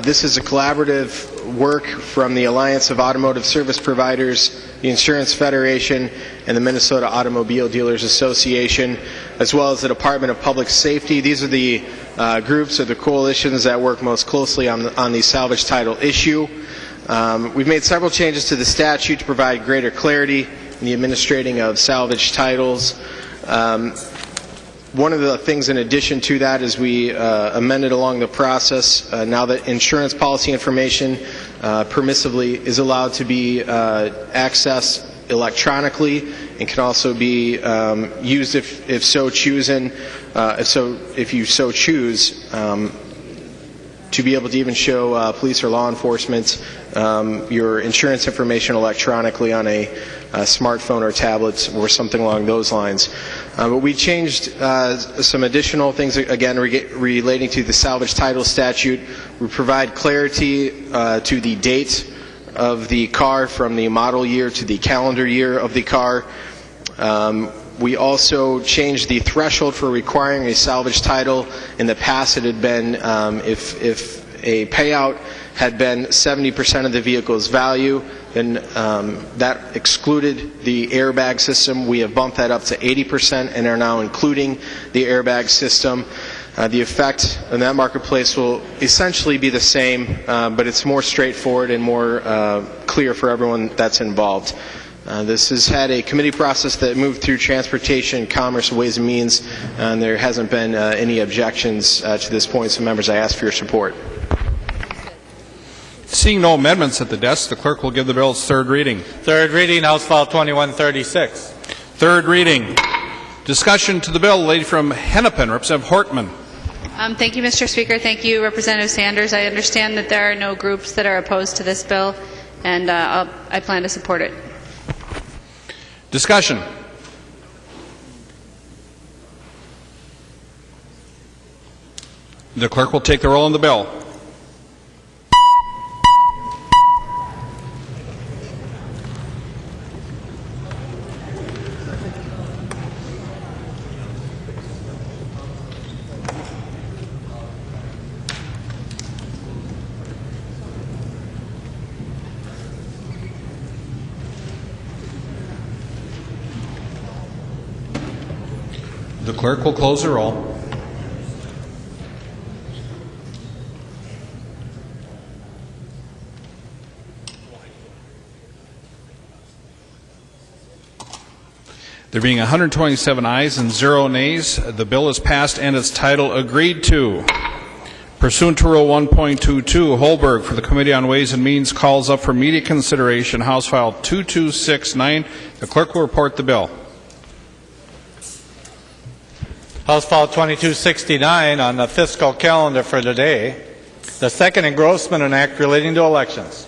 This is a collaborative work from the Alliance of Automotive Service Providers, the Insurance Federation, and the Minnesota Automobile Dealers Association, as well as the Department of Public Safety. These are the groups or the coalitions that work most closely on the salvage title issue. We've made several changes to the statute to provide greater clarity in the administrating of salvage titles. One of the things in addition to that is we amended along the process now that insurance policy information permissively is allowed to be accessed electronically and can also be used if so chosen, if you so choose, to be able to even show police or law enforcement your insurance information electronically on a smartphone or tablet or something along those lines. But we changed some additional things, again, relating to the salvage title statute. We provide clarity to the date of the car from the model year to the calendar year of the car. We also changed the threshold for requiring a salvage title. In the past, it had been if a payout had been 70% of the vehicle's value, then that excluded the airbag system. We have bumped that up to 80% and are now including the airbag system. The effect in that marketplace will essentially be the same, but it's more straightforward and more clear for everyone that's involved. This has had a committee process that moved through Transportation, Commerce, Ways and Means, and there hasn't been any objections to this point, so members, I ask for your support. Seeing no amendments at the desk, the clerk will give the bill its third reading. Third reading, House File 2136. Third reading. Discussion to the bill. The lady from Hennepin, Representative Hortman. Thank you, Mr. Speaker. Thank you, Representative Sanders. I understand that there are no groups that are opposed to this bill, and I plan to support it. Discussion. The clerk will take the roll on the bill. The clerk will close the roll. There being 127 ayes and 0 nays, the bill is passed and its title agreed to. Pursuant to Rule 1.22, Holberg for the Committee on Ways and Means calls up for immediate consideration House File 2269. The clerk will report the bill. House File 2269 on the fiscal calendar for today, the second engrossment and act relating to elections.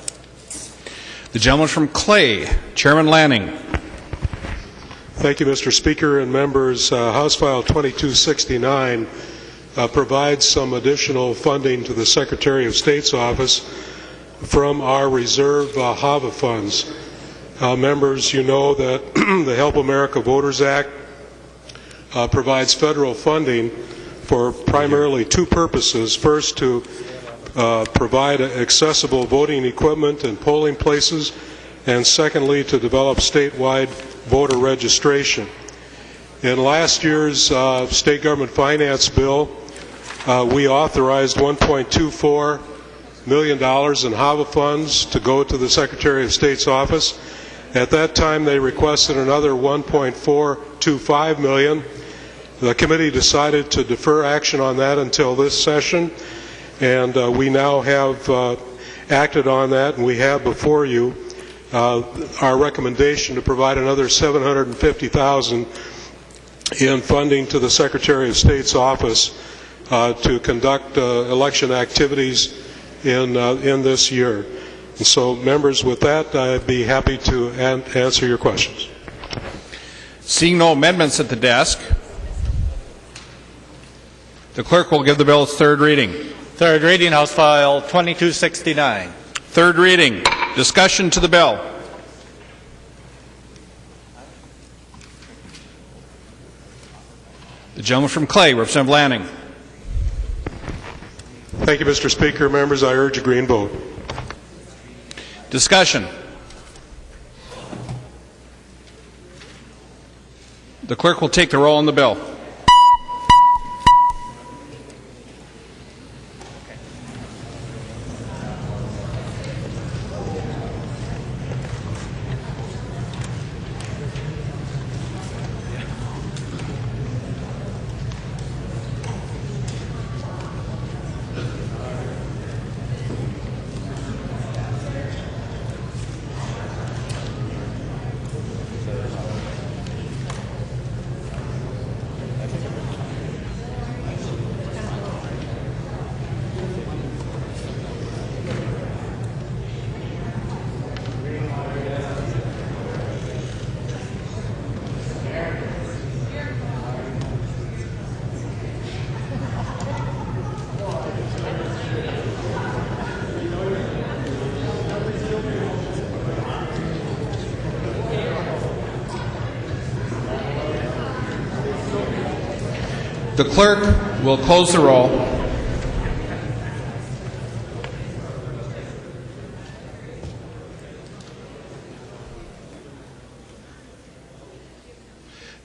The gentleman from Clay, Chairman Lanning. Thank you, Mr. Speaker and members. House File 2269 provides some additional funding to the Secretary of State's office from our reserve HAVA funds. Members, you know that the Help America Voters Act provides federal funding for primarily two purposes. First, to provide accessible voting equipment and polling places, and secondly, to develop statewide voter registration. In last year's state government finance bill, we authorized $1.24 million in HAVA funds to go to the Secretary of State's office. At that time, they requested another $1.425 million. The committee decided to defer action on that until this session, and we now have acted on that, and we have before you our recommendation to provide another $750,000 in funding to the Secretary of State's office to conduct election activities in this year. And so, members, with that, I'd be happy to answer your questions. Seeing no amendments at the desk, the clerk will give the bill its third reading. Third reading, House File 2269. Third reading. Discussion to the bill. The gentleman from Clay, Representative Lanning. Thank you, Mr. Speaker. Members, I urge a green vote. Discussion. The clerk will take the roll on the bill. The clerk will close the roll.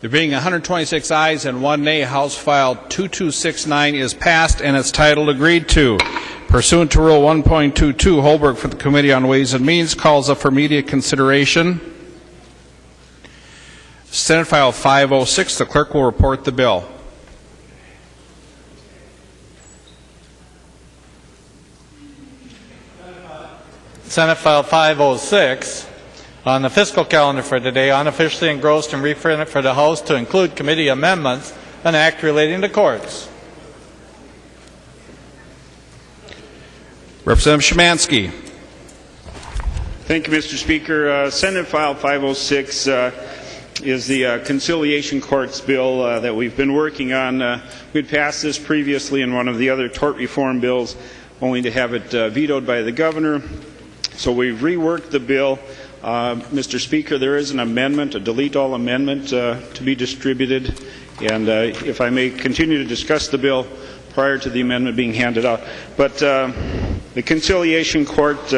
There being 126 ayes and 1 nay, House File 2269 is passed and its title agreed to. Pursuant to Rule 1.22, Holberg for the Committee on Ways and Means calls up for immediate consideration Senate File 506. The clerk will report the bill. Senate File 506 on the fiscal calendar for today, unofficially engrossed and reprinted for the House to include committee amendments, an act relating to courts. Representative Shimanski. Thank you, Mr. Speaker. Senate File 506 is the Conciliation Court's bill that we've been working on. We'd passed this previously in one of the other tort reform bills, only to have it vetoed by the governor. So we've reworked the bill. Mr. Speaker, there is an amendment, a delete all amendment to be distributed. And if I may continue to discuss the bill prior to the amendment being handed out. But the Conciliation Court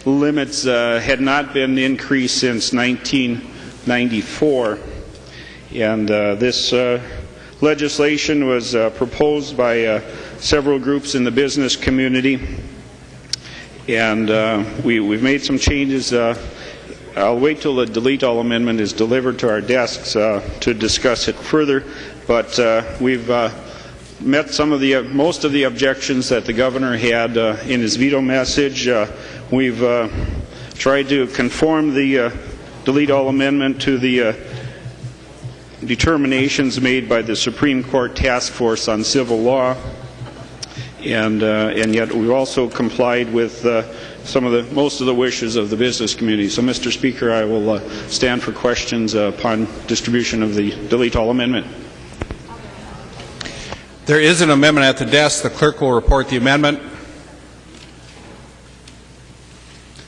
limits had not been increased since 1994. And this legislation was proposed by several groups in the business community. And we've made some changes. I'll wait till the delete all amendment is delivered to our desks to discuss it further. But we've met most of the objections that the governor had in his veto message. We've tried to conform the delete all amendment to the determinations made by the Supreme Court Task Force on Civil Law, and yet we've also complied with most of the wishes of the business community. So, Mr. Speaker, I will stand for questions upon distribution of the delete all amendment. There is an amendment at the desk. The clerk will report the amendment.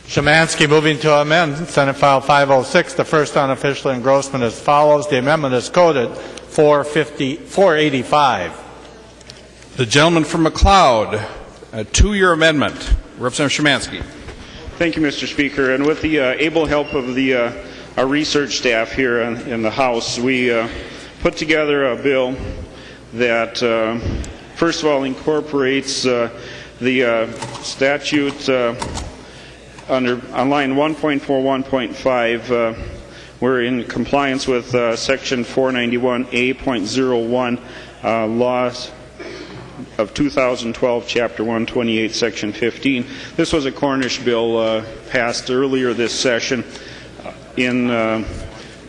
Shimanski moving to amend Senate File 506, the first unofficial engrossment as follows. The amendment is coded 485. The gentleman from McLeod, a 2-year amendment. Representative Shimanski. Thank you, Mr. Speaker. And with the able help of our research staff here in the House, we put together a bill that, first of all, incorporates the statute on line 1.41.5. We're in compliance with Section 491A.01 laws of 2012, Chapter 128, Section 15. This was a Cornish bill passed earlier this session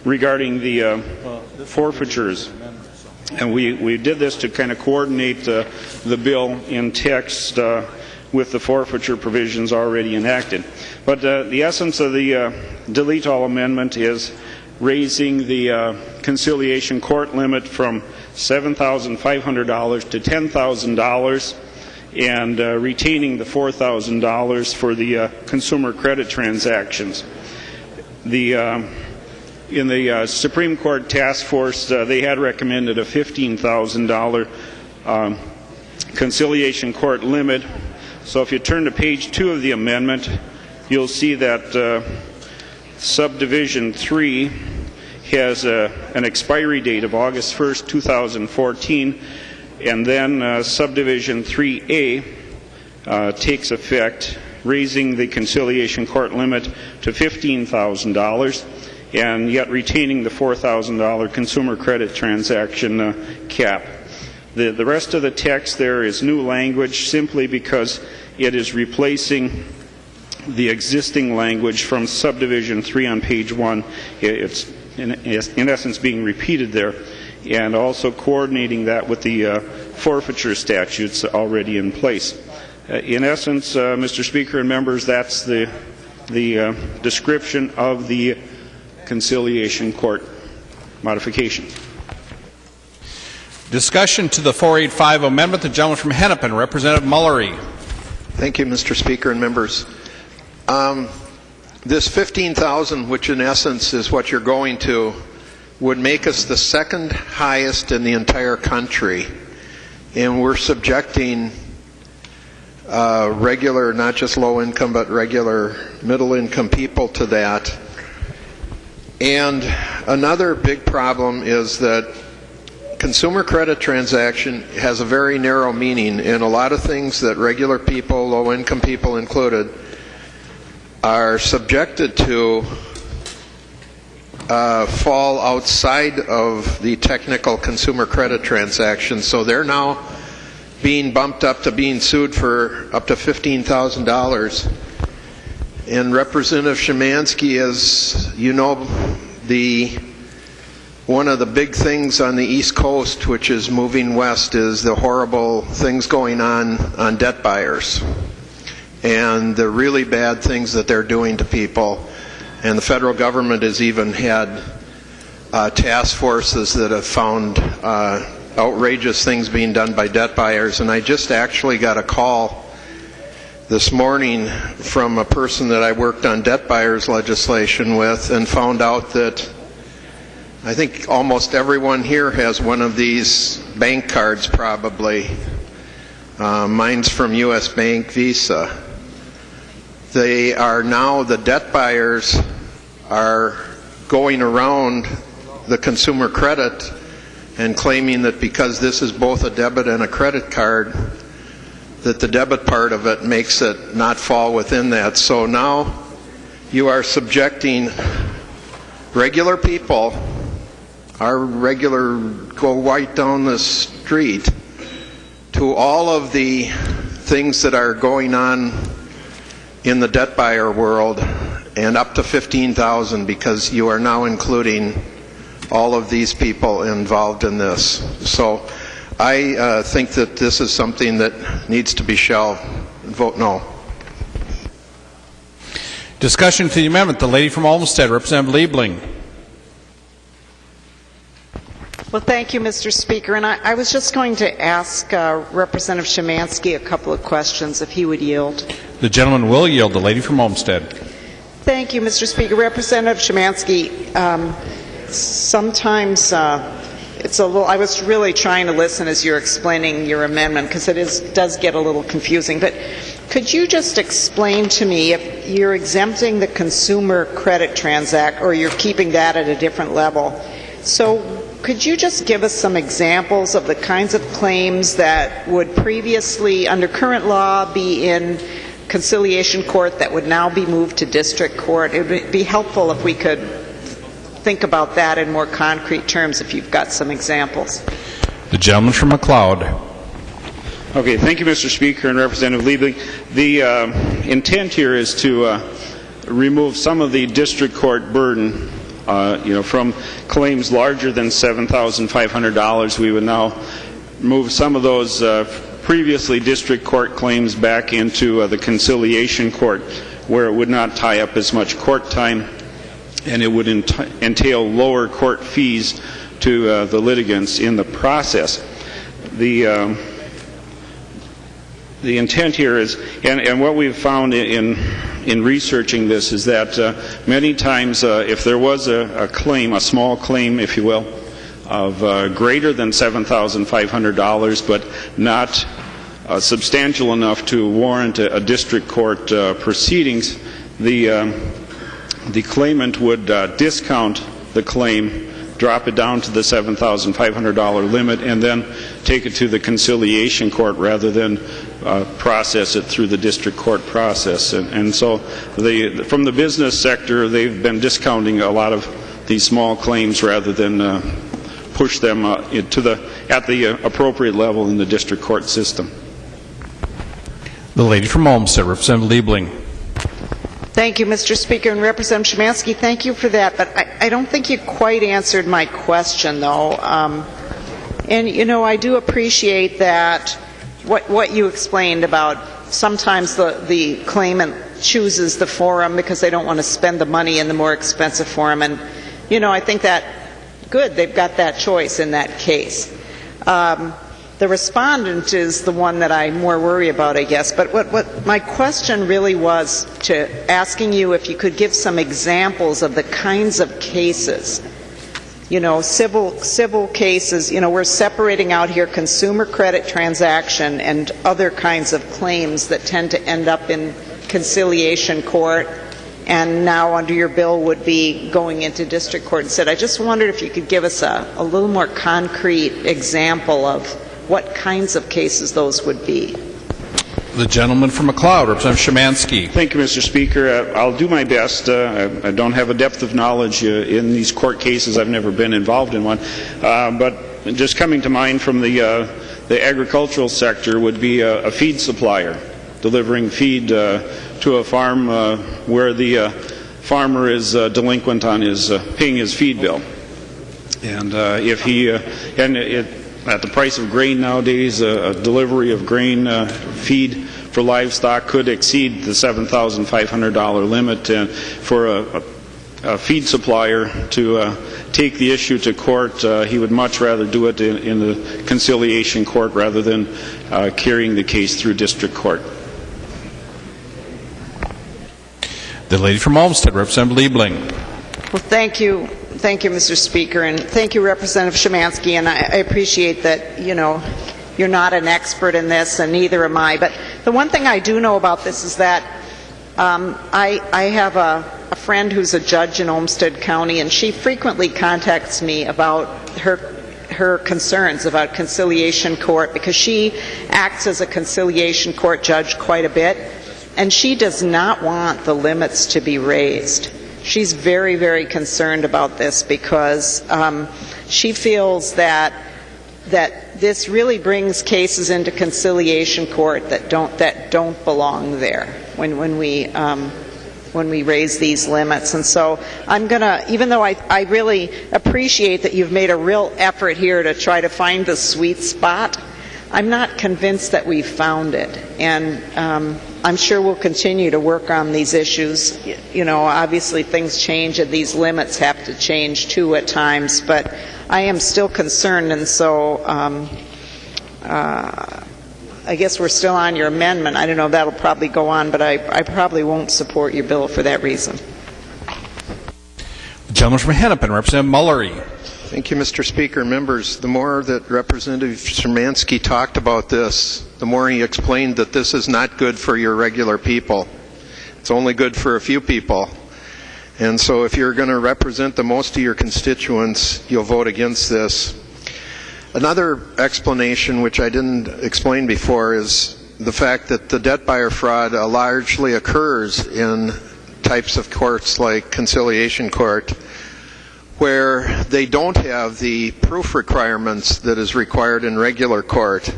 regarding the forfeitures. And we did this to kind of coordinate the bill in text with the forfeiture provisions already enacted. But the essence of the delete all amendment is raising the conciliation court limit from $7,500 to $10,000 and retaining the $4,000 for the consumer credit transactions. In the Supreme Court Task Force, they had recommended a $15,000 conciliation court limit. So if you turn to page 2 of the amendment, you'll see that subdivision 3 has an expiry date of August 1st, 2014, and then subdivision 3A takes effect, raising the conciliation court limit to $15,000 and yet retaining the $4,000 consumer credit transaction cap. The rest of the text there is new language simply because it is replacing the existing language from subdivision 3 on page 1. It's in essence being repeated there, and also coordinating that with the forfeiture statutes already in place. In essence, Mr. Speaker and members, that's the description of the conciliation court modification. Discussion to the 485 amendment. The gentleman from Hennepin, Representative Mullery. Thank you, Mr. Speaker and members. This $15,000, which in essence is what you're going to, would make us the second highest in the entire country. And we're subjecting regular, not just low income, but regular middle income people to that. And another big problem is that consumer credit transaction has a very narrow meaning, and a lot of things that regular people, low income people included, are subjected to fall outside of the technical consumer credit transaction. So they're now being bumped up to being sued for up to $15,000. And Representative Shimanski, as you know, one of the big things on the East Coast, which is moving west, is the horrible things going on debt buyers and the really bad things that they're doing to people. And the federal government has even had task forces that have found outrageous things being done by debt buyers. And I just actually got a call this morning from a person that I worked on debt buyers legislation with and found out that I think almost everyone here has one of these bank cards probably. Mine's from U.S. Bank Visa. They are now, the debt buyers are going around the consumer credit and claiming that because this is both a debit and a credit card, that the debit part of it makes it not fall within that. So now you are subjecting regular people, our regular go right down the street, to all of the things that are going on in the debt buyer world, and up to 15,000 because you are now including all of these people involved in this. So I think that this is something that needs to be shelved. Vote no. Discussion to the amendment. The lady from Olmsted, Representative Liebling. Well, thank you, Mr. Speaker. And I was just going to ask Representative Shimanski a couple of questions, if he would yield. The gentleman will yield. The lady from Olmsted. Thank you, Mr. Speaker. Representative Shimanski, sometimes it's a little, I was really trying to listen as you're explaining your amendment because it does get a little confusing. But could you just explain to me if you're exempting the consumer credit transact or you're keeping that at a different level? So could you just give us some examples of the kinds of claims that would previously, under current law, be in conciliation court that would now be moved to district court? It would be helpful if we could think about that in more concrete terms, if you've got some examples. The gentleman from McLeod. Okay, thank you, Mr. Speaker and Representative Liebling. The intent here is to remove some of the district court burden from claims larger than $7,500. We would now move some of those previously district court claims back into the conciliation court, where it would not tie up as much court time and it would entail lower court fees to the litigants in the process. The intent here is, and what we've found in researching this, is that many times if there was a claim, a small claim, if you will, of greater than $7,500, but not substantial enough to warrant a district court proceedings, the claimant would discount the claim, drop it down to the $7,500 limit, and then take it to the conciliation court rather than process it through the district court process. And so from the business sector, they've been discounting a lot of these small claims rather than push them at the appropriate level in the district court system. The lady from Olmsted, Representative Liebling. Thank you, Mr. Speaker. And Representative Shimanski, thank you for that. But I don't think you quite answered my question, though. And, I do appreciate that what you explained about sometimes the claimant chooses the forum because they don't want to spend the money in the more expensive forum. And, I think that, good, they've got that choice in that case. The respondent is the one that I more worry about, I guess. But what my question really was to asking you if you could give some examples of the kinds of cases, civil cases. We're separating out here consumer credit transaction and other kinds of claims that tend to end up in conciliation court, and now under your bill would be going into district court instead. I just wondered if you could give us a little more concrete example of what kinds of cases those would be. The gentleman from McLeod, Representative Shimanski. Thank you, Mr. Speaker. I'll do my best. I don't have a depth of knowledge in these court cases. I've never been involved in one. But just coming to mind from the agricultural sector would be a feed supplier delivering feed to a farm where the farmer is delinquent on paying his feed bill. And if he at the price of grain nowadays, a delivery of grain feed for livestock could exceed the $7,500 limit. For feed supplier to take the issue to court. He would much rather do it in the conciliation court rather than carrying the case through district court. The lady from Olmsted, Representative Liebling. Well, thank you, Mr. Speaker, and thank you, Representative Shimanski. And I appreciate that, you're not an expert in this, and neither am I. But the one thing I do know about this is that I have a friend who's a judge in Olmsted County, and she frequently contacts me about her concerns about conciliation court, because she acts as a conciliation court judge quite a bit, and she does not want the limits to be raised. She's very, very concerned about this because she feels that this really brings cases into conciliation court that don't belong there when we raise these limits. And so I'm gonna, even though I really appreciate that you've made a real effort here to try to find the sweet spot, I'm not convinced that we've found it. And I'm sure we'll continue to work on these issues. Obviously things change and these limits have to change too at times, but I am still concerned, and so I guess we're still on your amendment. I don't know if that'll probably go on, but I probably won't support your bill for that reason. The gentleman from Hennepin, Representative Mullery. Thank you, Mr. Speaker. Members, the more that Representative Shimanski talked about this, the more he explained that this is not good for your regular people. It's only good for a few people. And so if you're going to represent the most of your constituents, you'll vote against this. Another explanation, which I didn't explain before, is the fact that the debt buyer fraud largely occurs in types of courts like conciliation court, where they don't have the proof requirements that is required in regular court.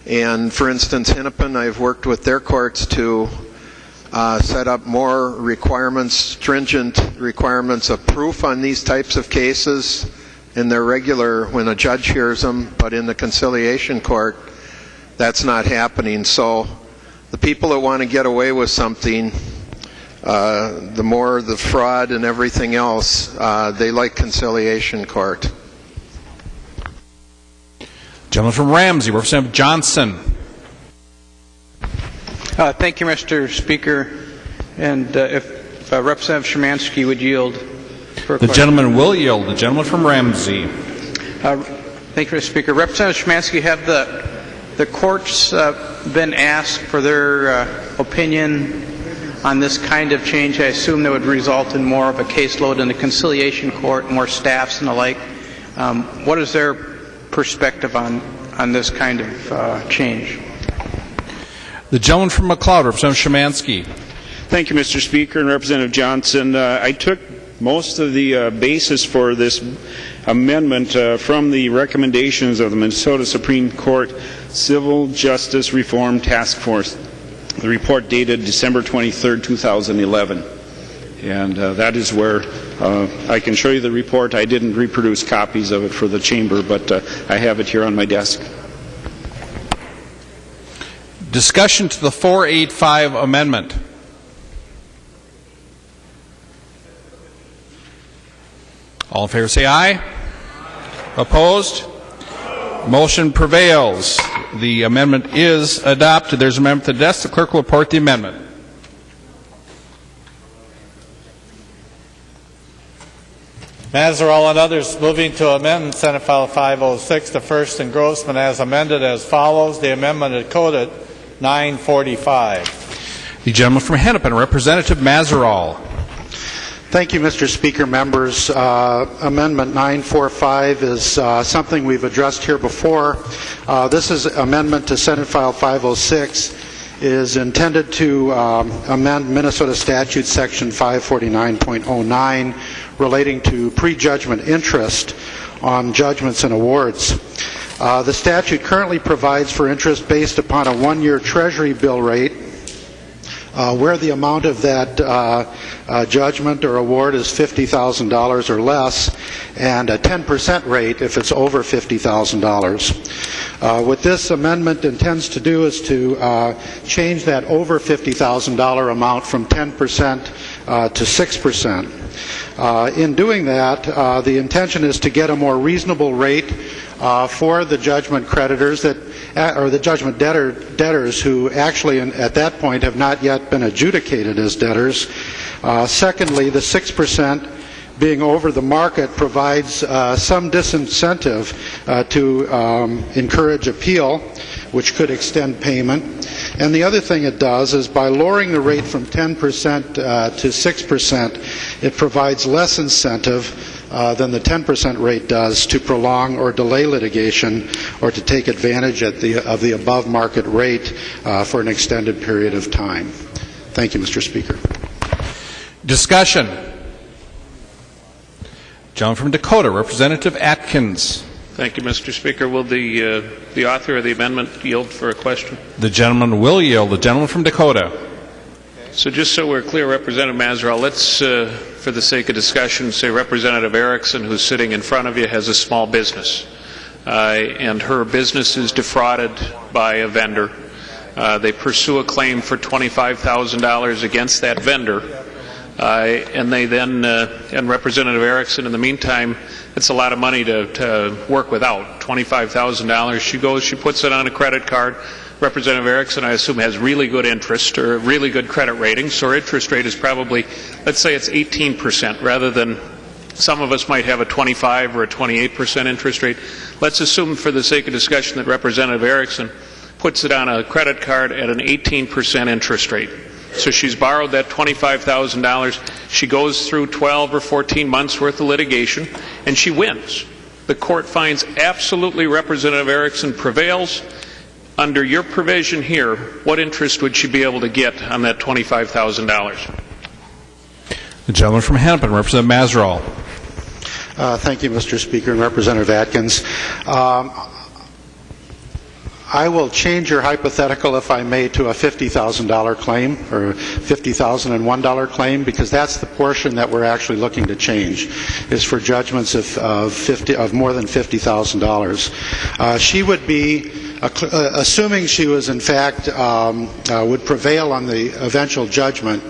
And for instance, Hennepin, I've worked with their courts to set up more requirements, stringent requirements of proof on these types of cases in their regular, when a judge hears them, but in the conciliation court, that's not happening. So the people that want to get away with something, the more the fraud and everything else, they like conciliation court. Gentleman from Ramsey, Representative Johnson. Thank you, Mr. Speaker. And if Representative Shimanski would yield for a question. The gentleman will yield. The gentleman from Ramsey. Thank you, Mr. Speaker. Representative Shimanski, have the courts been asked for their opinion on this kind of change? I assume that would result in more of a caseload in the conciliation court, more staffs and the like. What is their perspective on this kind of change? The gentleman from McLeod, Representative Shimanski. Thank you, Mr. Speaker, and Representative Johnson. I took most of the basis for this amendment from the recommendations of the Minnesota Supreme Court Civil Justice Reform Task Force, the report dated December 23, 2011. And that is where I can show you the report. I didn't reproduce copies of it for the chamber, but I have it here on my desk. Discussion to the 485 amendment. All in favor say aye. Opposed? Motion prevails. The amendment is adopted. There's an amendment to the desk. The clerk will report the amendment. Mazaral and others moving to amend Senate File 506, the first engrossment as amended as follows. The amendment is coded 945. The gentleman from Hennepin, Representative Mazaral. Thank you, Mr. Speaker. Members, Amendment 945 is something we've addressed here before. This is amendment to Senate File 506. Is intended to amend Minnesota Statute Section 549.09 relating to prejudgment interest on judgments and awards. The statute currently provides for interest based upon a one-year Treasury bill rate where the amount of that judgment or award is $50,000 or less, and a 10% rate if it's over $50,000. What this amendment intends to do is to change that over $50,000 amount from 10% to 6%. In doing that, the intention is to get a more reasonable rate for the judgment creditors or the judgment debtors who actually at that point have not yet been adjudicated as debtors. Secondly, the 6% being over the market provides some disincentive to encourage appeal, which could extend payment. And the other thing it does is by lowering the rate from 10% to 6%, it provides less incentive than the 10% rate does to prolong or delay litigation or to take advantage of the above market rate for an extended period of time. Thank you, Mr. Speaker. Discussion. Gentleman from Dakota, Representative Atkins. Thank you, Mr. Speaker. Will the author of the amendment yield for a question? The gentleman will yield. The gentleman from Dakota. So just so we're clear, Representative Mazerall, let's, for the sake of discussion, say Representative Erickson, who's sitting in front of you, has a small business, and her business is defrauded by a vendor. They pursue a claim for $25,000 against that vendor. And they then, and Representative Erickson, in the meantime, it's a lot of money to work without, $25,000. She goes, she puts it on a credit card. Representative Erickson, I assume, has really good interest or really good credit rating, so her interest rate is probably, let's say it's 18%, rather than some of us might have a 25 or a 28% interest rate. Let's assume, for the sake of discussion, that Representative Erickson puts it on a credit card at an 18% interest rate. So she's borrowed that $25,000. She goes through 12 or 14 months worth of litigation, and she wins. The court finds absolutely Representative Erickson prevails. Under your provision here, what interest would she be able to get on that $25,000? The gentleman from Hennepin, Representative Mazerall. Thank you, Mr. Speaker, and Representative Atkins. I will change your hypothetical, if I may, to a $50,000 claim or $50,001 claim, because that's the portion that we're actually looking to change, is for judgments of more than $50,000. She would be, assuming she was in fact would prevail on the eventual judgment,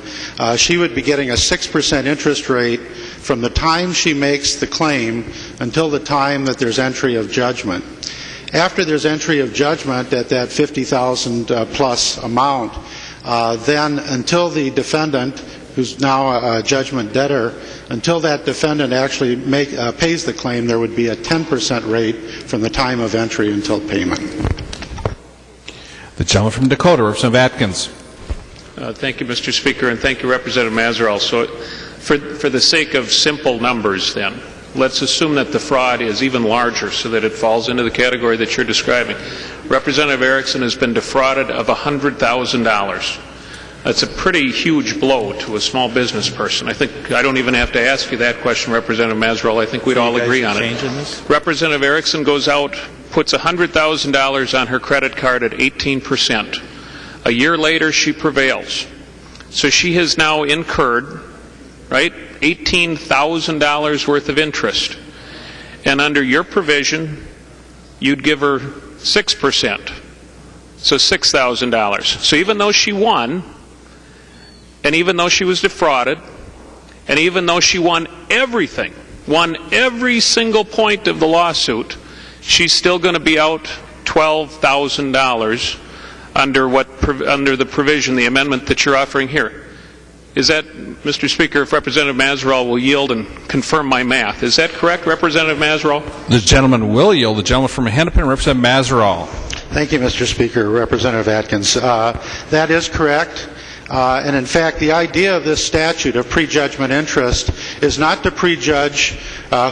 she would be getting a 6% interest rate from the time she makes the claim until the time that there's entry of judgment. After there's entry of judgment at that $50,000 plus amount, then until the defendant, who's now a judgment debtor, until that defendant actually pays the claim, there would be a 10% rate from the time of entry until payment. The gentleman from Dakota, Representative Atkins. Thank you, Mr. Speaker, and thank you, Representative Mazerall. So for the sake of simple numbers, then, let's assume that the fraud is even larger so that it falls into the category that you're describing. Representative Erickson has been defrauded of $100,000. That's a pretty huge blow to a small business person. I think I don't even have to ask you that question, Representative Mazerall. I think we'd all agree on it. Representative Erickson goes out, puts $100,000 on her credit card at 18%. A year later, she prevails. So she has now incurred, right, $18,000 worth of interest. And under your provision, you'd give her 6%. So $6,000. So even though she won, and even though she was defrauded, and even though she won everything, won every single point of the lawsuit, she's still going to be out $12,000 under the provision, the amendment that you're offering here. Is that, Mr. Speaker, if Representative Mazerall will yield and confirm my math, is that correct, Representative Mazerall? The gentleman will yield. The gentleman from Hennepin, Representative Mazerall. Thank you, Mr. Speaker. Representative Atkins. That is correct. And in fact, the idea of this statute of prejudgment interest is not to prejudge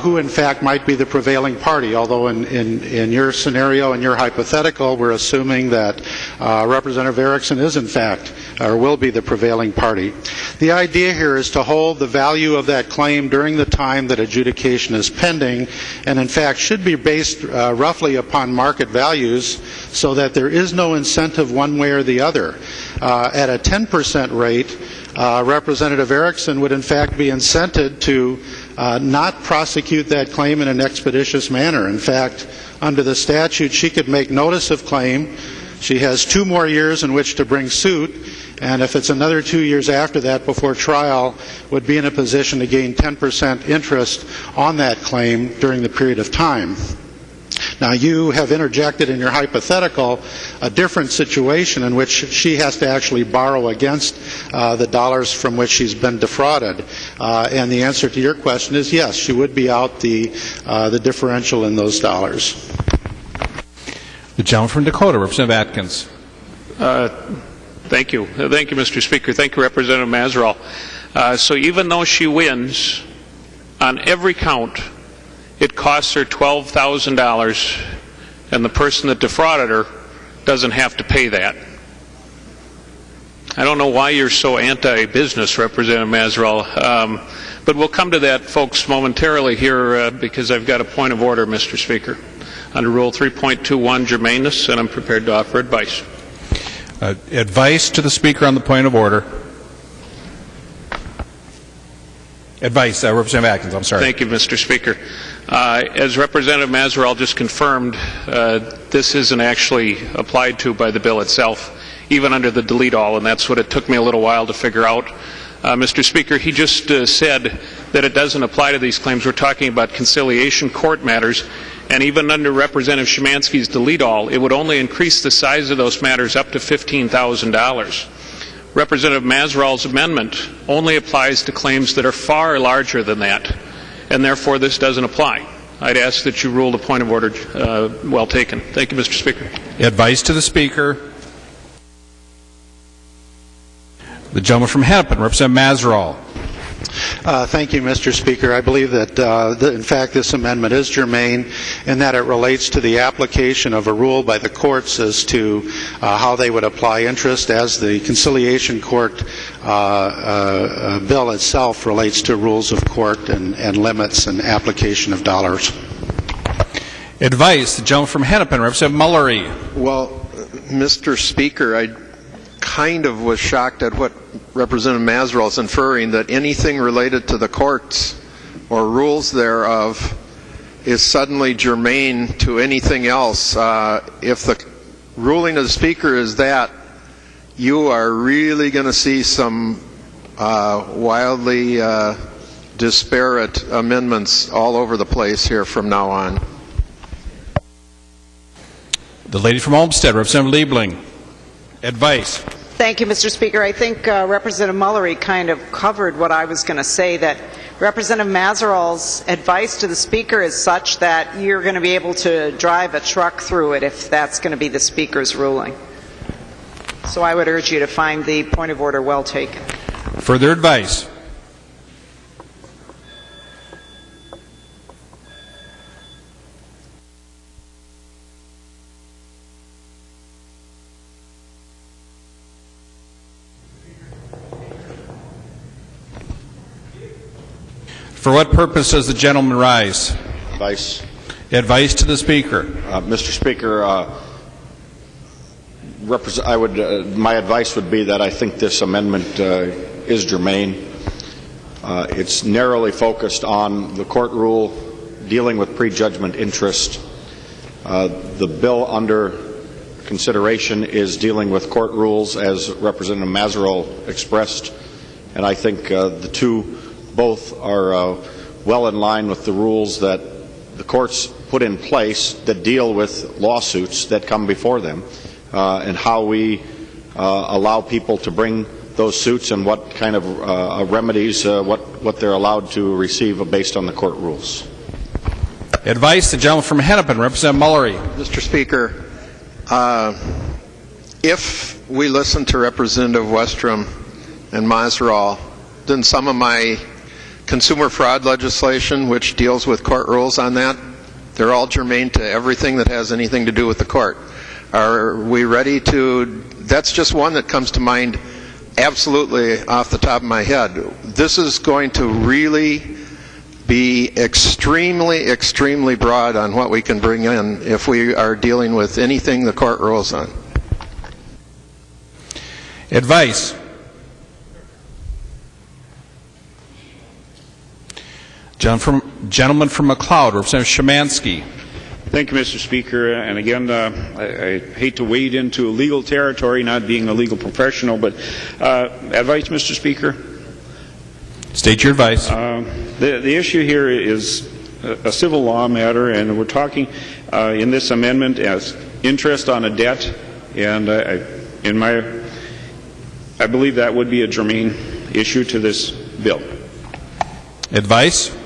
who in fact might be the prevailing party, although in your scenario, in your hypothetical, we're assuming that Representative Erickson is in fact, or will be the prevailing party. The idea here is to hold the value of that claim during the time that adjudication is pending, and in fact should be based roughly upon market values so that there is no incentive one way or the other. At a 10% rate, Representative Erickson would in fact be incented to not prosecute that claim in an expeditious manner. In fact, under the statute, she could make notice of claim. She has 2 more years in which to bring suit, and if it's another 2 years after that before trial, would be in a position to gain 10% interest on that claim during the period of time. Now, you have interjected in your hypothetical a different situation in which she has to actually borrow against the dollars from which she's been defrauded. And the answer to your question is yes, she would be out the differential in those dollars. The gentleman from Dakota, Representative Atkins. Thank you. Thank you, Mr. Speaker. Thank you, Representative Mazeroll. So even though she wins on every count, it costs her $12,000, and the person that defrauded her doesn't have to pay that. I don't know why you're so anti-business, Representative Mazeroll, but we'll come to that, folks, momentarily here because I've got a point of order, Mr. Speaker, under Rule 3.21, germaneness, and I'm prepared to offer advice. Advice to the Speaker on the point of order. Advice, Representative Atkins, I'm sorry. Thank you, Mr. Speaker. As Representative Mazeroll just confirmed, this isn't actually applied to by the bill itself, even under the delete all, and that's what it took me a little while to figure out. Mr. Speaker, he just said that it doesn't apply to these claims. We're talking about conciliation court matters, and even under Representative Shimanski's delete all, it would only increase the size of those matters up to $15,000. Representative Mazeroll's amendment only applies to claims that are far larger than that, and therefore this doesn't apply. I'd ask that you rule the point of order well taken. Thank you, Mr. Speaker. Advice to the Speaker. The gentleman from Hennepin, Representative Mazeroll. Thank you, Mr. Speaker. I believe that, in fact, this amendment is germane in that it relates to the application of a rule by the courts as to how they would apply interest, as the conciliation court bill itself relates to rules of court and limits and application of dollars. Advice, the gentleman from Hennepin, Representative Mullery. Well, Mr. Speaker, I kind of was shocked at what Representative Mazeroll is inferring, that anything related to the courts or rules thereof is suddenly germane to anything else. If the ruling of the Speaker is that, you are really going to see some wildly disparate amendments all over the place here from now on. The lady from Olmsted, Representative Liebling. Advice. Thank you, Mr. Speaker. I think Representative Mullery kind of covered what I was going to say, that Representative Mazeroll's advice to the Speaker is such that you're going to be able to drive a truck through it if that's going to be the Speaker's ruling. So I would urge you to find the point of order well taken. Further advice. For what purpose does the gentleman rise? Advice. Advice to the Speaker. Mr. Speaker, my advice would be that I think this amendment is germane. It's narrowly focused on the court rule dealing with prejudgment interest. The bill under consideration is dealing with court rules, as Representative Mazeroll expressed, and I think the two both are well in line with the rules that the courts put in place that deal with lawsuits that come before them, and how we allow people to bring those suits and what kind of remedies, what they're allowed to receive based on the court rules. Advice, the gentleman from Hennepin, Representative Mullery. Mr. Speaker, if we listen to Representative Westrom and Mazeroll, then some of my consumer fraud legislation, which deals with court rules on that, they're all germane to everything that has anything to do with the court. Are we ready to? That's just one that comes to mind absolutely off the top of my head. This is going to really be extremely, extremely broad on what we can bring in if we are dealing with anything the court rules on. Advice. Gentleman from McLeod, Representative Shimanski. Thank you, Mr. Speaker. And again, I hate to wade into legal territory, not being a legal professional, but advice, Mr. Speaker? State your advice. The issue here is a civil law matter, and we're talking in this amendment as interest on a debt, and I believe that would be a germane issue to this bill. Advice?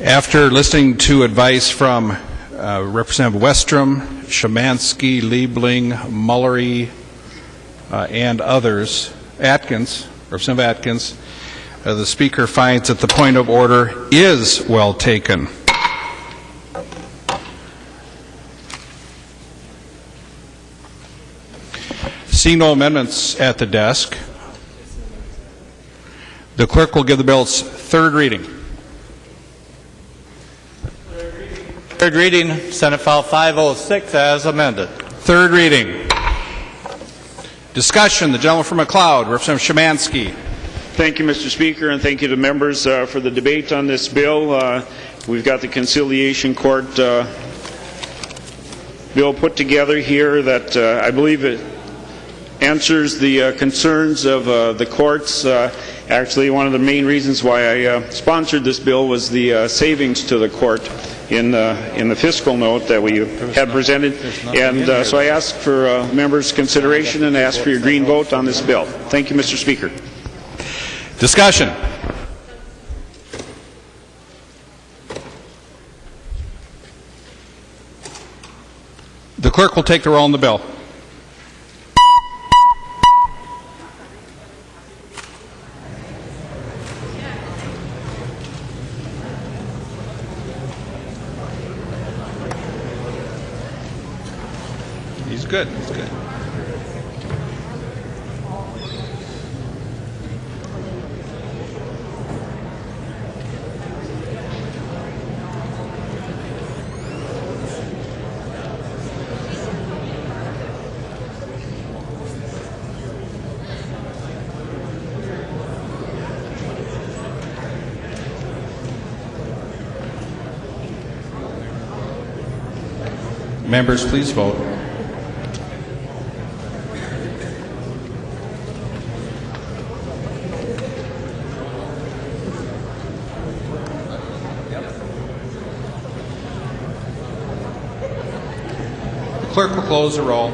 After listening to advice from Representative Westrom, Shimanski, Liebling, Mullery, and others, Representative Atkins, the Speaker finds that the point of order is well taken. Seeing no amendments at the desk, the clerk will give the bill's third reading. Third reading, Senate File 506 as amended. Third reading. Discussion. The gentleman from McLeod, Representative Shimanski. Thank you, Mr. Speaker, and thank you to members for the debate on this bill. We've got the Conciliation Court bill put together here that I believe it answers the concerns of the courts. Actually, one of the main reasons why I sponsored this bill was the savings to the court in the fiscal note that we had presented. And so I ask for members' consideration and ask for your green vote on this bill. Thank you, Mr. Speaker. Discussion. The clerk will take the roll on the bill. good. That's good. Members, please vote. The clerk will close the roll.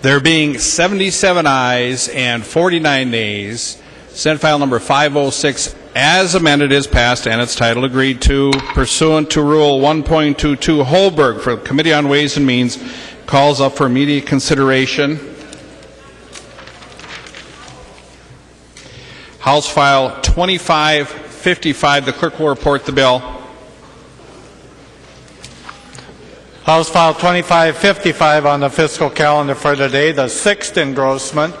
There being 77 ayes and 49 nays, Senate File Number 506 as amended is passed and its title agreed to pursuant to Rule 1.22. Holberg for the Committee on Ways and Means calls up for immediate consideration House File 2555. The clerk will report the bill. House File 2555 on the fiscal calendar for today, the sixth engrossment,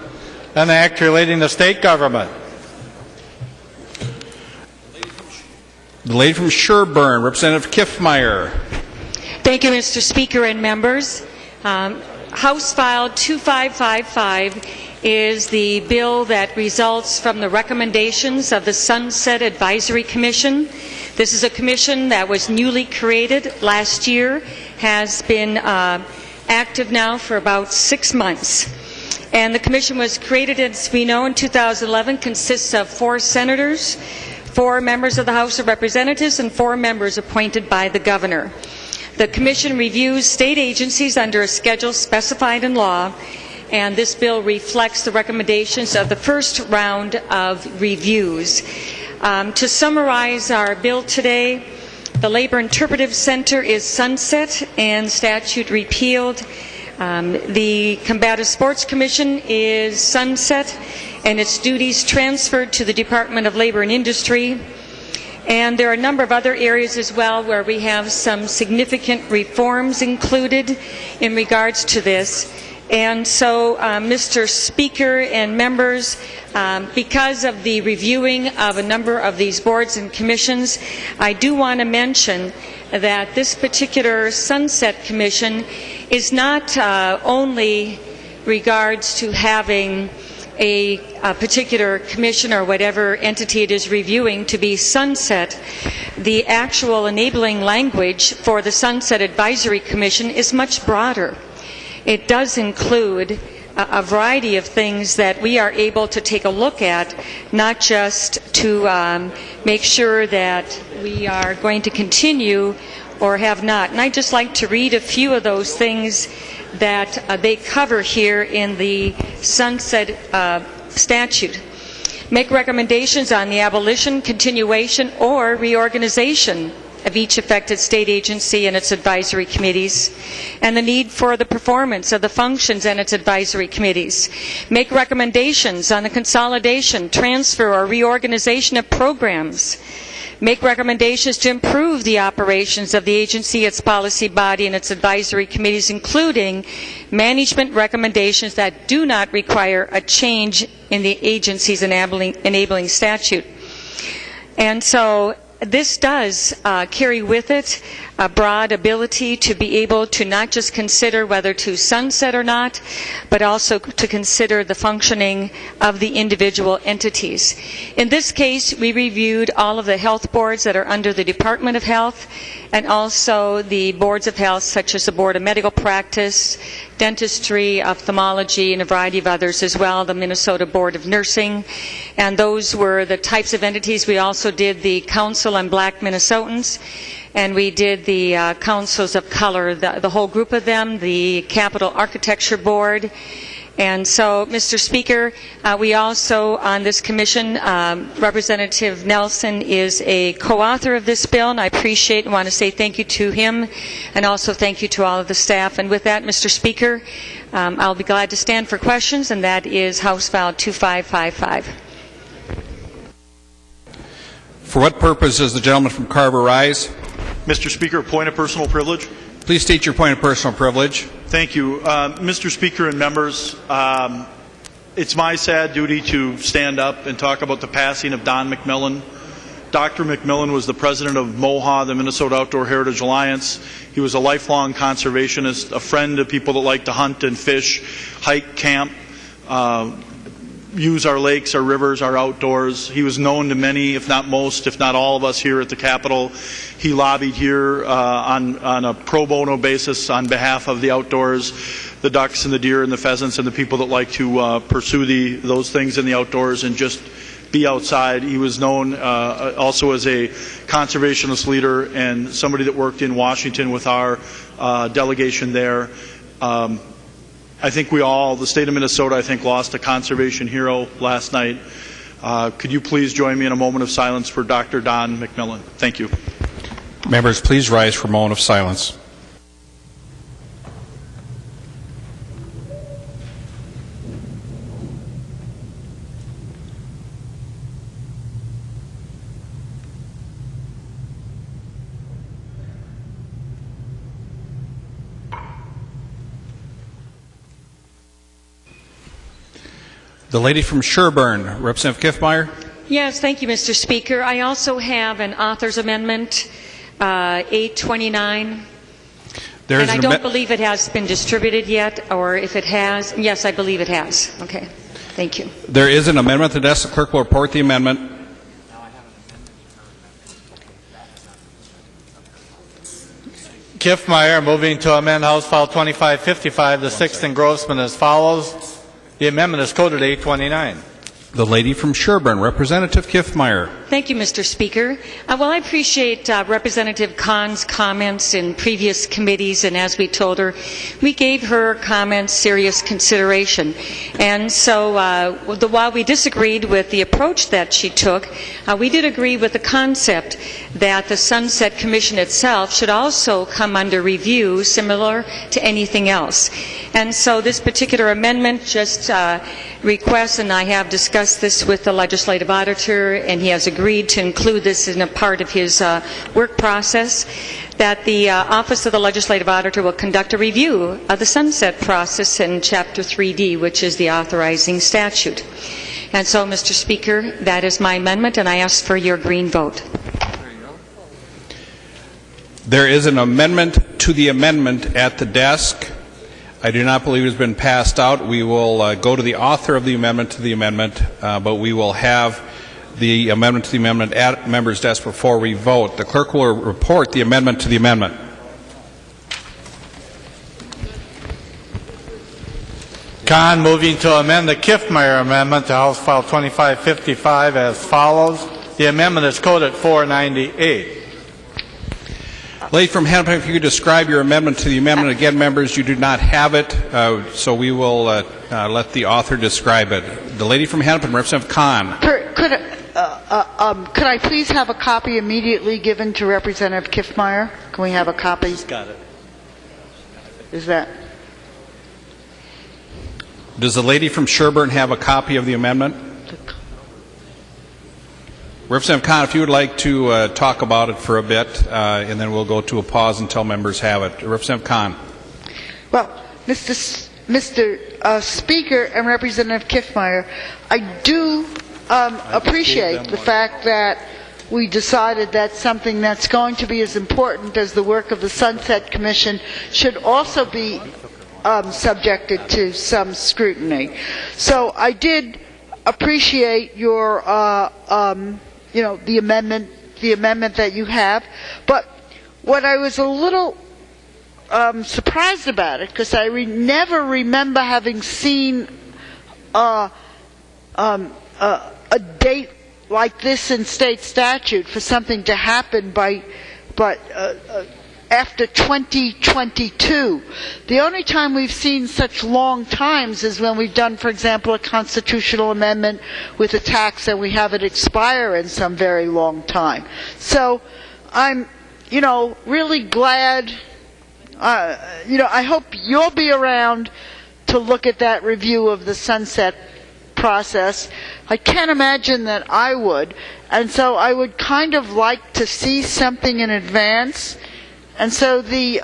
an act relating to state government. The lady from Sherburne, Representative Kiffmeyer. Thank you, Mr. Speaker and members. House File 2555 is the bill that results from the recommendations of the Sunset Advisory Commission. This is a commission that was newly created last year, has been active now for about 6 months. And the commission was created, as we know, in 2011, consists of 4 senators, 4 members of the House of Representatives, and 4 members appointed by the governor. The commission reviews state agencies under a schedule specified in law, and this bill reflects the recommendations of the first round of reviews. To summarize our bill today, the Labor Interpretive Center is sunset and statute repealed. The Combative Sports Commission is sunset and its duties transferred to the Department of Labor and Industry. And there are a number of other areas as well where we have some significant reforms included in regards to this. And so, Mr. Speaker and members, because of the reviewing of a number of these boards and commissions, I do want to mention that this particular Sunset Commission is not only regards to having a particular commission or whatever entity it is reviewing to be sunset. The actual enabling language for the Sunset Advisory Commission is much broader. It does include a variety of things that we are able to take a look at, not just to make sure that we are going to continue or have not. And I'd just like to read a few of those things that they cover here in the Sunset statute. Make recommendations on the abolition, continuation, or reorganization of each affected state agency and its advisory committees, and the need for the performance of the functions and its advisory committees. Make recommendations on the consolidation, transfer, or reorganization of programs. Make recommendations to improve the operations of the agency, its policy body, and its advisory committees, including management recommendations that do not require a change in the agency's enabling statute. And so this does carry with it a broad ability to be able to not just consider whether to sunset or not, but also to consider the functioning of the individual entities. In this case, we reviewed all of the health boards that are under the Department of Health, and also the boards of health such as the Board of Medical Practice, Dentistry, Ophthalmology, and a variety of others as well, the Minnesota Board of Nursing. And those were the types of entities. We also did the Council on Black Minnesotans, and we did the Councils of Color, the whole group of them, the Capitol Architecture Board, And so, Mr. Speaker, we also, on this commission, Representative Nelson is a co-author of this bill, and I appreciate and want to say thank you to him, and also thank you to all of the staff. And with that, Mr. Speaker, I'll be glad to stand for questions, and that is House File 2555. For what purpose does the gentleman from Carver rise? Mr. Speaker, point of personal privilege. Please state your point of personal privilege. Thank you. Mr. Speaker and members, it's my sad duty to stand up and talk about the passing of Don McMillan. Dr. McMillan was the president of MOHA, the Minnesota Outdoor Heritage Alliance. He was a lifelong conservationist, a friend of people that like to hunt and fish, hike, camp, use our lakes, our rivers, our outdoors. He was known to many, if not most, if not all of us here at the Capitol. He lobbied here on a pro bono basis on behalf of the outdoors, the ducks and the deer and the pheasants and the people that like to pursue those things in the outdoors and just be outside. He was known also as a conservationist leader and somebody that worked in Washington with our delegation there. I think we all, the state of Minnesota, I think, lost a conservation hero last night. Could you please join me in a moment of silence for Dr. Don McMillan? Thank you. Members, please rise for a moment of silence. The lady from Sherburne, Representative Kiffmeyer. Yes, thank you, Mr. Speaker. I also have an author's amendment, 829. And I don't believe it has been distributed yet, or if it has, yes, I believe it has. Okay, thank you. There is an amendment. The desk clerk will report the amendment. Kiffmeyer moving to amend House File 2555, the sixth engrossment as follows. The amendment is coded 829. The lady from Sherburne, Representative Kiffmeyer. Thank you, Mr. Speaker. Well, I appreciate Representative Kahn's comments in previous committees, and as we told her, we gave her comments serious consideration. And so while we disagreed with the approach that she took, we did agree with the concept that the Sunset Commission itself should also come under review, similar to anything else. And so this particular amendment just requests, and I have discussed this with the legislative auditor, and he has agreed to include this in a part of his work process, that the Office of the Legislative Auditor will conduct a review of the sunset process in Chapter 3D, which is the authorizing statute. And so, Mr. Speaker, that is my amendment, and I ask for your green vote. There is an amendment to the amendment at the desk. I do not believe it has been passed out. We will go to the author of the amendment to the amendment, but we will have the amendment to the amendment at member's desk before we vote. The clerk will report the amendment to the amendment. Kahn moving to amend the Kiffmeyer amendment to House File 2555 as follows. The amendment is coded 498. Lady from Hennepin, if you could describe your amendment to the amendment. Again, members, you do not have it, so we will let the author describe it. The lady from Hennepin, Representative Kahn. Could I please have a copy immediately given to Representative Kiffmeyer? Can we have a copy? He's got it. Is that? Does the lady from Sherburne have a copy of the amendment? Representative Kahn, if you would like to talk about it for a bit, and then we'll go to a pause until members have it. Representative Kahn. Well, Mr. Speaker and Representative Kiffmeyer, I do appreciate the fact that we decided that something that's going to be as important as the work of the Sunset Commission should also be subjected to some scrutiny. So I did appreciate your the amendment that you have. But what I was a little surprised about it, because I never remember having seen a date like this in state statute for something to happen by after 2022. The only time we've seen such long times is when we've done, for example, a constitutional amendment with a tax and we have it expire in some very long time. So I'm, really glad, I hope you'll be around to look at that review of the sunset process. I can't imagine that I would, and so I would kind of like to see something in advance. And so the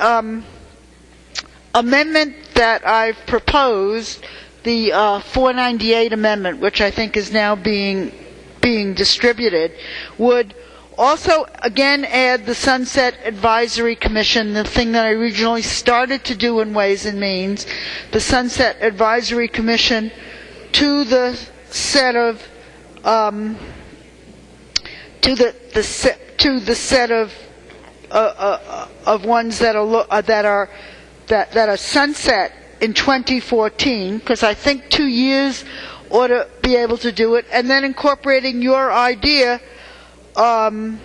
amendment that I've proposed, the 498 amendment, which I think is now being distributed, would also again add the Sunset Advisory Commission, the thing that I originally started to do in Ways and Means, the Sunset Advisory Commission, to the set of ones that are sunset in 2014, because I think 2 years ought to be able to do it, and then incorporating your idea of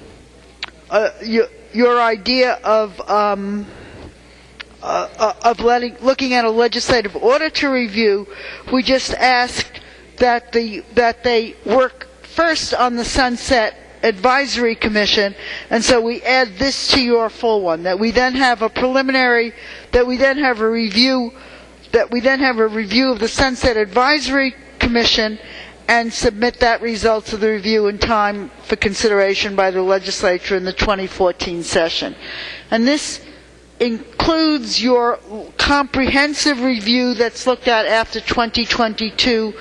looking at a legislative order to review. We just asked that they work first on the Sunset Advisory Commission, and so we add this to your full one, that we then have a preliminary, that we then have a review of the Sunset Advisory Commission, and submit that result to the review in time for consideration by the legislature in the 2014 session. And this includes your comprehensive review that's looked at after 2022.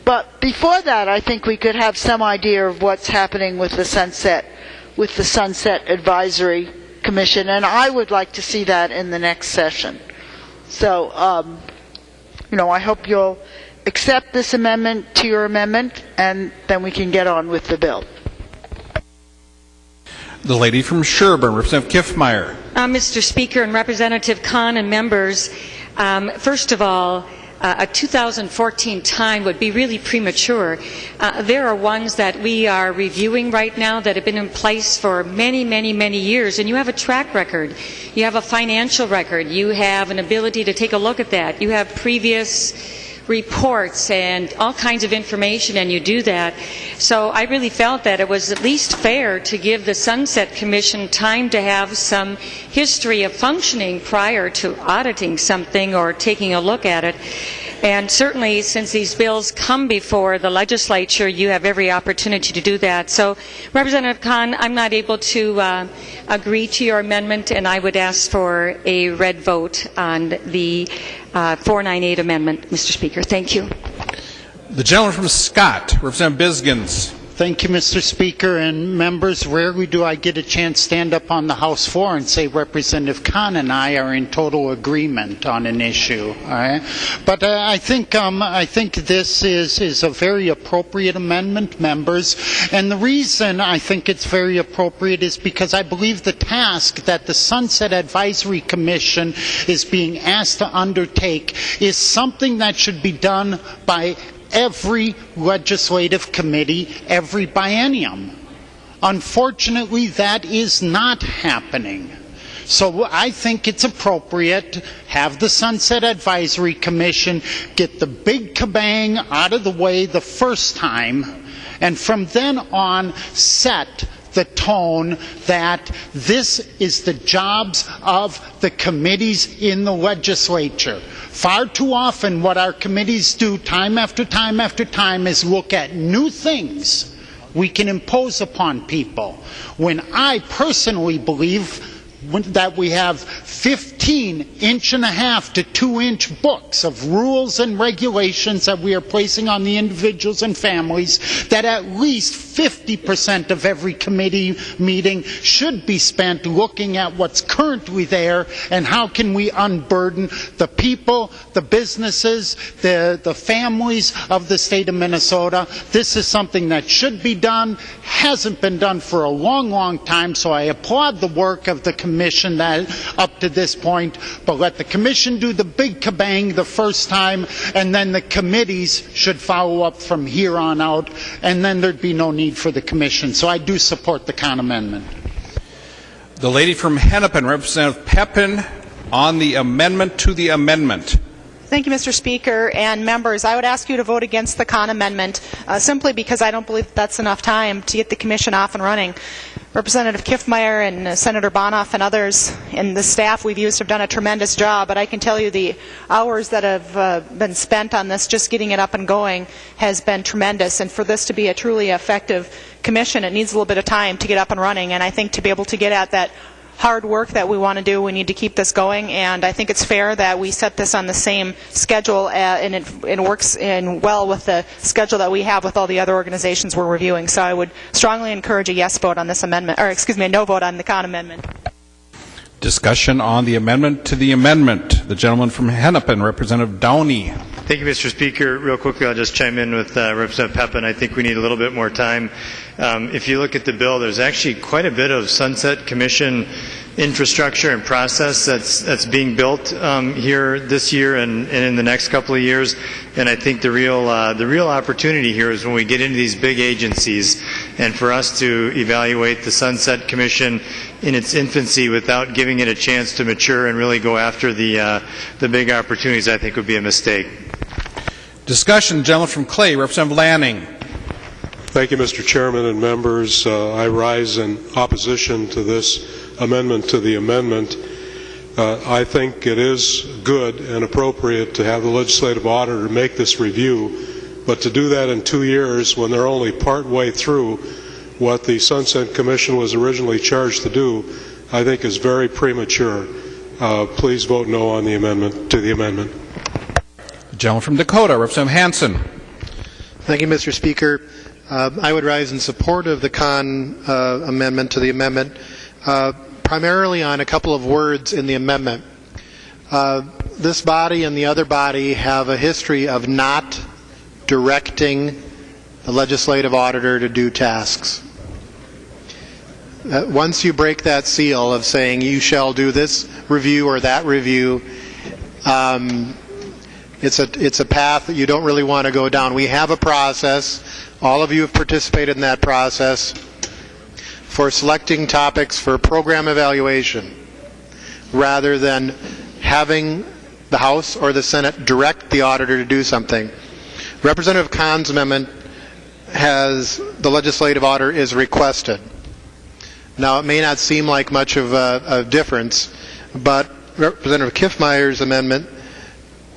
But before that, I think we could have some idea of what's happening with the Sunset Advisory Commission, and I would like to see that in the next session. So, I hope you'll accept this amendment to your amendment, and then we can get on with the bill. The lady from Sherburne, Representative Kiffmeyer. Mr. Speaker and Representative Kahn and members, first of all, a 2014 time would be really premature. There are ones that we are reviewing right now that have been in place for many, many, many years, and you have a track record. You have a financial record. You have an ability to take a look at that. You have previous reports and all kinds of information, and you do that. So I really felt that it was at least fair to give the Sunset Commission time to have some history of functioning prior to auditing something or taking a look at it. And certainly, since these bills come before the legislature, you have every opportunity to do that. So, Representative Kahn, I'm not able to agree to your amendment, and I would ask for a red vote on the 498 amendment, Mr. Speaker. Thank you. The gentleman from Scott, Representative Bisgins. Thank you, Mr. Speaker and members. Rarely do I get a chance to stand up on the House floor and say Representative Kahn and I are in total agreement on an issue. All right? But I think this is a very appropriate amendment, members. And the reason I think it's very appropriate is because I believe the task that the Sunset Advisory Commission is being asked to undertake is something that should be done by every legislative committee every biennium. Unfortunately, that is not happening. So I think it's appropriate to have the Sunset Advisory Commission get the big kabang out of the way the first time, and from then on set the tone that this is the jobs of the committees in the legislature. Far too often what our committees do time after time after time is look at new things we can impose upon people. When I personally believe that we have 15-inch-and-a-half to 2-inch books of rules and regulations that we are placing on the individuals and families, that at least 50% of every committee meeting should be spent looking at what's currently there and how can we unburden the people, the businesses, the families of the state of Minnesota. This is something that should be done, hasn't been done for a long, long time, so I applaud the work of the commission that up to this point, but let the commission do the big kabang the first time, and then the committees should follow up from here on out, and then there'd be no need for the commission. So I do support the Kahn amendment. The lady from Hennepin, Representative Pepin, on the amendment to the amendment. Thank you, Mr. Speaker and members. I would ask you to vote against the Khan amendment simply because I don't believe that's enough time to get the Commission off and running. Representative Kiffmeyer and Senator Bonoff and others and the staff we've used have done a tremendous job, but I can tell you the hours that have been spent on this, just getting it up and going, has been tremendous. And for this to be a truly effective Commission, it needs a little bit of time to get up and running. And I think to be able to get at that hard work that we want to do, we need to keep this going, and I think it's fair that we set this on the same schedule, and it works in well with the schedule that we have with all the other organizations we're reviewing. So I would strongly encourage a yes vote on this amendment, or excuse me, a no vote on the Khan amendment. Discussion on the amendment to the amendment. The gentleman from Hennepin, Representative Downey. Thank you, Mr. Speaker. Real quickly, I'll just chime in with Representative Pepin. I think we need a little bit more time. If you look at the bill, there's actually quite a bit of Sunset Commission infrastructure and process that's being built here this year and in the next couple of years. And I think the real opportunity here is when we get into these big agencies, and for us to evaluate the Sunset Commission in its infancy without giving it a chance to mature and really go after the big opportunities, I think would be a mistake. Discussion. Gentleman from Clay, Representative Lanning. Thank you, Mr. Chairman and members. I rise in opposition to this amendment to the amendment. I think it is good and appropriate to have the legislative auditor make this review, but to do that in 2 years when they're only part way through what the Sunset Commission was originally charged to do, I think is very premature. Please vote no on the amendment to the amendment. The gentleman from Dakota, Representative Hansen. Thank you, Mr. Speaker. I would rise in support of the Khan amendment to the amendment, primarily on a couple of words in the amendment. This body and the other body have a history of not directing the legislative auditor to do tasks. Once you break that seal of saying you shall do this review or that review, it's a path that you don't really want to go down. We have a process. All of you have participated in that process for selecting topics for program evaluation, rather than having the House or the Senate direct the auditor to do something. Representative Khan's amendment has the legislative auditor is requested. Now, it may not seem like much of a difference, but Representative Kiffmeyer's amendment,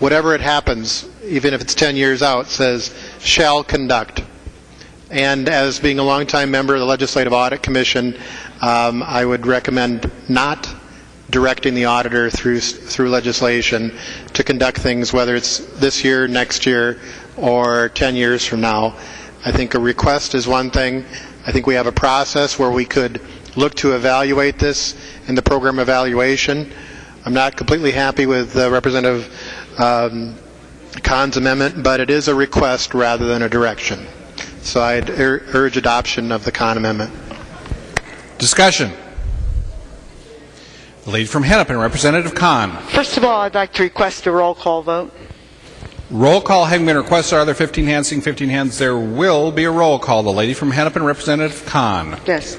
whatever it happens, even if it's 10 years out, says shall conduct. And as being a longtime member of the Legislative Audit Commission, I would recommend not directing the auditor through legislation to conduct things, whether it's this year, next year, or 10 years from now. I think a request is one thing. I think we have a process where we could look to evaluate this in the program evaluation. I'm not completely happy with Representative Khan's amendment, but it is a request rather than a direction. So I'd urge adoption of the Khan amendment. Discussion. The lady from Hennepin, Representative Khan. First of all, I'd like to request a roll call vote. Roll call having been requested. Are there 15 hands? Seeing 15 hands, there will be a roll call. The lady from Hennepin, Representative Khan. Yes.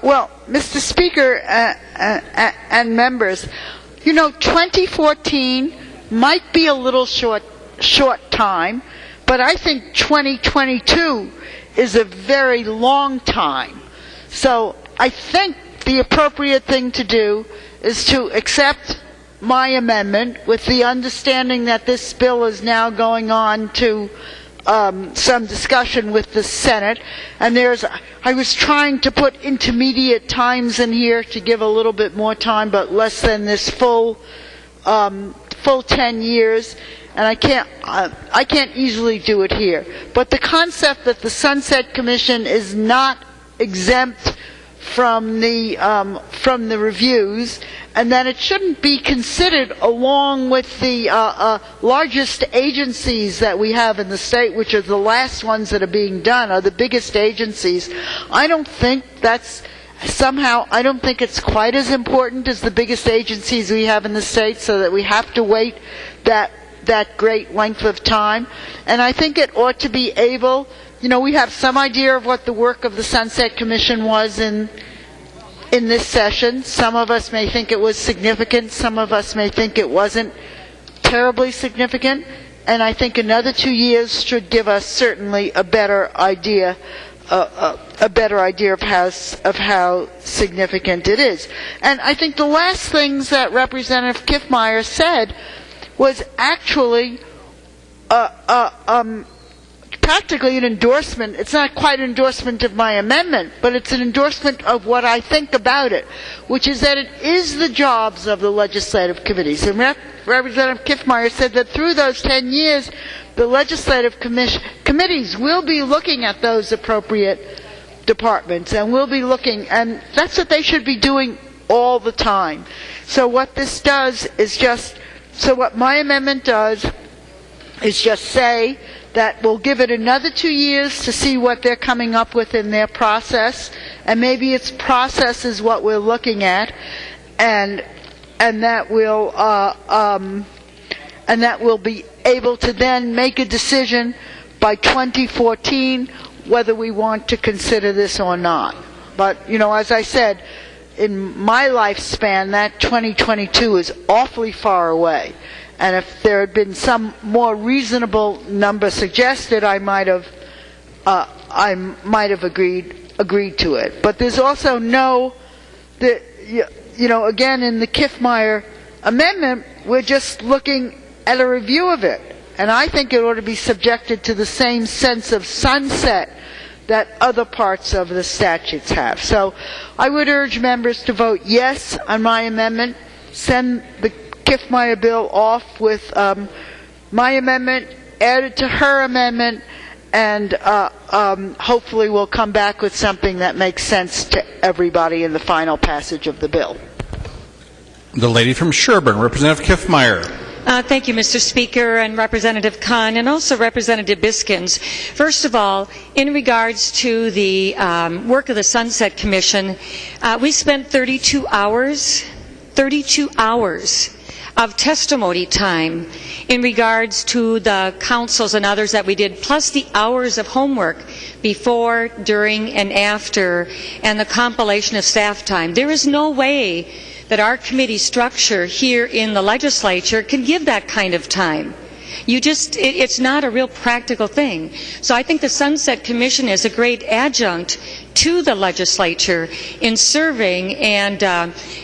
Well, Mr. Speaker and members, 2014 might be a little short time, but I think 2022 is a very long time. So I think the appropriate thing to do is to accept my amendment with the understanding that this bill is now going on to some discussion with the Senate. And I was trying to put intermediate times in here to give a little bit more time, but less than this full 10 years. And I can't easily do it here. But the concept that the Sunset Commission is not exempt from the reviews, and that it shouldn't be considered along with the largest agencies that we have in the state, which are the last ones that are being done, are the biggest agencies. I don't think it's quite as important as the biggest agencies we have in the state, so that we have to wait that great length of time. And I think it ought to be able, we have some idea of what the work of the Sunset Commission was in in this session. Some of us may think it was significant. Some of us may think it wasn't terribly significant. And I think another 2 years should give us certainly a better idea of how significant it is. And I think the last things that Representative Kiffmeyer said was actually practically an endorsement. It's not quite an endorsement of my amendment, but it's an endorsement of what I think about it, which is that it is the jobs of the legislative committees. And Representative Kiffmeyer said that through those 10 years, the legislative committees will be looking at those appropriate departments and will be looking, and that's what they should be doing all the time. So what this does is what my amendment does is just say that we'll give it another 2 years to see what they're coming up with in their process, and maybe its process is what we're looking at, and that we'll be able to then make a decision by 2014 whether we want to consider this or not. But, as I said, in my lifespan, that 2022 is awfully far away. And if there had been some more reasonable number suggested, I might have agreed to it. But there's also again, in the Kiffmeyer amendment, we're just looking at a review of it. And I think it ought to be subjected to the same sense of sunset that other parts of the statutes have. So I would urge members to vote yes on my amendment, send the Kiffmeyer bill off with my amendment, add it to her amendment, and hopefully we'll come back with something that makes sense to everybody in the final passage of the bill. The lady from Sherburne, Representative Kiffmeyer. Thank you, Mr. Speaker, and Representative Kahn, and also Representative Biskins. First of all, in regards to the work of the Sunset Commission, we spent 32 hours of testimony time in regards to the councils and others that we did, plus the hours of homework before, during, and after, and the compilation of staff time. There is no way that our committee structure here in the legislature can give that kind of time. It's not a real practical thing. So I think the Sunset Commission is a great adjunct to the legislature in serving, and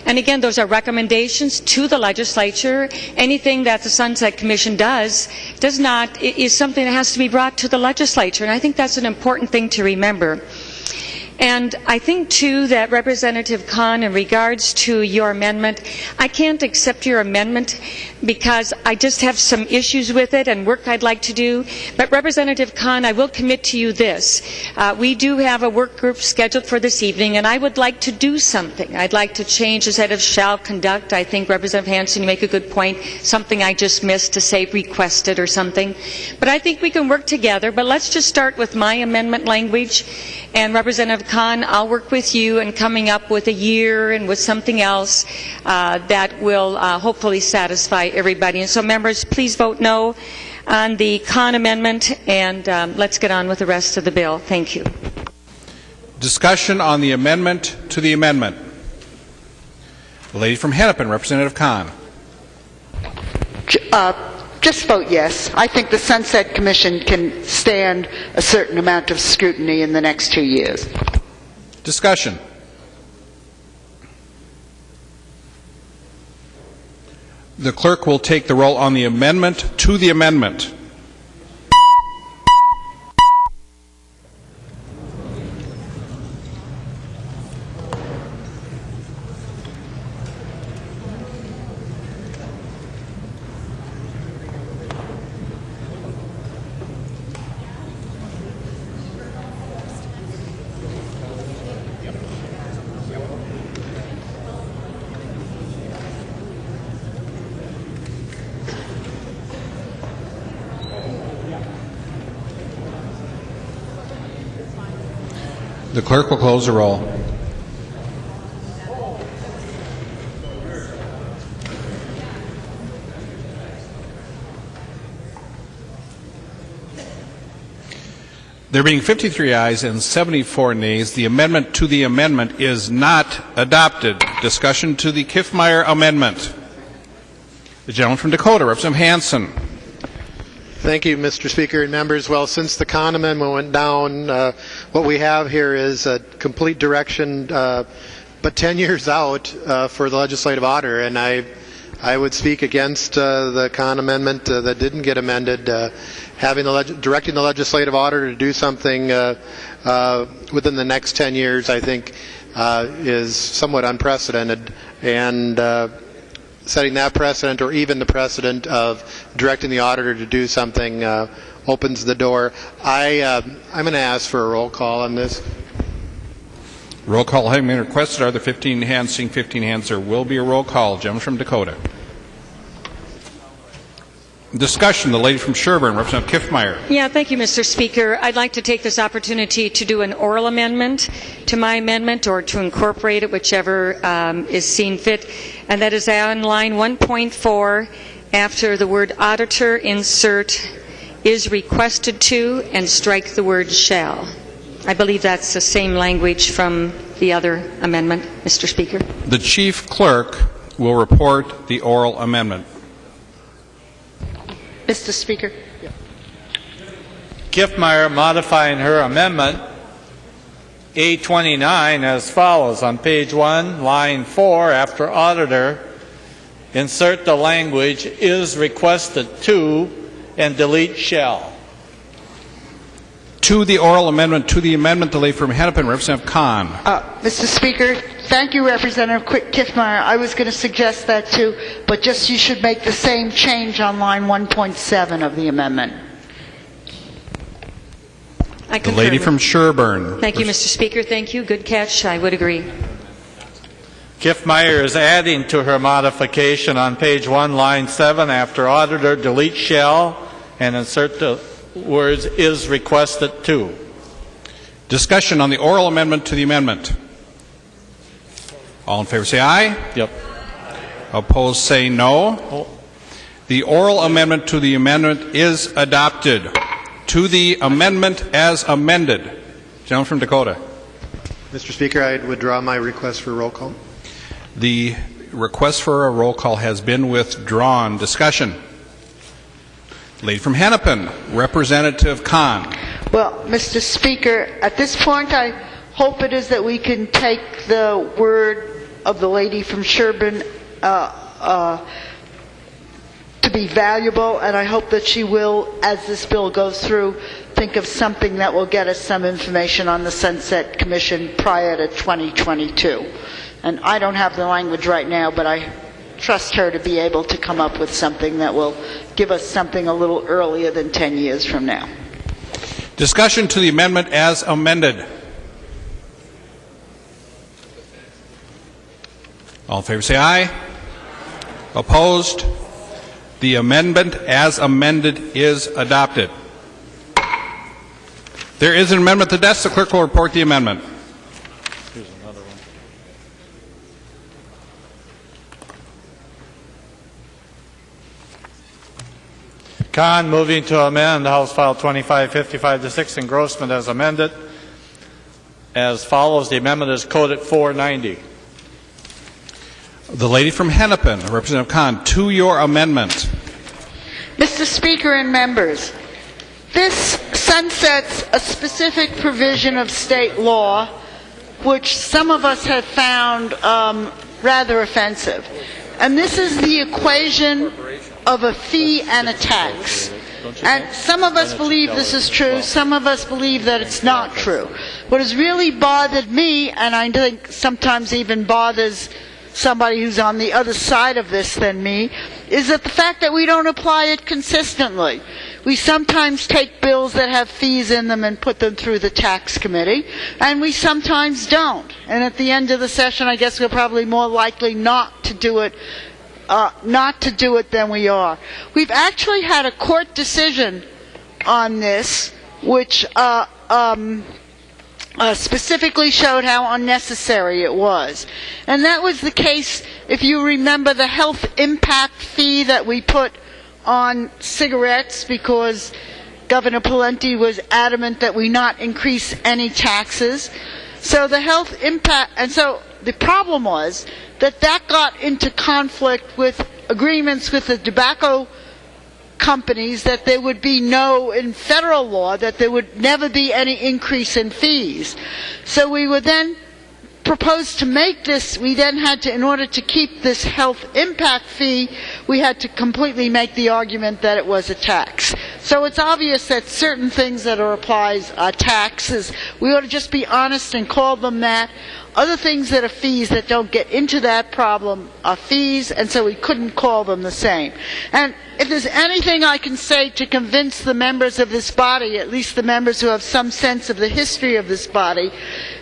again, those are recommendations to the legislature. Anything that the Sunset Commission is something that has to be brought to the legislature, and I think that's an important thing to remember. And I think, too, that Representative Kahn, in regards to your amendment, I can't accept your amendment because I just have some issues with it and work I'd like to do. But Representative Kahn, I will commit to you this. We do have a work group scheduled for this evening, and I would like to do something. I'd like to change instead of shall conduct. I think, Representative Hansen, you make a good point, something I just missed to say requested or something. But I think we can work together. But let's just start with my amendment language. And Representative Kahn, I'll work with you in coming up with a year and with something else that will hopefully satisfy everybody. And so, members, please vote no on the Kahn amendment, and let's get on with the rest of the bill. Thank you. Discussion on the amendment to the amendment. The lady from Hennepin, Representative Kahn. Just vote yes. I think the Sunset Commission can stand a certain amount of scrutiny in the next 2 years. Discussion. The clerk will take the roll on the amendment to the amendment. The clerk will close the roll. There being 53 ayes and 74 nays, the amendment to the amendment is not adopted. Discussion to the Kiffmeyer amendment. The gentleman from Dakota, Representative Hansen. Thank you, Mr. Speaker and members. Well, since the Kahn amendment went down, what we have here is a complete direction, but 10 years out for the legislative auditor, and I would speak against the Kahn amendment that didn't get amended. Directing the legislative auditor to do something within the next 10 years, I think, is somewhat unprecedented, and setting that precedent, or even the precedent of directing the auditor to do something, opens the door. I'm going to ask for a roll call on this. Roll call having been requested. Are there 15 hands? Seeing 15 hands, there will be a roll call. Gentleman from Dakota. Discussion. The lady from Sherburne, Representative Kiffmeyer. Yeah, thank you, Mr. Speaker. I'd like to take this opportunity to do an oral amendment to my amendment, or to incorporate it, whichever is seen fit, and that is on line 1.4, after the word auditor, insert is requested to, and strike the word shall. I believe that's the same language from the other amendment, Mr. Speaker. The chief clerk will report the oral amendment. Mr. Speaker. Kiffmeyer modifying her amendment A29 as follows. On page 1, line 4, after auditor, insert the language is requested to, and delete shall. To the oral amendment, to the amendment, the lady from Hennepin, Representative Kahn. Mr. Speaker, thank you, Representative Kiffmeyer. I was going to suggest that too, but just you should make the same change on line 1.7 of the amendment. I the lady from Sherburne. Thank you, Mr. Speaker. Thank you. Good catch. I would agree. Kiffmeyer is adding to her modification on page 1, line 7, after auditor, delete shall, and insert the words is requested to. Discussion on the oral amendment to the amendment. All in favor say aye. Yep. Opposed say no. The oral amendment to the amendment is adopted. To the amendment as amended. Gentleman from Dakota. Mr. Speaker, I withdraw my request for roll call. The request for a roll call has been withdrawn. Discussion. Lady from Hennepin, Representative Kahn. Well, Mr. Speaker, at this point I hope it is that we can take the word of the lady from Sherburne to be valuable, and I hope that she will, as this bill goes through, think of something that will get us some information on the Sunset Commission prior to 2022. And I don't have the language right now, but I trust her to be able to come up with something that will give us something a little earlier than 10 years from now. Discussion to the amendment as amended. All in favor say aye. Opposed? The amendment as amended is adopted. There is an amendment at the desk. The clerk will report the amendment. Here's another one. Kahn moving to amend House File 2555-6 engrossment as amended. As follows, the amendment is coded 490. The lady from Hennepin, Representative Kahn, to your amendment. Mr. Speaker and members, this sunsets a specific provision of state law which some of us have found rather offensive. And this is the equation of a fee and a tax. And some of us believe this is true, some of us believe that it's not true. What has really bothered me, and I think sometimes even bothers somebody who's on the other side of this than me, is that the fact that we don't apply it consistently. We sometimes take bills that have fees in them and put them through the tax committee, and we sometimes don't. And at the end of the session, I guess we're probably more likely not to do it than we are. We've actually had a court decision on this, which specifically showed how unnecessary it was. And that was the case, if you remember, the health impact fee that we put on cigarettes, because Governor Pawlenty was adamant that we not increase any taxes. So the health impact, and so the problem was that got into conflict with agreements with the tobacco companies that there would be in federal law, that there would never be any increase in fees. So we would then propose to make this, we then had to, in order to keep this health impact fee, we had to completely make the argument that it was a tax. So it's obvious that certain things that are applied are taxes. We ought to just be honest and call them that. Other things that are fees that don't get into that problem are fees, and so we couldn't call them the same. And if there's anything I can say to convince the members of this body, at least the members who have some sense of the history of this body,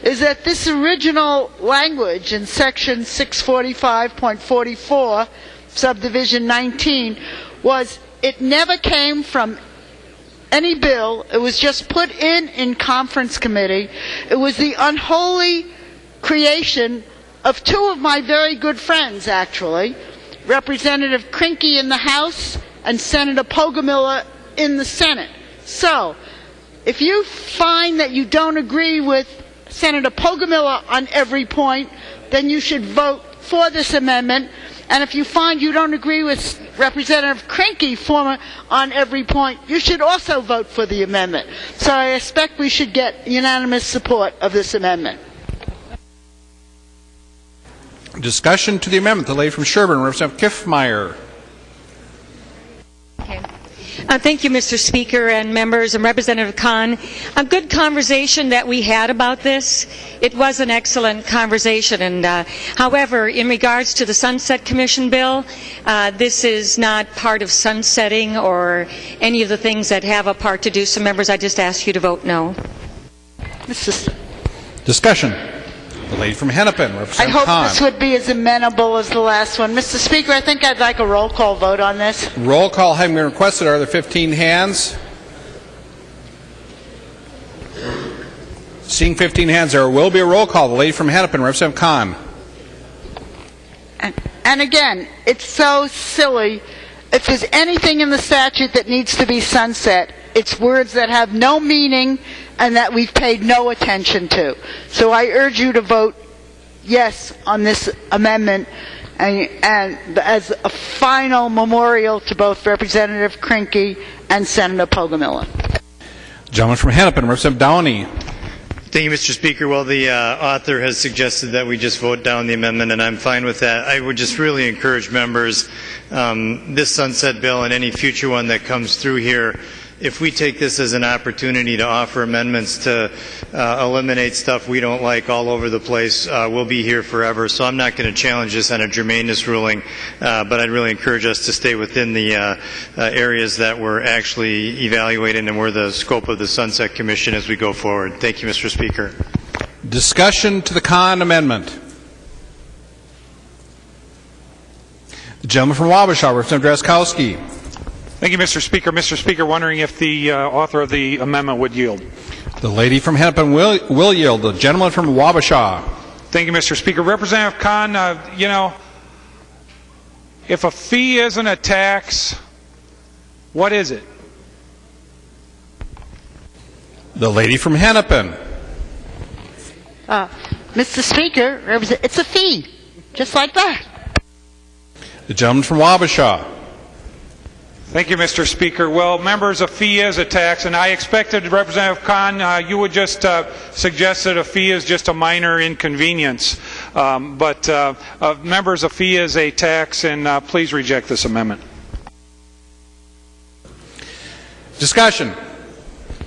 is that this original language in section 645.44, subdivision 19, it never came from any bill. It was just put in conference committee. It was the unholy creation of two of my very good friends, actually, Representative Krinky in the House and Senator Pogomilla in the Senate. So, if you find that you don't agree with Senator Pogomilla on every point, then you should vote for this amendment. And if you find you don't agree with Representative Krinky on every point, you should also vote for the amendment. So I expect we should get unanimous support of this amendment. Discussion to the amendment. The lady from Sherburne, Representative Kiffmeyer. Thank you, Mr. Speaker and members and Representative Kahn. A good conversation that we had about this. It was an excellent conversation. And however, in regards to the Sunset Commission bill, this is not part of sunsetting or any of the things that have a part to do. So, members, I just ask you to vote no. Discussion. The lady from Hennepin, Representative I hope Kahn. this would be as amenable as the last one. Mr. Speaker, I think I'd like a roll call vote on this. Roll call having been requested. Are there 15 hands? Seeing 15 hands, there will be a roll call. The lady from Hennepin, Representative Kahn. And again, it's so silly. If there's anything in the statute that needs to be sunset, it's words that have no meaning and that we've paid no attention to. So I urge you to vote yes on this amendment and as a final memorial to both Representative Krinky and Senator Pogomilla. Gentleman from Hennepin, Representative Downey. Thank you, Mr. Speaker. Well, the author has suggested that we just vote down the amendment, and I'm fine with that. I would just really encourage members, this sunset bill and any future one that comes through here, if we take this as an opportunity to offer amendments to eliminate stuff we don't like all over the place, we'll be here forever. So I'm not going to challenge this on a germaneness ruling, but I'd really encourage us to stay within the areas that we're actually evaluating and where the scope of the Sunset Commission as we go forward. Thank you, Mr. Speaker. Discussion to the Kahn amendment. The gentleman from Wabasha, Representative Drazkowski. Thank you, Mr. Speaker. Mr. Speaker, wondering if the author of the amendment would yield. The lady from Hennepin will yield. The gentleman from Wabasha. Thank you, Mr. Speaker. Representative Kahn, if a fee isn't a tax, what is it? The lady from Hennepin. Mr. Speaker, it's a fee, just like that. The gentleman from Wabasha. Thank you, Mr. Speaker. Well, members, a fee is a tax, and I expected, Representative Kahn, you would just suggest that a fee is just a minor inconvenience. But members, a fee is a tax, and please reject this amendment. Discussion.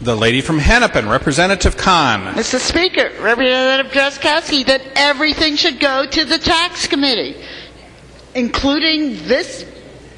The lady from Hennepin, Representative Kahn. Mr. Speaker, Representative Drazkowski, that everything should go to the tax committee, including this.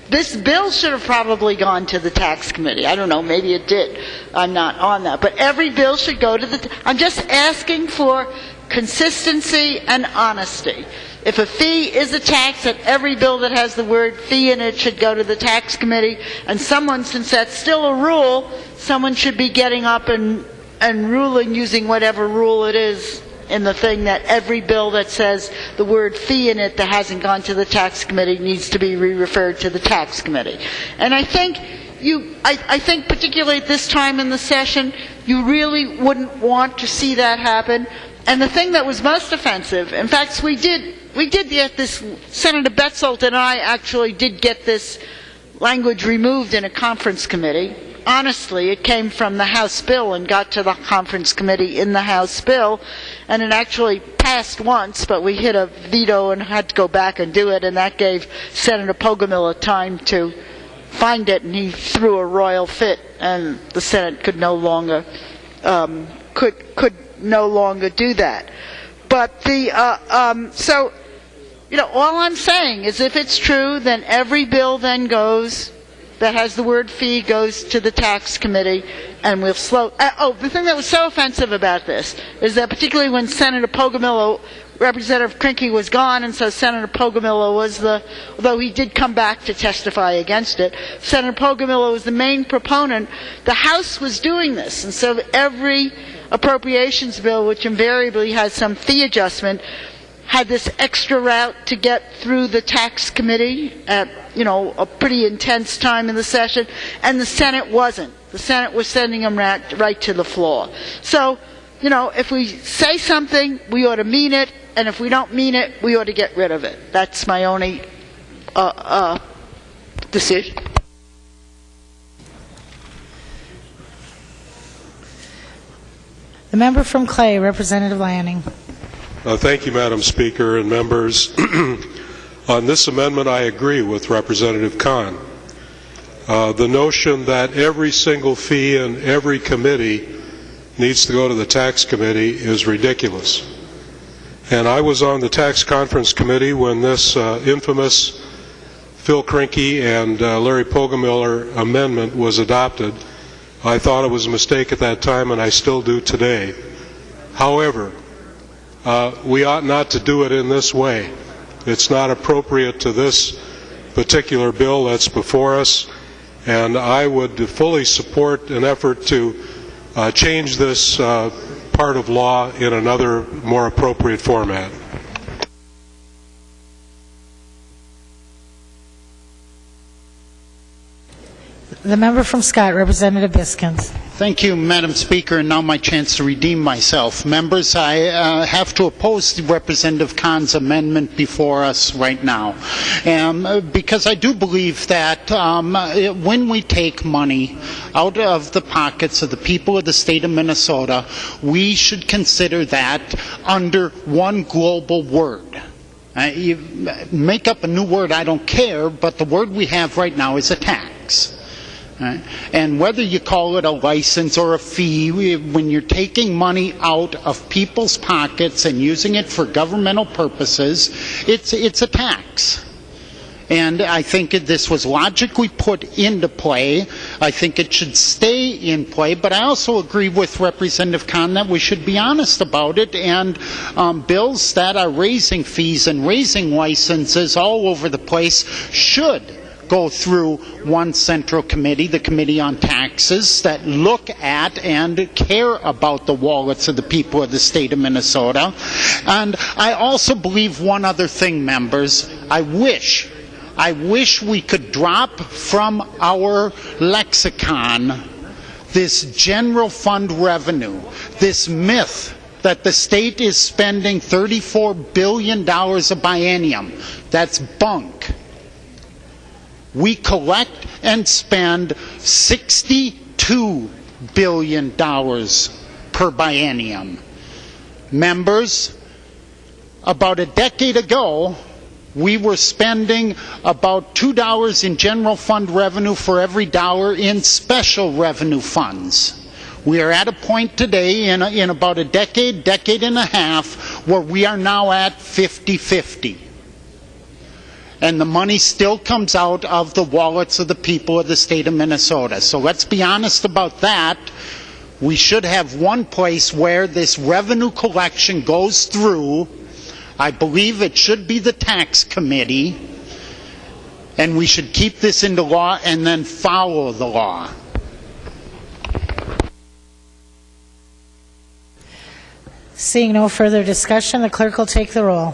This bill should have probably gone to the tax committee. I don't know, maybe it did. I'm not on that. But every bill should go to the... I'm just asking for consistency and honesty. If a fee is a tax, that every bill that has the word fee in it should go to the tax committee. And someone, since that's still a rule, someone should be getting up and ruling using whatever rule it is in the thing, that every bill that says the word fee in it that hasn't gone to the tax committee needs to be re-referred to the tax committee. And I think I think particularly at this time in the session, you really wouldn't want to see that happen. And the thing that was most offensive, in fact, we did get this, Senator Betzold and I actually did get this language removed in a conference committee. Honestly, it came from the House bill and got to the conference committee in the House bill, and it actually passed once, but we hit a veto and had to go back and do it, and that gave Senator Pogomila time to find it, and he threw a royal fit, and the Senate could no longer do that. But so, all I'm saying is if it's true, then every bill then goes that has the word fee goes to the tax committee, and we'll slow. The thing that was so offensive about this is that particularly when Senator Pogomila, Representative Krinky was gone, and so Senator Pogomila was although he did come back to testify against it, Senator Pogomila was the main proponent. The House was doing this, and so every appropriations bill, which invariably has some fee adjustment, had this extra route to get through the tax committee at, a pretty intense time in the session, and the Senate wasn't. The Senate was sending them right to the floor. So, if we say something, we ought to mean it, and if we don't mean it, we ought to get rid of it. That's my only decision. The member from Clay, Representative Lanning. Thank you, Madam Speaker and members. On this amendment, I agree with Representative Kahn. The notion that every single fee in every committee needs to go to the tax committee is ridiculous. And I was on the tax conference committee when this infamous Phil Krinky and Larry Pogomiller amendment was adopted. I thought it was a mistake at that time, and I still do today. However, we ought not to do it in this way. It's not appropriate to this particular bill that's before us, and I would fully support an effort to change this part of law in another, more appropriate format. The member from Scott, Representative Biskins. Thank you, Madam Speaker, and now my chance to redeem myself. Members, I have to oppose Representative Kahn's amendment before us right now, because I do believe that when we take money out of the pockets of the people of the state of Minnesota, we should consider that under one global word. You make up a new word, I don't care, but the word we have right now is a tax. And whether you call it a license or a fee, when you're taking money out of people's pockets and using it for governmental purposes, it's a tax. And I think this was logically put into play. I think it should stay in play, but I also agree with Representative Kahn that we should be honest about it, and bills that are raising fees and raising licenses all over the place should go through one central committee, the Committee on Taxes, that look at and care about the wallets of the people of the state of Minnesota. And I also believe one other thing, members. I wish we could drop from our lexicon this general fund revenue, this myth that the state is spending $34 billion a biennium. That's bunk. We collect and spend $62 billion per biennium. Members, about a decade ago, we were spending about $2 in general fund revenue for every dollar in special revenue funds. We are at a point today in about a decade and a half where we are now at 50-50. And the money still comes out of the wallets of the people of the state of Minnesota. So let's be honest about that. We should have one place where this revenue collection goes through. I believe it should be the tax committee. And we should keep this into law and then follow the law. Seeing no further discussion, the clerk will take the roll.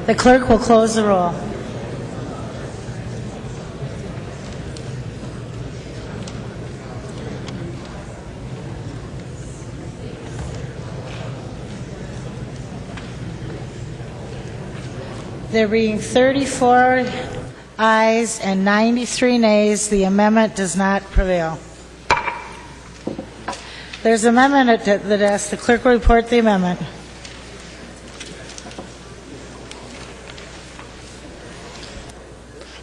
The clerk will close the roll. There being 34 ayes and 93 nays, the amendment does not prevail. There's an amendment that asks the clerk will report the amendment.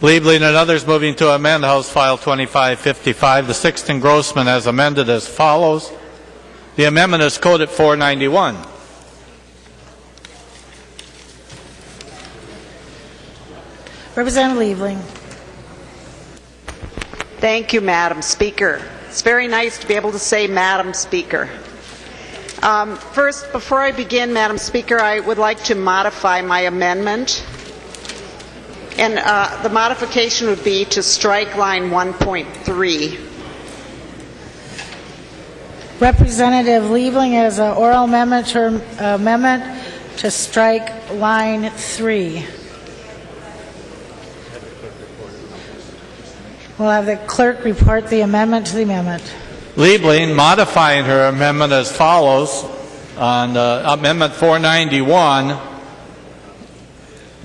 Liebling and others moving to amend House File 2555, the sixth engrossment as amended as follows. The amendment is coded 491. Representative Liebling. Thank you, Madam Speaker. It's very nice to be able to say Madam Speaker. First, before I begin, Madam Speaker, I would like to modify my amendment. And the modification would be to strike line 1.3. Representative Liebling has an oral amendment to strike line 3. We'll have the clerk report the amendment to the amendment. Liebling modifying her amendment as follows. On Amendment 491,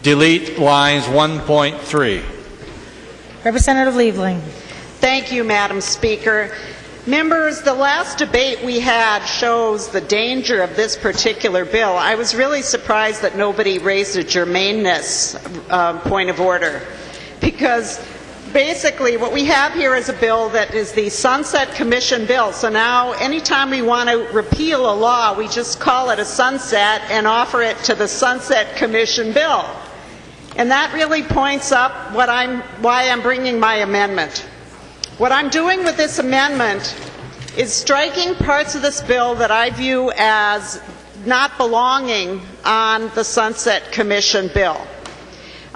delete lines 1.3. Representative Liebling. Thank you, Madam Speaker. Members, the last debate we had shows the danger of this particular bill. I was really surprised that nobody raised a germaneness point of order, because basically what we have here is a bill that is the Sunset Commission bill. So now anytime we want to repeal a law, we just call it a sunset and offer it to the Sunset Commission bill. And that really points up why I'm bringing my amendment. What I'm doing with this amendment is striking parts of this bill that I view as not belonging on the Sunset Commission bill.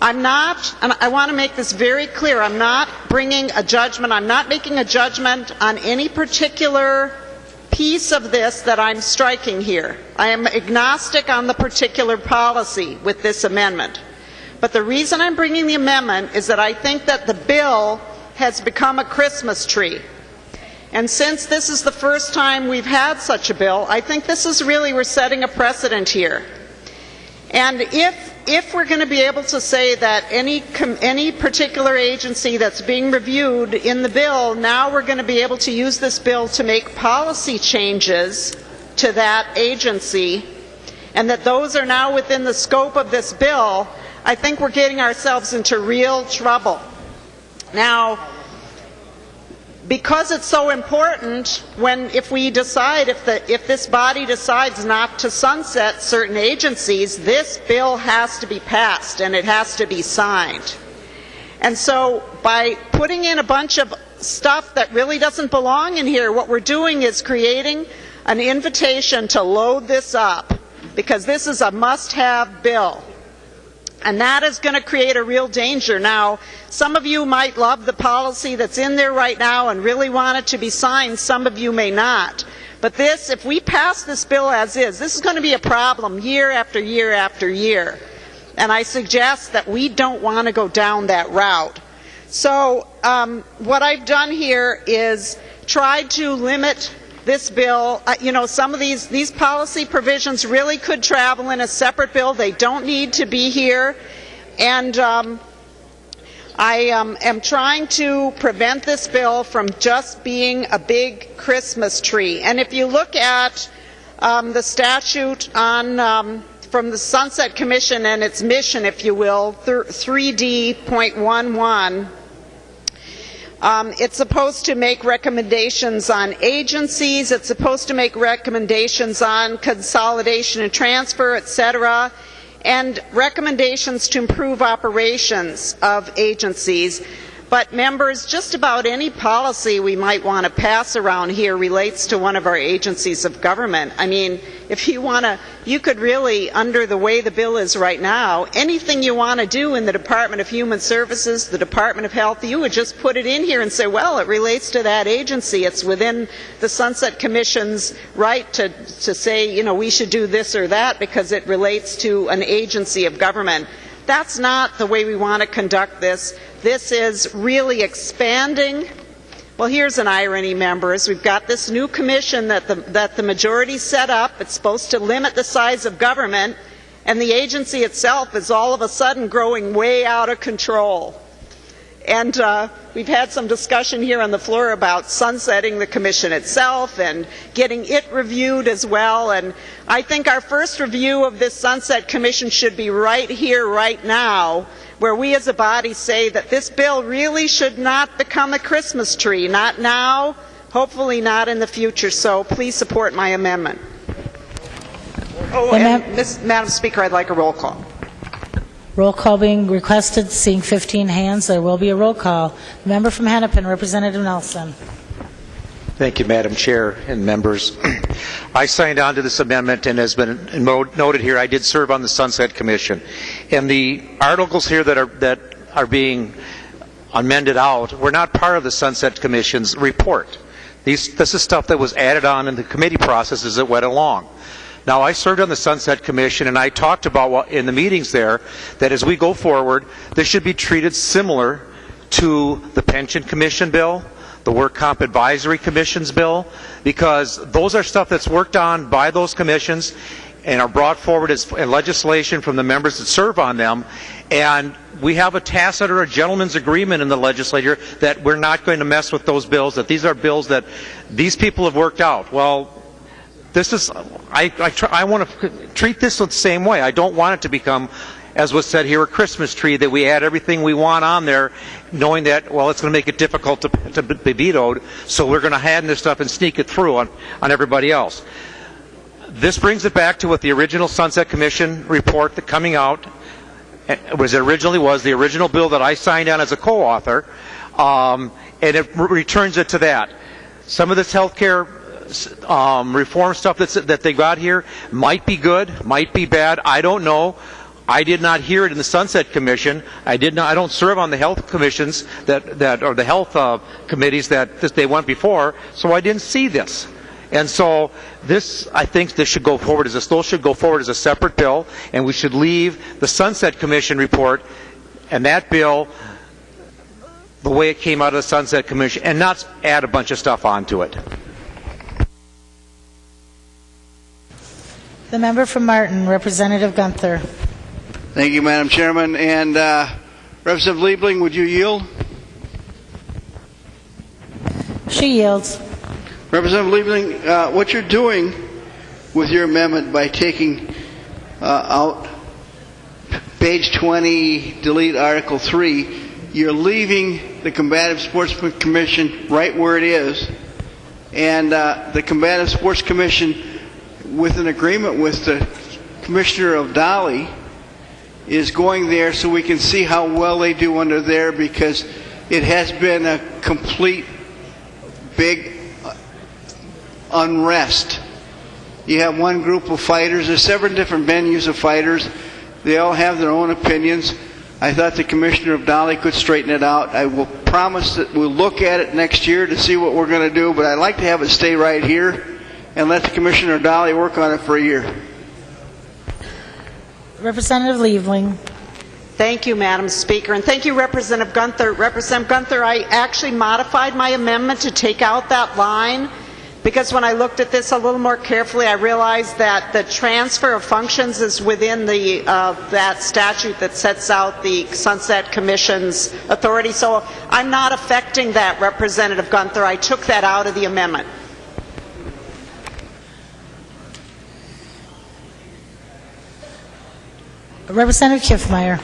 I'm not, and I want to make this very clear, I'm not bringing a judgment, I'm not making a judgment on any particular piece of this that I'm striking here. I am agnostic on the particular policy with this amendment. But the reason I'm bringing the amendment is that I think that the bill has become a Christmas tree. And since this is the first time we've had such a bill, I think this is really, we're setting a precedent here. And if we're going to be able to say that any particular agency that's being reviewed in the bill, now we're going to be able to use this bill to make policy changes to that agency, and that those are now within the scope of this bill, I think we're getting ourselves into real trouble. Now, because it's so important, if this body decides not to sunset certain agencies, this bill has to be passed and it has to be signed. And so by putting in a bunch of stuff that really doesn't belong in here, what we're doing is creating an invitation to load this up, because this is a must-have bill. And that is going to create a real danger. Now, some of you might love the policy that's in there right now and really want it to be signed. Some of you may not. But this, if we pass this bill as is, this is going to be a problem year after year after year. And I suggest that we don't want to go down that route. So what I've done here is tried to limit this bill. Some of these policy provisions really could travel in a separate bill. They don't need to be here. And I am trying to prevent this bill from just being a big Christmas tree. And if you look at the statute from the Sunset Commission and its mission, if you will, 3D.11, it's supposed to make recommendations on agencies, it's supposed to make recommendations on consolidation and transfer, etc., and recommendations to improve operations of agencies. But members, just about any policy we might want to pass around here relates to one of our agencies of government. I mean, if you want to, you could really, under the way the bill is right now, anything you want to do in the Department of Human Services, the Department of Health, you would just put it in here and say, well, it relates to that agency. It's within the Sunset Commission's right to say, we should do this or that because it relates to an agency of government. That's not the way we want to conduct this. This is really expanding. Well, here's an irony, members. We've got this new commission that the majority set up. It's supposed to limit the size of government, and the agency itself is all of a sudden growing way out of control. And we've had some discussion here on the floor about sunsetting the commission itself and getting it reviewed as well. And I think our first review of this sunset commission should be right here, right now, where we as a body say that this bill really should not become a Christmas tree. Not now, hopefully not in the future. So please support my amendment. Oh, and Madam Speaker, I'd like a roll call. Roll call being requested. Seeing 15 hands, there will be a roll call. The member from Hennepin, Representative Nelson. Thank you, Madam Chair and members. I signed on to this amendment, and as been noted here, I did serve on the Sunset Commission. And the articles here that are being amended out were not part of the Sunset Commission's report. This is stuff that was added on in the committee process as it went along. Now, I served on the Sunset Commission, and I talked about in the meetings there that as we go forward, this should be treated similar to the Pension Commission bill, the Work Comp Advisory Commission's bill, because those are stuff that's worked on by those commissions and are brought forward as legislation from the members that serve on them. And we have a tacit or a gentleman's agreement in the legislature that we're not going to mess with those bills, that these are bills that these people have worked out. Well, this is, I want to treat this the same way. I don't want it to become, as was said here, a Christmas tree that we add everything we want on there, knowing that, well, it's going to make it difficult to be vetoed, so we're going to hand this stuff and sneak it through on everybody else. This brings it back to what the original Sunset Commission report that coming out was the original bill that I signed on as a co-author, and it returns it to that. Some of this healthcare reform stuff that they got here might be good, might be bad. I don't know. I did not hear it in the Sunset Commission. I don't serve on the health commissions or the health committees that they went before, so I didn't see this. And so I think those should go forward as a separate bill, and we should leave the Sunset Commission report and that bill the way it came out of the Sunset Commission, and not add a bunch of stuff onto it. The member from Martin, Representative Gunther. Thank you, Madam Chairman. And Representative Liebling, would you yield? She yields. Representative Liebling, what you're doing with your amendment by taking out page 20, delete Article 3, you're leaving the Combative Sports Commission right where it is, and the Combative Sports Commission, with an agreement with the Commissioner of Dolly, is going there so we can see how well they do under there, because it has been a complete big unrest. You have one group of fighters, there's 7 different venues of fighters, they all have their own opinions. I thought the Commissioner of Dolly could straighten it out. I will promise that we'll look at it next year to see what we're going to do, but I'd like to have it stay right here and let the Commissioner of Dolly work on it for a year. Representative Liebling. Thank you, Madam Speaker, and thank you, Representative Gunther. Representative Gunther, I actually modified my amendment to take out that line, because when I looked at this a little more carefully, I realized that the transfer of functions is within the that statute that sets out the Sunset Commission's authority. So I'm not affecting that, Representative Gunther. I took that out of the amendment. Representative Kiffmeyer.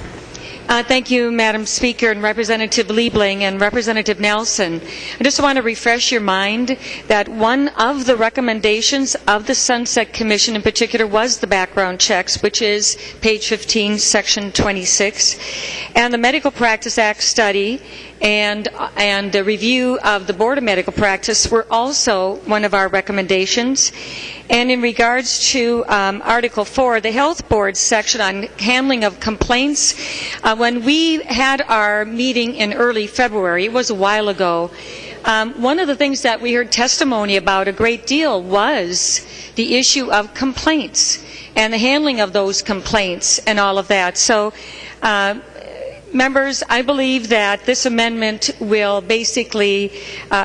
Thank you, Madam Speaker, and Representative Liebling and Representative Nelson. I just want to refresh your mind that one of the recommendations of the Sunset Commission in particular was the background checks, which is page 15, section 26. And the Medical Practice Act study and the review of the Board of Medical Practice were also one of our recommendations. And in regards to Article 4, the Health Board section on handling of complaints, when we had our meeting in early February, it was a while ago, one of the things that we heard testimony about a great deal was the issue of complaints and the handling of those complaints and all of that. So, members, I believe that this amendment will basically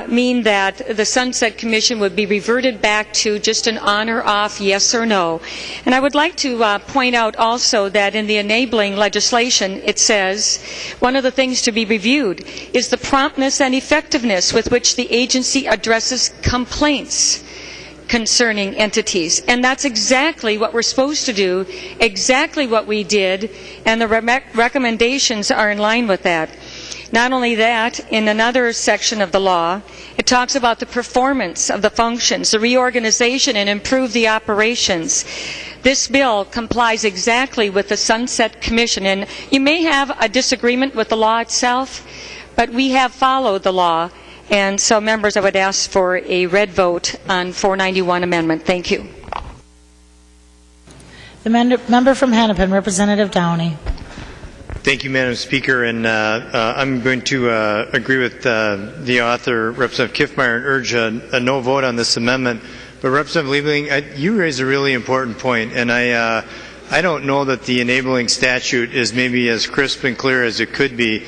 mean that the Sunset Commission would be reverted back to just an on or off, yes or no. And I would like to point out also that in the enabling legislation, it says one of the things to be reviewed is the promptness and effectiveness with which the agency addresses complaints concerning entities. And that's exactly what we're supposed to do, exactly what we did, and the recommendations are in line with that. Not only that, in another section of the law, it talks about the performance of the functions, the reorganization, and improve the operations. This bill complies exactly with the Sunset Commission, and you may have a disagreement with the law itself, but we have followed the law. And so, members, I would ask for a red vote on 491 amendment. Thank you. The member from Hennepin, Representative Downey. Thank you, Madam Speaker, and I'm going to agree with the author, Representative Kiffmeyer, and urge a no vote on this amendment. But Representative Liebling, you raise a really important point, and I don't know that the enabling statute is maybe as crisp and clear as it could be.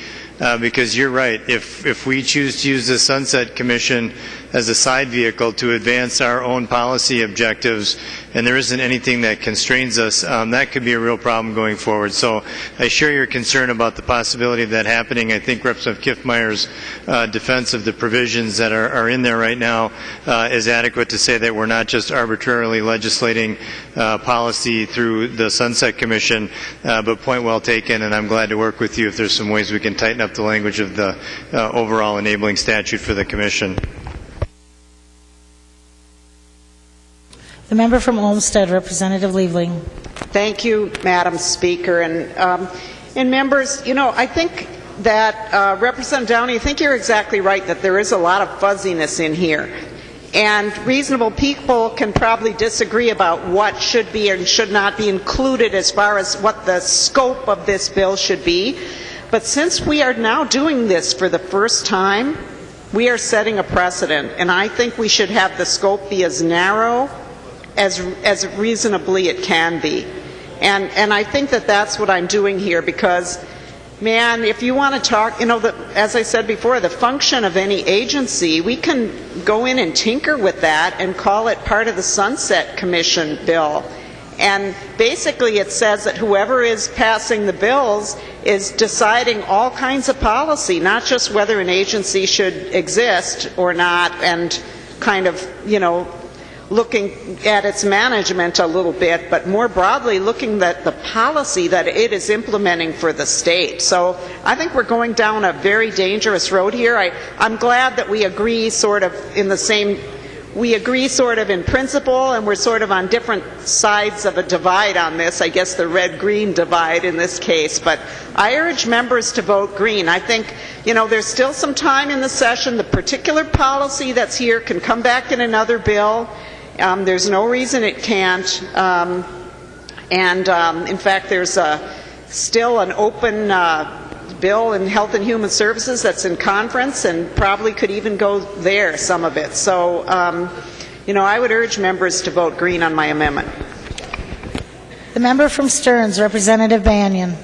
Because you're right, if we choose to use the Sunset Commission as a side vehicle to advance our own policy objectives, and there isn't anything that constrains us, that could be a real problem going forward. So I share your concern about the possibility of that happening. I think Representative Kiffmeyer's defense of the provisions that are in there right now is adequate to say that we're not just arbitrarily legislating policy through the Sunset Commission, but point well taken, and I'm glad to work with you if there's some ways we can tighten up the language of the overall enabling statute for the Commission. The member from Olmsted, Representative Liebling. Thank you, Madam Speaker. And members, you know, I think that Representative Downey, I think you're exactly right that there is a lot of fuzziness in here. And reasonable people can probably disagree about what should be and should not be included as far as what the scope of this bill should be. But since we are now doing this for the first time, we are setting a precedent. And I think we should have the scope be as narrow as reasonably it can be. And I think that that's what I'm doing here because, man, if you want to talk, you know, as I said before, the function of any agency, we can go in and tinker with that and call it part of the Sunset Commission bill. And basically it says that whoever is passing the bills is deciding all kinds of policy, not just whether an agency should exist or not, and kind of, you know, looking at its management a little bit, but more broadly looking at the policy that it is implementing for the state. So I think we're going down a very dangerous road here. I'm glad that we agree sort of in the same, we agree sort of in principle, and we're sort of on different sides of a divide on this, I guess the red-green divide in this case. But I urge members to vote green. I think, you know, there's still some time in the session. The particular policy that's here can come back in another bill. There's no reason it can't. In fact, there's still an open bill in Health and Human Services that's in conference and probably could even go there, some of it. So, you know, I would urge members to vote green on my amendment. The member from Stearns, Representative Banyan.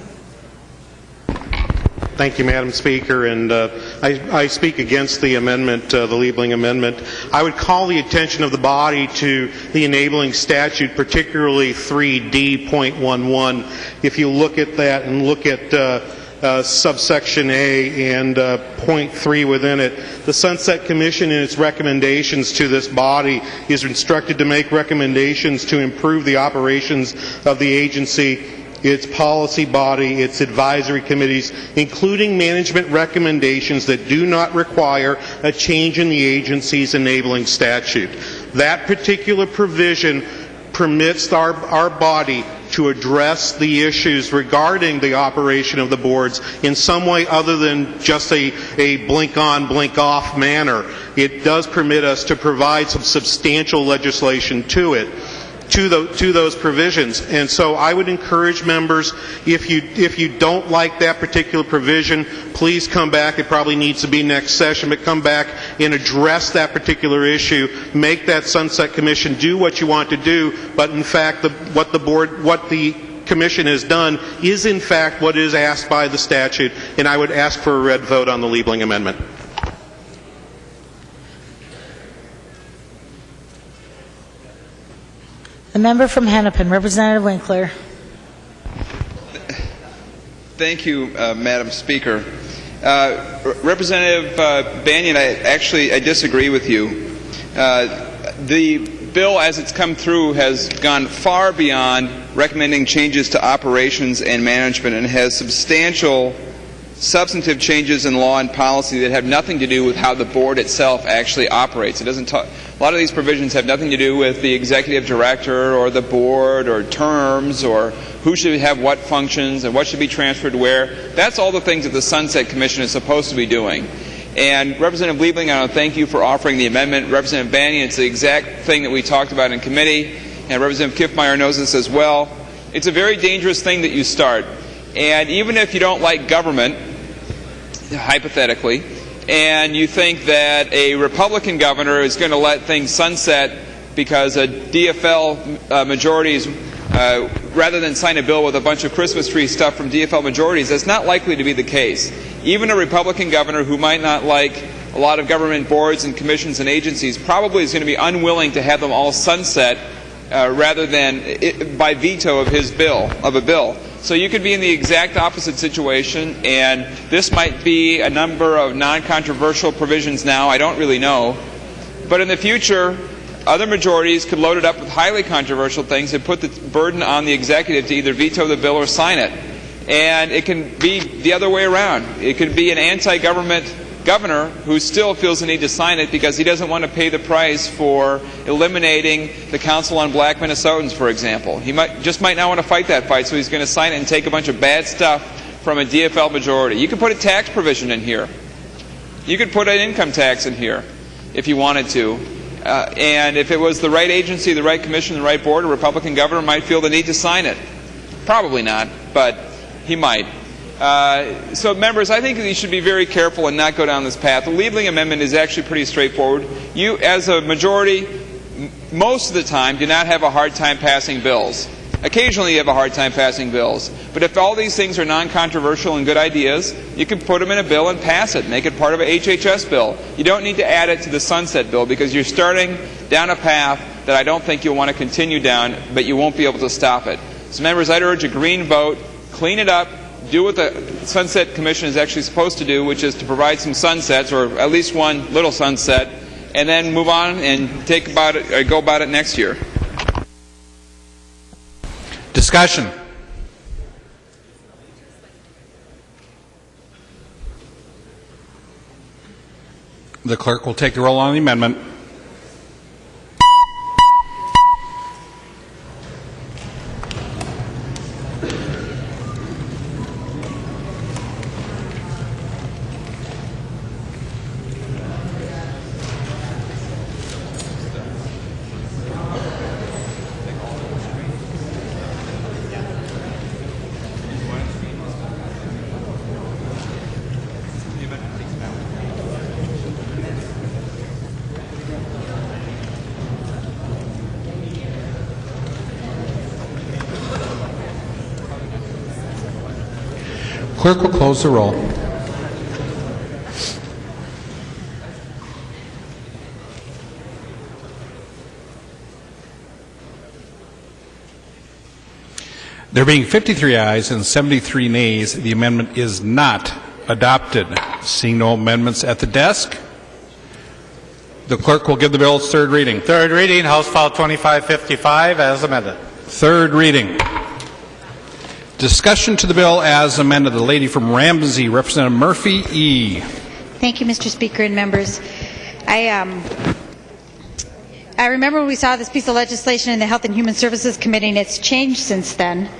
Thank you, Madam Speaker, and I speak against the amendment, the Liebling amendment. I would call the attention of the body to the enabling statute, particularly 3D.11. If you look at that and look at subsection A and point 3 within it, the Sunset Commission in its recommendations to this body is instructed to make recommendations to improve the operations of the agency, its policy body, its advisory committees, including management recommendations that do not require a change in the agency's enabling statute. That particular provision permits our body to address the issues regarding the operation of the boards in some way other than just a blink-on, blink-off manner. It does permit us to provide some substantial legislation to it. to those provisions. And so I would encourage members, if you don't like that particular provision, please come back. It probably needs to be next session, but come back and address that particular issue. Make that Sunset Commission do what you want to do, but in fact, what the Commission has done is in fact what is asked by the statute, and I would ask for a red vote on the Liebling Amendment. The member from Hennepin, Representative Winkler. Thank you, Madam Speaker. Representative Banyan, I disagree with you. The bill, as it's come through, has gone far beyond recommending changes to operations and management, and has substantial substantive changes in law and policy that have nothing to do with how the board itself actually operates. It doesn't talk. A lot of these provisions have nothing to do with the executive director or the board or terms or who should have what functions and what should be transferred where. That's all the things that the Sunset Commission is supposed to be doing. And Representative Liebling, I want to thank you for offering the amendment. Representative Banyan, it's the exact thing that we talked about in committee, and Representative Kiffmeyer knows this as well. It's a very dangerous thing that you start. And even if you don't like government, hypothetically, and you think that a Republican governor is going to let things sunset because a DFL majorities, rather than sign a bill with a bunch of Christmas tree stuff from DFL majorities, that's not likely to be the case. Even a Republican governor who might not like a lot of government boards and commissions and agencies probably is going to be unwilling to have them all sunset rather than by veto of his bill, of a bill. So you could be in the exact opposite situation, and this might be a number of non-controversial provisions now. I don't really know. But in the future, other majorities could load it up with highly controversial things and put the burden on the executive to either veto the bill or sign it. And it can be the other way around. It could be an anti-government governor who still feels the need to sign it because he doesn't want to pay the price for eliminating the Council on Black Minnesotans, for example. He might not want to fight that fight, so he's going to sign it and take a bunch of bad stuff from a DFL majority. You could put a tax provision in here. You could put an income tax in here if you wanted to. And if it was the right agency, the right commission, the right board, a Republican governor might feel the need to sign it. Probably not, but he might. So, members, I think that you should be very careful and not go down this path. The Liebling Amendment is actually pretty straightforward. You, as a majority, most of the time, do not have a hard time passing bills. Occasionally you have a hard time passing bills. But if all these things are non-controversial and good ideas, you can put them in a bill and pass it. Make it part of an HHS bill. You don't need to add it to the sunset bill because you're starting down a path that I don't think you'll want to continue down, but you won't be able to stop it. So, members, I'd urge a green vote. Clean it up. Do what the Sunset Commission is actually supposed to do, which is to provide some sunsets, or at least one little sunset, and then move on and go about it next year. Discussion. The clerk will take the roll on the amendment. Clerk will close the roll. There being 53 ayes and 73 nays, the amendment is not adopted. Seeing no amendments at the desk, the clerk will give the bill its third reading. Third reading, House File 2555, as amended. Third reading. Discussion to the bill as amended. The lady from Ramsey, Representative Murphy E. Thank you, Mr. Speaker and members. I remember when we saw this piece of legislation in the Health and Human Services Committee, and it's changed since then.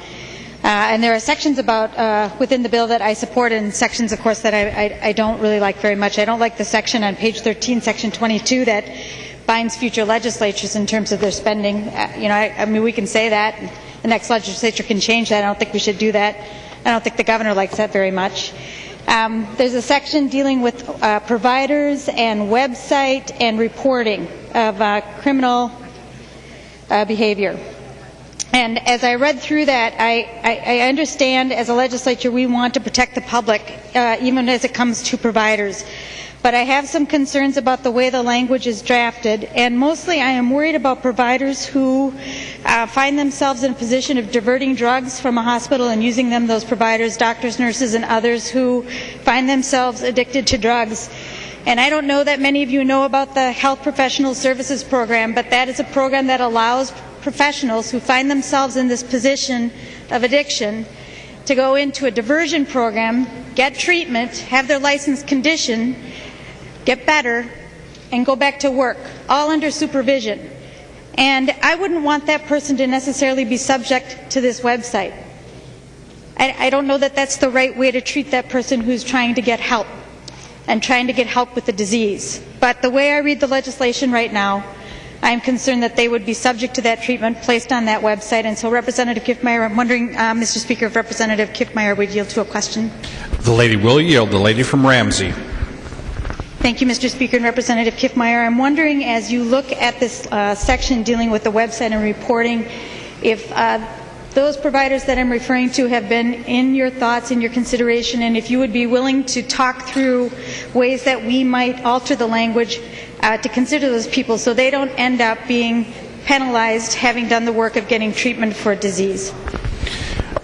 And there are sections about within the bill that I support, and sections, of course, that I don't really like very much. I don't like the section on page 13, section 22, that binds future legislatures in terms of their spending. I mean, we can say that. The next legislature can change that. I don't think we should do that. I don't think the governor likes that very much. There's a section dealing with providers and website and reporting of criminal behavior. And as I read through that, I understand as a legislature we want to protect the public, even as it comes to providers. But I have some concerns about the way the language is drafted, and mostly I am worried about providers who find themselves in a position of diverting drugs from a hospital and using them, those providers, doctors, nurses, and others who find themselves addicted to drugs. And I don't know that many of you know about the Health Professional Services Program, but that is a program that allows professionals who find themselves in this position of addiction to go into a diversion program, get treatment, have their license conditioned, get better, and go back to work, all under supervision. And I wouldn't want that person to necessarily be subject to this website. I don't know that that's the right way to treat that person who's trying to get help and trying to get help with the disease. But the way I read the legislation right now, I'm concerned that they would be subject to that treatment placed on that website. And so, Representative Kiffmeyer, I'm wondering, Mr. Speaker, if Representative Kiffmeyer would yield to a question. The lady will yield. The lady from Ramsey. Thank you, Mr. Speaker and Representative Kiffmeyer. I'm wondering, as you look at this section dealing with the website and reporting, if those providers that I'm referring to have been in your thoughts, in your consideration, and if you would be willing to talk through ways that we might alter the language to consider those people so they don't end up being penalized having done the work of getting treatment for a disease.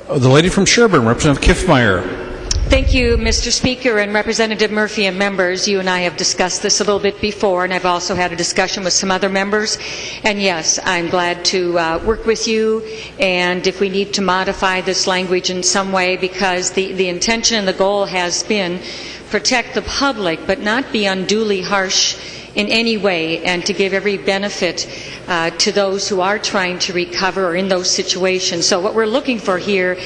The lady from Sherburne, Representative Kiffmeyer. Thank you, Mr. Speaker, and Representative Murphy and members. You and I have discussed this a little bit before, and I've also had a discussion with some other members. And yes, I'm glad to work with you, and if we need to modify this language in some way, because the intention and the goal has been protect the public, but not be unduly harsh in any way, and to give every benefit to those who are trying to recover or in those situations. So what we're looking for here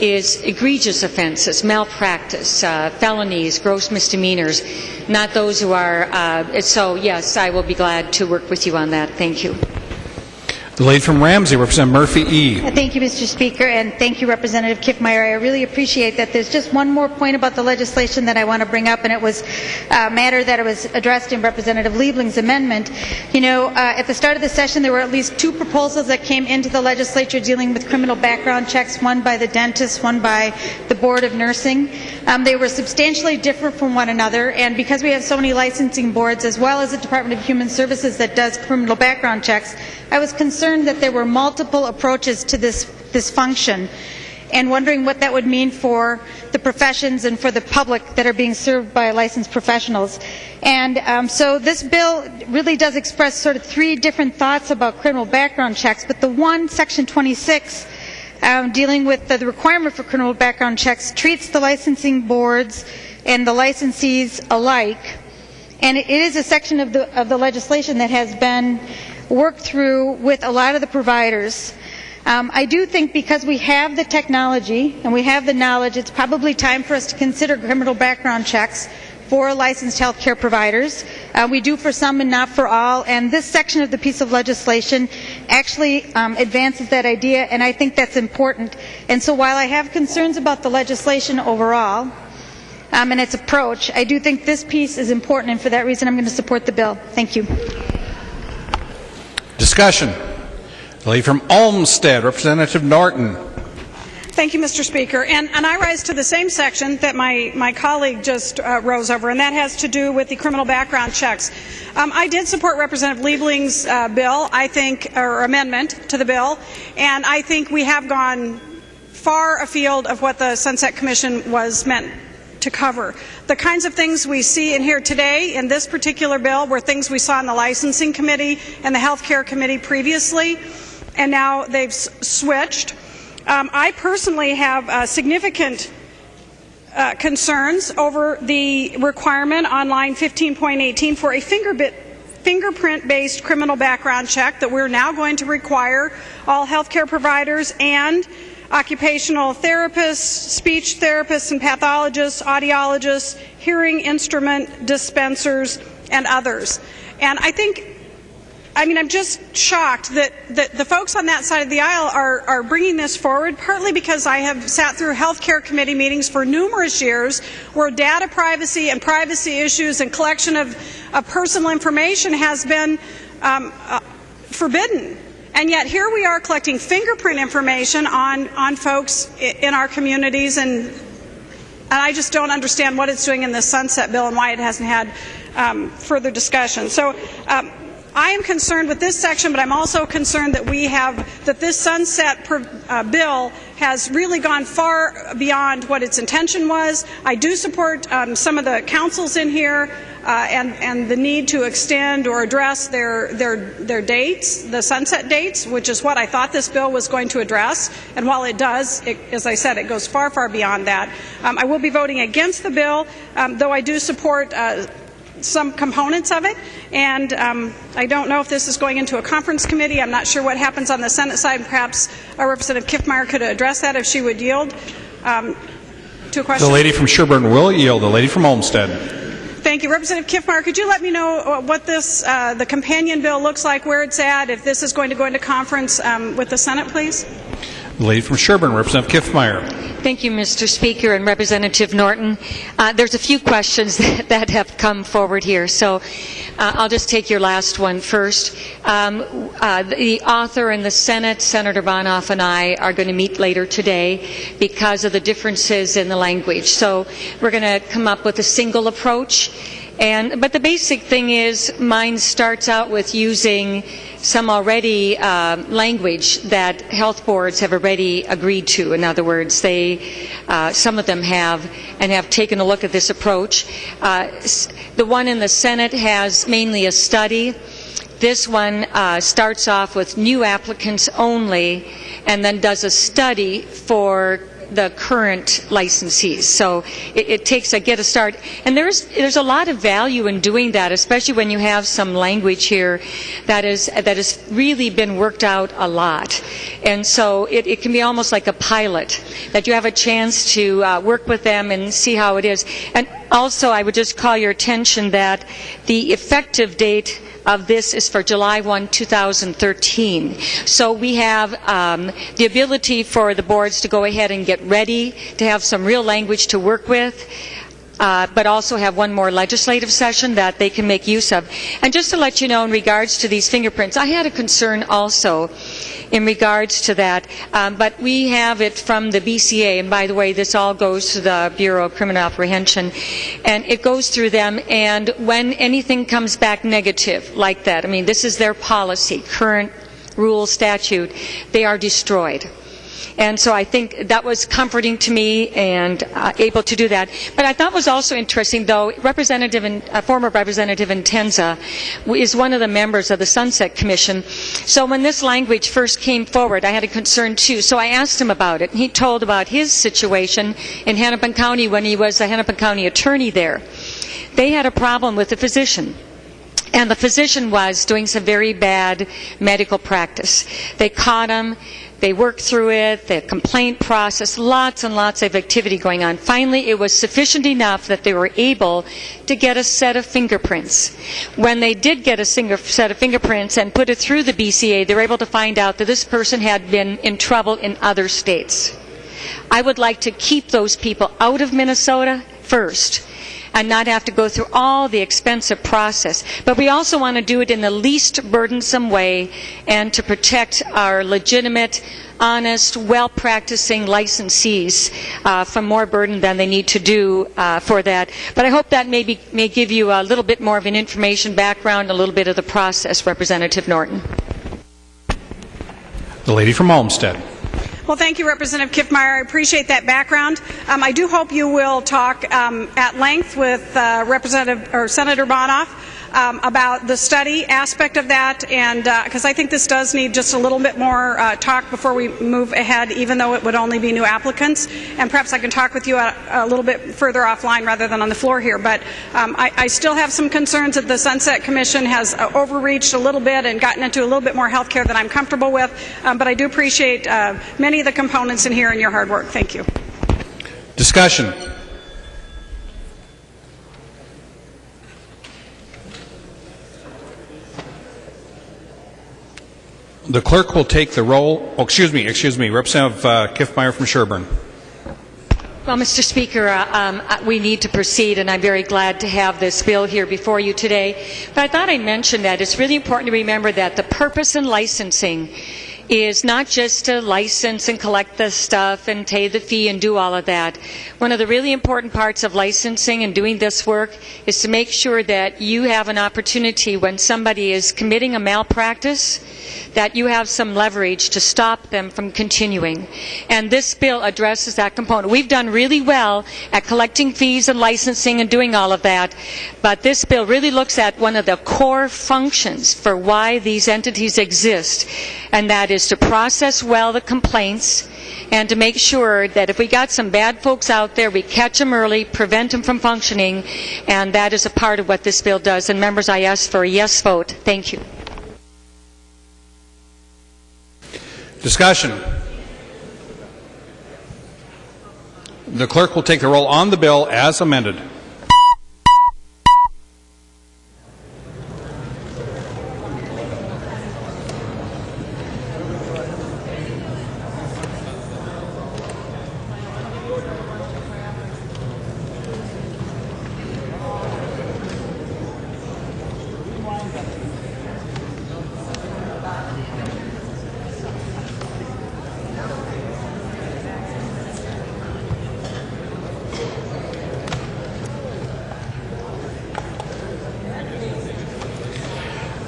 is egregious offenses, malpractice, felonies, gross misdemeanors, not those who are, so yes, I will be glad to work with you on that. Thank you. The lady from Ramsey, Representative Murphy E. Thank you, Mr. Speaker, and thank you, Representative Kiffmeyer. I really appreciate that. There's just one more point about the legislation that I want to bring up, and it was a matter that was addressed in Representative Liebling's amendment. You know, at the start of the session, there were at least two proposals that came into the legislature dealing with criminal background checks, one by the dentist, one by the Board of Nursing. They were substantially different from one another, and because we have so many licensing boards, as well as the Department of Human Services that does criminal background checks, I was concerned that there were multiple approaches to this function, and wondering what that would mean for the professions and for the public that are being served by licensed professionals. And so this bill really does express sort of three different thoughts about criminal background checks, but the one, Section 26, dealing with the requirement for criminal background checks, treats the licensing boards and the licensees alike. And it is a section of the legislation that has been worked through with a lot of the providers. I do think because we have the technology and we have the knowledge, it's probably time for us to consider criminal background checks for licensed healthcare providers. We do for some and not for all, and this section of the piece of legislation actually advances that idea, and I think that's important. And so while I have concerns about the legislation overall and its approach, I do think this piece is important, and for that reason I'm going to support the bill. Thank you. Discussion. The lady from Olmsted, Representative Norton. Thank you, Mr. Speaker. And I rise to the same section that my colleague just rose over, and that has to do with the criminal background checks. I did support Representative Liebling's bill, I think, or amendment to the bill, and I think we have gone far afield of what the Sunset Commission was meant to cover. The kinds of things we see in here today in this particular bill were things we saw in the Licensing Committee and the Healthcare Committee previously, and now they've switched. I personally have significant concerns over the requirement on line 15.18 for a fingerprint-based criminal background check that we're now going to require all healthcare providers and occupational therapists, speech therapists and pathologists, audiologists, hearing instrument dispensers, and others. And I think I mean, I'm just shocked that the folks on that side of the aisle are bringing this forward, partly because I have sat through healthcare committee meetings for numerous years where data privacy and privacy issues and collection of personal information has been forbidden. And yet here we are collecting fingerprint information on folks in our communities, and I just don't understand what it's doing in this sunset bill and why it hasn't had further discussion. So I am concerned with this section, but I'm also concerned that this sunset bill has really gone far beyond what its intention was. I do support some of the councils in here and the need to extend or address their dates, the sunset dates, which is what I thought this bill was going to address. And while it does, as I said, it goes far, far beyond that. I will be voting against the bill, though I do support some components of it, and I don't know if this is going into a conference committee. I'm not sure what happens on the Senate side. Perhaps Representative Kiffmeyer could address that if she would yield to a question. The lady from Sherburne will yield. The lady from Olmsted. Thank you. Representative Kiffmeyer, could you let me know what this, the companion bill looks like, where it's at, if this is going to go into conference with the Senate, please? The lady from Sherburne, Representative Kiffmeyer. Thank you, Mr. Speaker and Representative Norton. There's a few questions that have come forward here, so I'll just take your last one first. The author in the Senate, Senator Bonoff, and I are going to meet later today because of the differences in the language. So we're going to come up with a single approach. But the basic thing is, mine starts out with using some already language that health boards have already agreed to. In other words, some of them have taken a look at this approach. The one in the Senate has mainly a study. This one starts off with new applicants only, and then does a study for the current licensees. So it takes get a start, and there's a lot of value in doing that, especially when you have some language here that has really been worked out a lot. And so it can be almost like a pilot, that you have a chance to work with them and see how it is. And also, I would just call your attention that the effective date of this is for July 1, 2013. So we have the ability for the boards to go ahead and get ready to have some real language to work with, but also have one more legislative session that they can make use of. And just to let you know, in regards to these fingerprints, I had a concern also in regards to that, but we have it from the BCA, and by the way, this all goes to the Bureau of Criminal Apprehension, and it goes through them, and when anything comes back negative like that, I mean, this is their policy, current rule statute, they are destroyed. And so I think that was comforting to me and able to do that. But I thought was also interesting, though, former Representative Intenza is one of the members of the Sunset Commission. So when this language first came forward, I had a concern too. So I asked him about it. And he told about his situation in Hennepin County when he was a Hennepin County attorney there. They had a problem with a physician. And the physician was doing some very bad medical practice. They caught him. They worked through it, the complaint process, lots and lots of activity going on. Finally, it was sufficient enough that they were able to get a set of fingerprints. When they did get a set of fingerprints and put it through the BCA, they were able to find out that this person had been in trouble in other states. I would like to keep those people out of Minnesota first, and not have to go through all the expensive process. But we also want to do it in the least burdensome way and to protect our legitimate, honest, well-practicing licensees from more burden than they need to do for that. But I hope that may give you a little bit more of an information background, a little bit of the process, Representative Norton. The lady from Olmsted. Well, thank you, Representative Kiffmeyer. I appreciate that background. I do hope you will talk at length with Senator Bonoff about the study aspect of that, and because I think this does need just a little bit more talk before we move ahead, even though it would only be new applicants. And perhaps I can talk with you a little bit further offline rather than on the floor here. But I still have some concerns that the Sunset Commission has overreached a little bit and gotten into a little bit more health care than I'm comfortable with. But I do appreciate many of the components in here and your hard work. Thank you. Discussion. The clerk will take the roll. Oh, excuse me, Representative Kiffmeyer from Sherburne. Well, Mr. Speaker, we need to proceed, and I'm very glad to have this bill here before you today. But I thought I'd mention that it's really important to remember that the purpose in licensing is not just to license and collect the stuff and pay the fee and do all of that. One of the really important parts of licensing and doing this work is to make sure that you have an opportunity when somebody is committing a malpractice, that you have some leverage to stop them from continuing. And this bill addresses that component. We've done really well at collecting fees and licensing and doing all of that, but this bill really looks at one of the core functions for why these entities exist, and that is to process well the complaints and to make sure that if we got some bad folks out there, we catch them early, prevent them from functioning, and that is a part of what this bill does. And members, I ask for a yes vote. Thank you. Discussion. The clerk will take the roll on the bill as amended.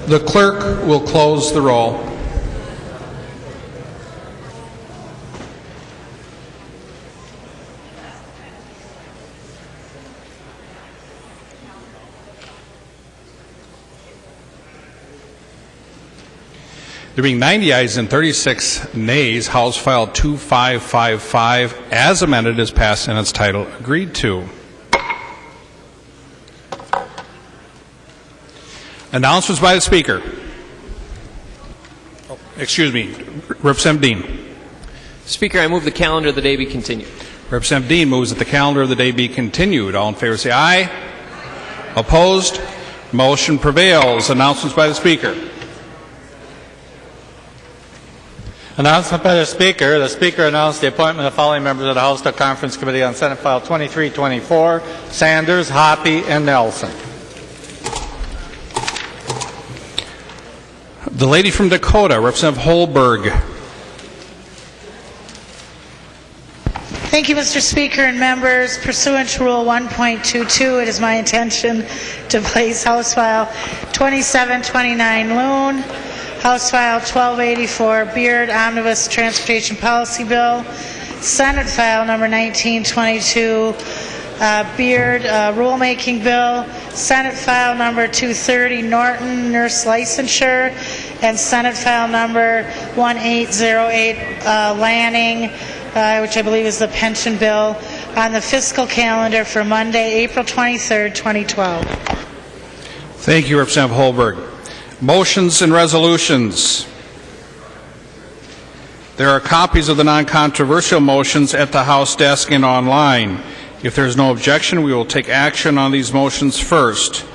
The clerk will close the roll. There being 90 ayes and 36 nays, House File 2555 as amended is passed in its title. Agreed to. Announcements by the Speaker. Oh, excuse me, Representative Dean. Speaker, I move the calendar of the day be continued. Representative Dean moves that the calendar of the day be continued. All in favor say aye. Opposed? Motion prevails. Announcements by the Speaker. Announcement by the Speaker. The Speaker announced the appointment of following members of the House Conference Committee on Senate File 2324, Sanders, Hoppe, and Nelson. The lady from Dakota, Representative Holberg. Thank you, Mr. Speaker and members. Pursuant to Rule 1.22, it is my intention to place House File 2729 Loon, House File 1284 Beard Omnibus Transportation Policy Bill, Senate File number 1922 Beard Rulemaking Bill, Senate File number 230 Norton Nurse Licensure, and Senate File number 1808 Lanning, which I believe is the pension bill, on the fiscal calendar for Monday, April 23rd, 2012. Thank you, Representative Holberg. Motions and resolutions. There are copies of the non-controversial motions at the House desk and online. If there is no objection, we will take action on these motions first.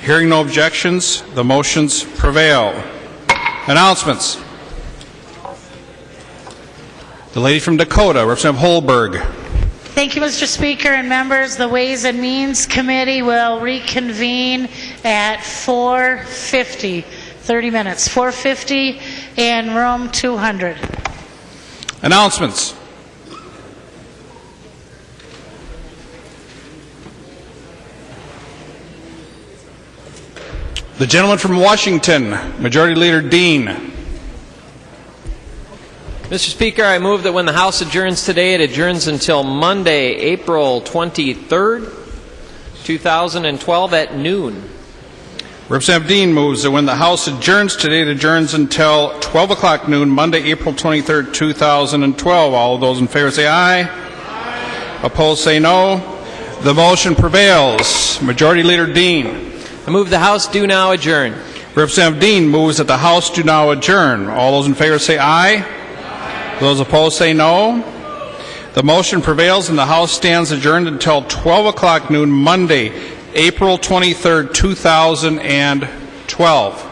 Hearing no objections, the motions prevail. Announcements. The lady from Dakota, Representative Holberg. Thank you, Mr. Speaker and members. The Ways and Means Committee will reconvene at 4:50, 30 minutes, 4:50 in room 200. Announcements. The gentleman from Washington, Majority Leader Dean. Mr. Speaker, I move that when the House adjourns today, it adjourns until Monday, April 23rd, 2012 at noon. Representative Dean moves that when the House adjourns today, it adjourns until 12 o'clock noon, Monday, April 23rd, 2012. All of those in favor say aye. Aye. Opposed say no. The motion prevails. Majority Leader Dean. I move the House do now adjourn. Representative Dean moves that the House do now adjourn. All those in favor say aye. Those opposed say no. The motion prevails and the House stands adjourned until 12 o'clock noon Monday, April 23rd, 2012.